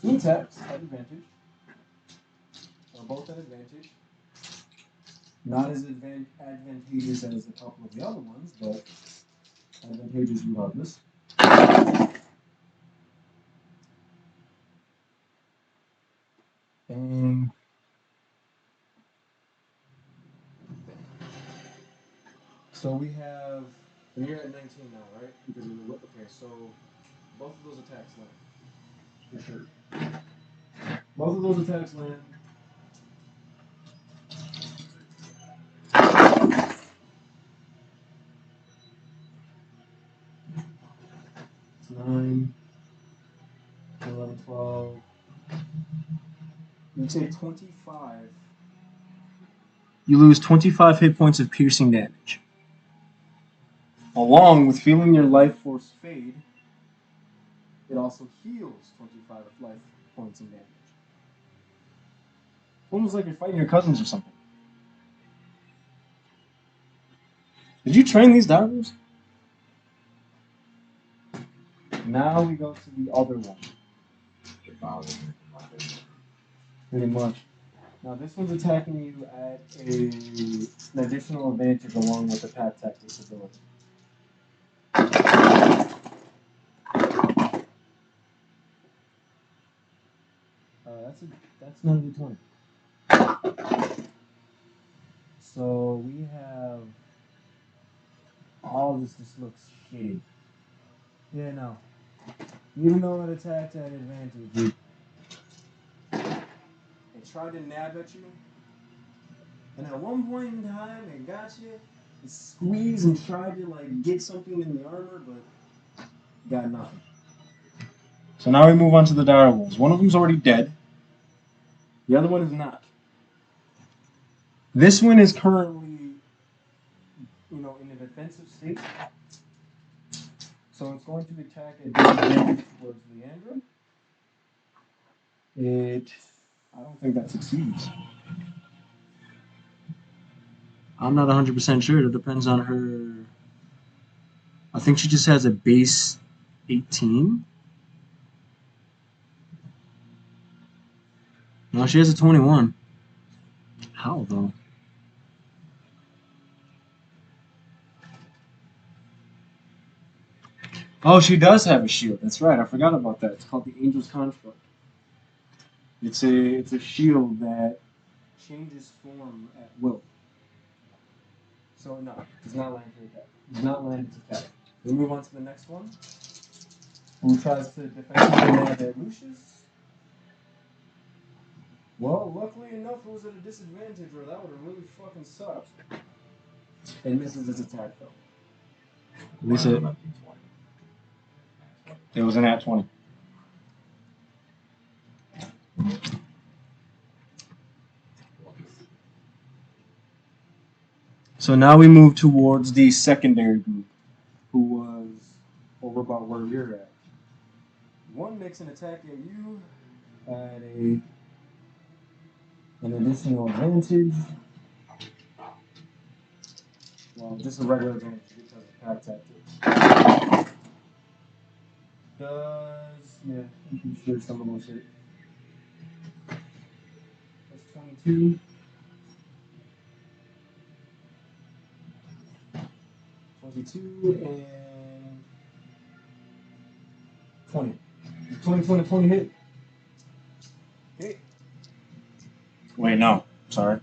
2 attacks at advantage. Or both at advantage. Not as advantageous as a couple of the other ones, but advantageous regardless. And So we have. And you're at 19 now, right? Because of the, okay, so both of those attacks land. For sure. Both of those attacks land. It's 9, 11, 12. You take 25. You lose 25 hit points of piercing damage. Along with feeling your life force fade, it also heals 25 life points in damage. It's almost like you're fighting your cousins or something. Did you train these divers? Now we go to the other one. Pretty much. Now this one's attacking you at an additional advantage along with the path tactics ability. That's none of the 20. So we have all this just looks shitty. Yeah, no. Even though it attacked at advantage, it tried to nab at you. And at one point in time, it got you. It squeezed and tried to like get something in the armor, but got nothing. So now we move on to the direwolves. One of them's already dead. The other one is not. This one is currently, in a defensive state. So it's going to attack at disadvantage towards Leandra. I don't think that succeeds. I'm not 100% sure. It depends on her. I think she just has a base 18. No, she has a 21. How, though? Oh, she does have a shield. That's right. I forgot about that. It's called the Angel's Construct. It's a shield that changes form at will. So no, does not land her attack. Does not land its attack. We move on to the next one. Who tries to defensively nab at Lucius? Well, luckily enough, it was at a disadvantage, or that would have really fucking sucked. And misses its attack though. At least it was an at 20. So now we move towards the secondary group, who was over about where you're at. One makes an attack at you at an additional advantage. Well, just a regular advantage because of pack tactics. I'm pretty sure some of those hit. That's 22. 22 and 20. 20 hit. Hit. Wait, no. Sorry.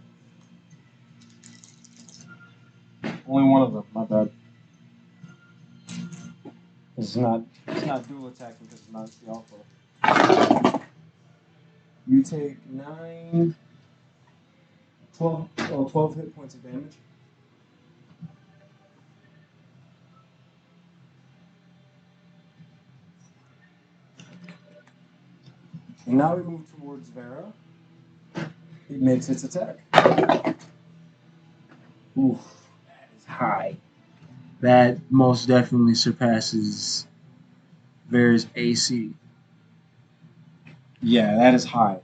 Only one of them. My bad. It's not dual attacking because it's not the alpha. You take 12 hit points of damage. And now we move towards Vera. It makes its attack. Oof, that is high. That most definitely surpasses Vera's AC. Yeah, that is high.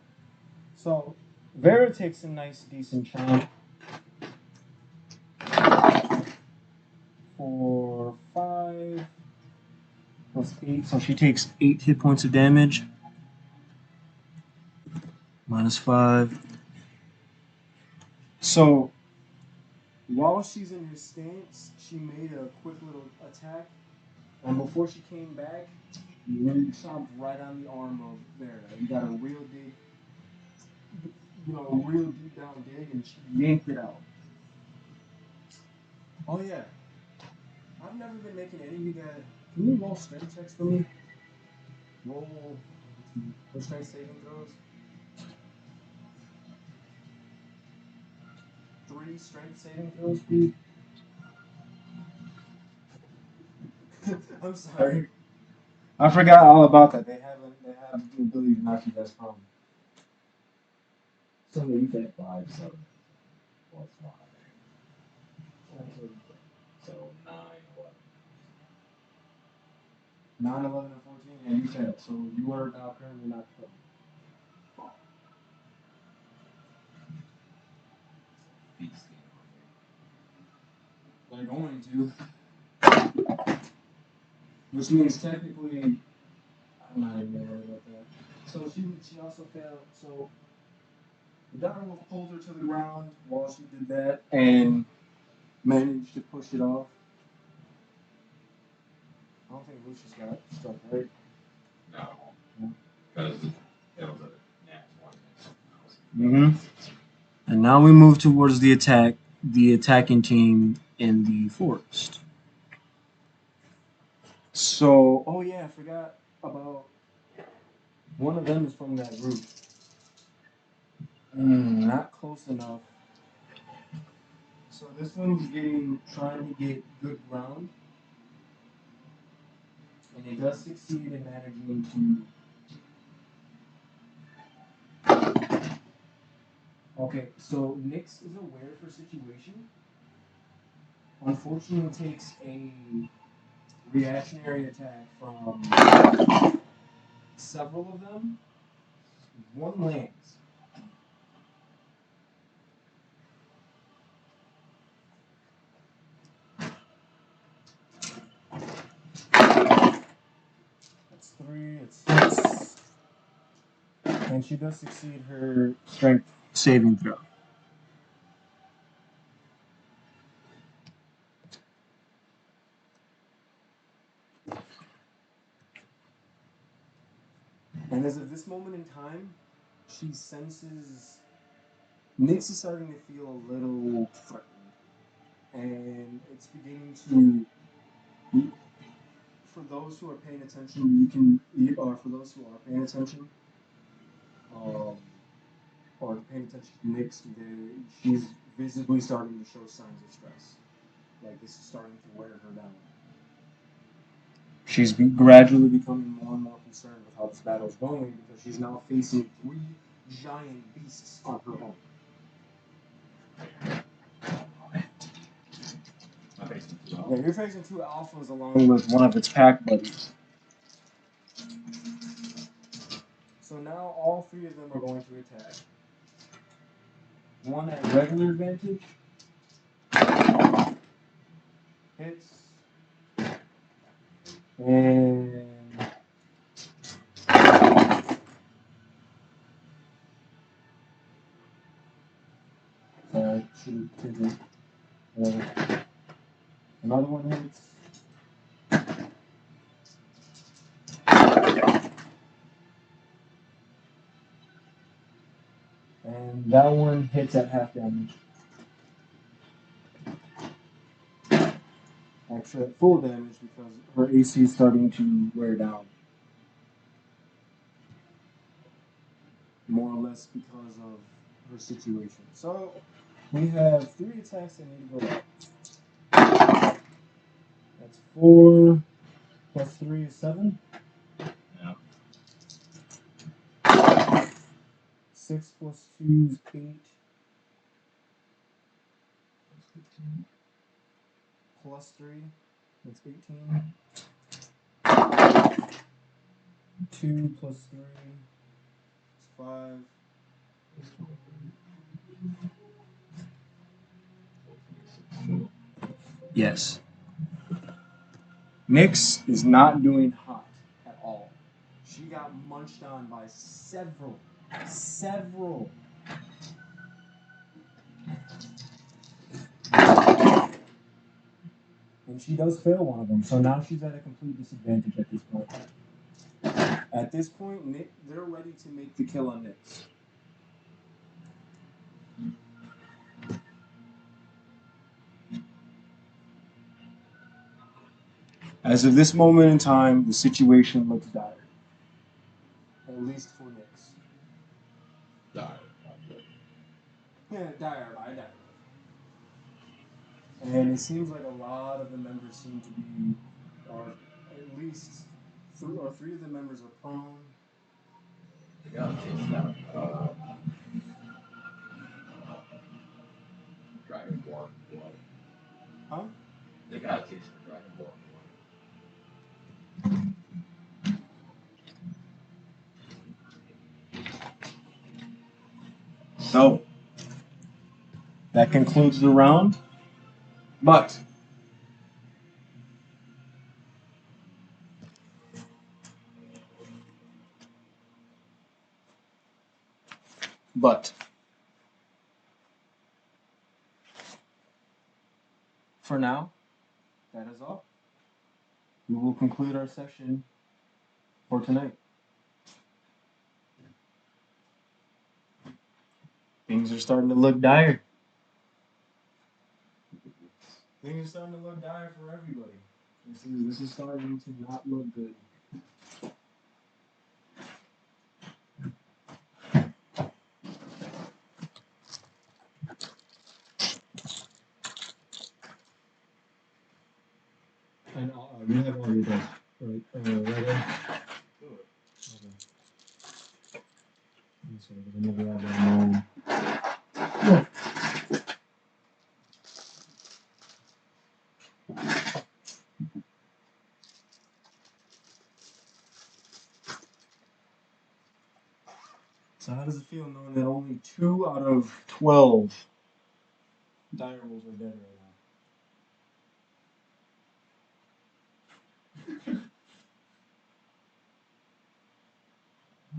So, Vera takes a nice, decent chunk for 5 plus 8. So she takes 8 hit points of damage. Minus 5. So, while she's in her stance, she made a quick little attack. And before she came back, you really chomped right on the arm of Vera. You got a real deep, real deep down dig, and she yanked it out. Oh yeah, I've never been making any of you guys. Can you roll strength checks for me? Roll for strength saving throws. 3 strength saving throws, please. I'm sorry. I forgot all about that. They have the ability to knock you guys prone. So you get 5, 7 plus 5. So 9, 11. 9, 11, and 14, and you failed. So you are now currently not prone. Feasting on They're going to. Which means technically, I'm not even gonna worry about that. So she also failed. So the direwolf pulled her to the ground while she did that and managed to push it off. I don't think Lucius got struck, right? No. Because it was a nat 1. Mm-hmm. And now we move towards the attacking team in the forest. So, oh yeah, I forgot about one of them is from that group. Not close enough. So this one's trying to get good ground, and it does succeed in managing to. Okay, so Nyx is aware of her situation. Unfortunately, takes a reactionary attack from several of them. One lands. That's 3, it's 6. And she does succeed her strength saving throw. And as of this moment in time, she senses Nyx is starting to feel a little threatened. And it's beginning to, for those who are paying attention, for those who are paying attention, or paying attention to Nyx, she's visibly starting to show signs of stress. Like this is starting to wear her down. She's gradually becoming more and more concerned with how this battle is going because she's now facing 3 giant beasts on her own. Yeah, you're facing 2 alphas along with one of its pack buddies. So now all 3 of them are going to attack. One at regular advantage. Hits. And should have another one hits. And that one hits at half damage. Actually at full damage because her AC is starting to wear down. More or less because of her situation. So we have 3 attacks that need to go up. That's 4 plus 3 is 7. Yeah. 6 plus 2 is 8. Plus 3, that's 18. 2 plus 3 is 5. Yes. Nyx is not doing hot at all. She got munched on by several. And she does fail one of them, so now she's at a complete disadvantage at this point. At this point, they're ready to make the kill on Nyx. As of this moment in time, the situation looks dire. At least for Knicks. Dire. Not good. Yeah, dire. And it seems like a lot of the members seem to be, or at least three of the members are prone. They gotta taste that Dragonborn blood. Huh? They gotta taste the Dragonborn blood. So that concludes the round. But for now, that is all. We will conclude our session for tonight. Things are starting to look dire. Things are starting to look dire for everybody. This is starting to not look good. And you have all your dice, right? Right there. Do it. Okay. So I never had that So how does it feel knowing that only 2 out of 12 DIrewolves are dead right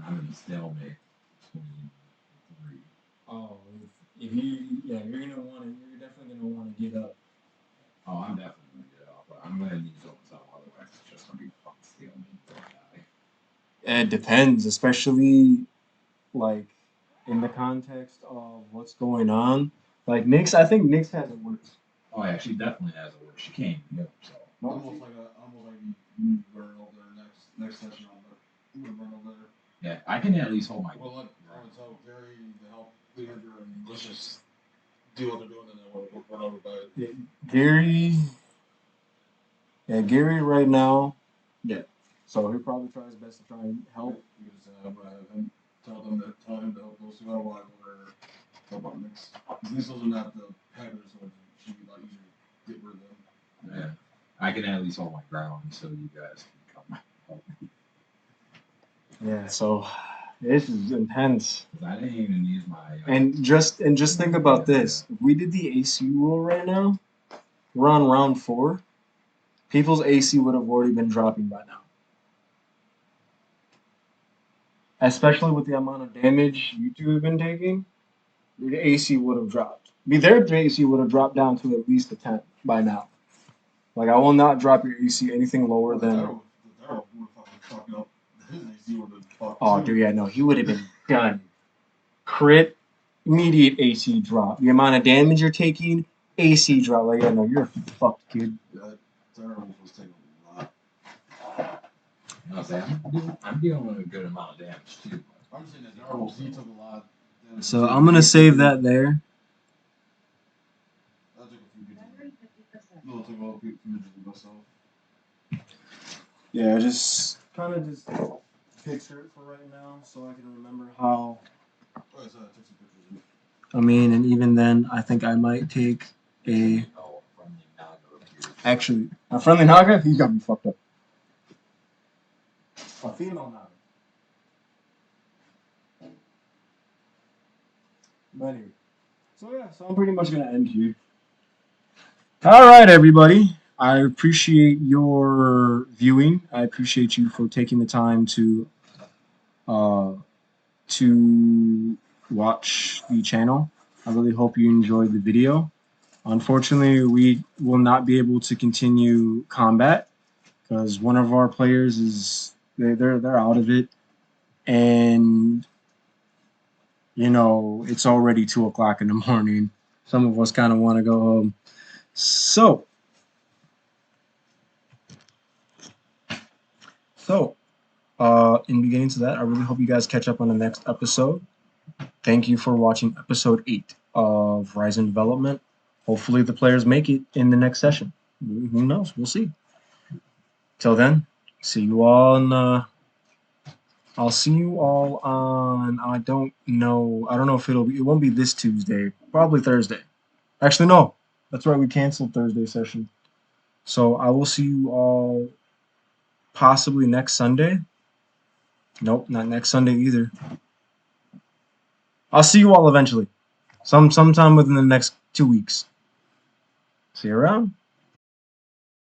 I'm in a stalemate between 3. now? Oh, if you're definitely gonna want to get up. Oh, I'm definitely gonna get off, but I'm gonna need some, otherwise it's just gonna be fucking stalemate until I die. It depends, especially like in the context of what's going on. Like I think Nyx has it worse. Oh yeah, she definitely has a work. She can't even get so. Almost like you burn over there next session. I'm gonna run over there. Yeah, I can at least hold my. Well, I'm gonna tell Gary to help Leander and let's just do what they're doing and then we'll run over by it. Gary right now, so he'll probably try his best to try and help. Because I'm gonna have him tell him to help those who are alive over help out Nyx. Because Nyx doesn't have the pattern, so it should be a lot easier to get rid of them. Yeah, I can at least hold my ground so you guys can come help me. Yeah, so this is intense. 'Cause I didn't even use my. And just think about this. If we did the AC rule right now, we're on round 4. People's AC would have already been dropping by now. Especially with the amount of damage you two have been taking, the AC would have dropped. Their AC would have dropped down to at least a 10 by now. Like, I will not drop your AC anything lower than. Oh, dude, yeah, no, he would have been done. Crit, immediate AC drop. The amount of damage you're taking, AC drop. Like, yeah, no, you're fucked, kid. DIrewolves was taking a lot. I'm dealing with a good amount of damage too. I'm saying that DIrewolves, he took a lot. So I'm gonna save that there. I took a few good. No, I took all the good myself. Yeah, just kind of just picture it for right now, so I can remember how. Oh, so I took some pictures. I mean, and even then, I think I might take a. Oh, from the Naga. Actually, a friendly Naga, he got me fucked up. A female Naga. But anyway, so I'm pretty much gonna end here. All right, everybody. I appreciate your viewing. I appreciate you for taking the time to watch the channel. I really hope you enjoyed the video. Unfortunately, we will not be able to continue combat because one of our players is they're out of it, and it's already 2:00 in the morning. Some of us kind of want to go home. So So, in beginning to that, I really hope you guys catch up on the next episode. Thank you for watching episode 8 of Rysing Development. Hopefully the players make it in the next session. Who knows? We'll see. Till then, see you all in I'll see you all on, I don't know if it won't be this Tuesday, probably Thursday. Actually, no, that's right, we canceled Thursday session. So I will see you all possibly next Sunday. Nope, not next Sunday either. I'll see you all eventually. Sometime within the next 2 weeks. See you around.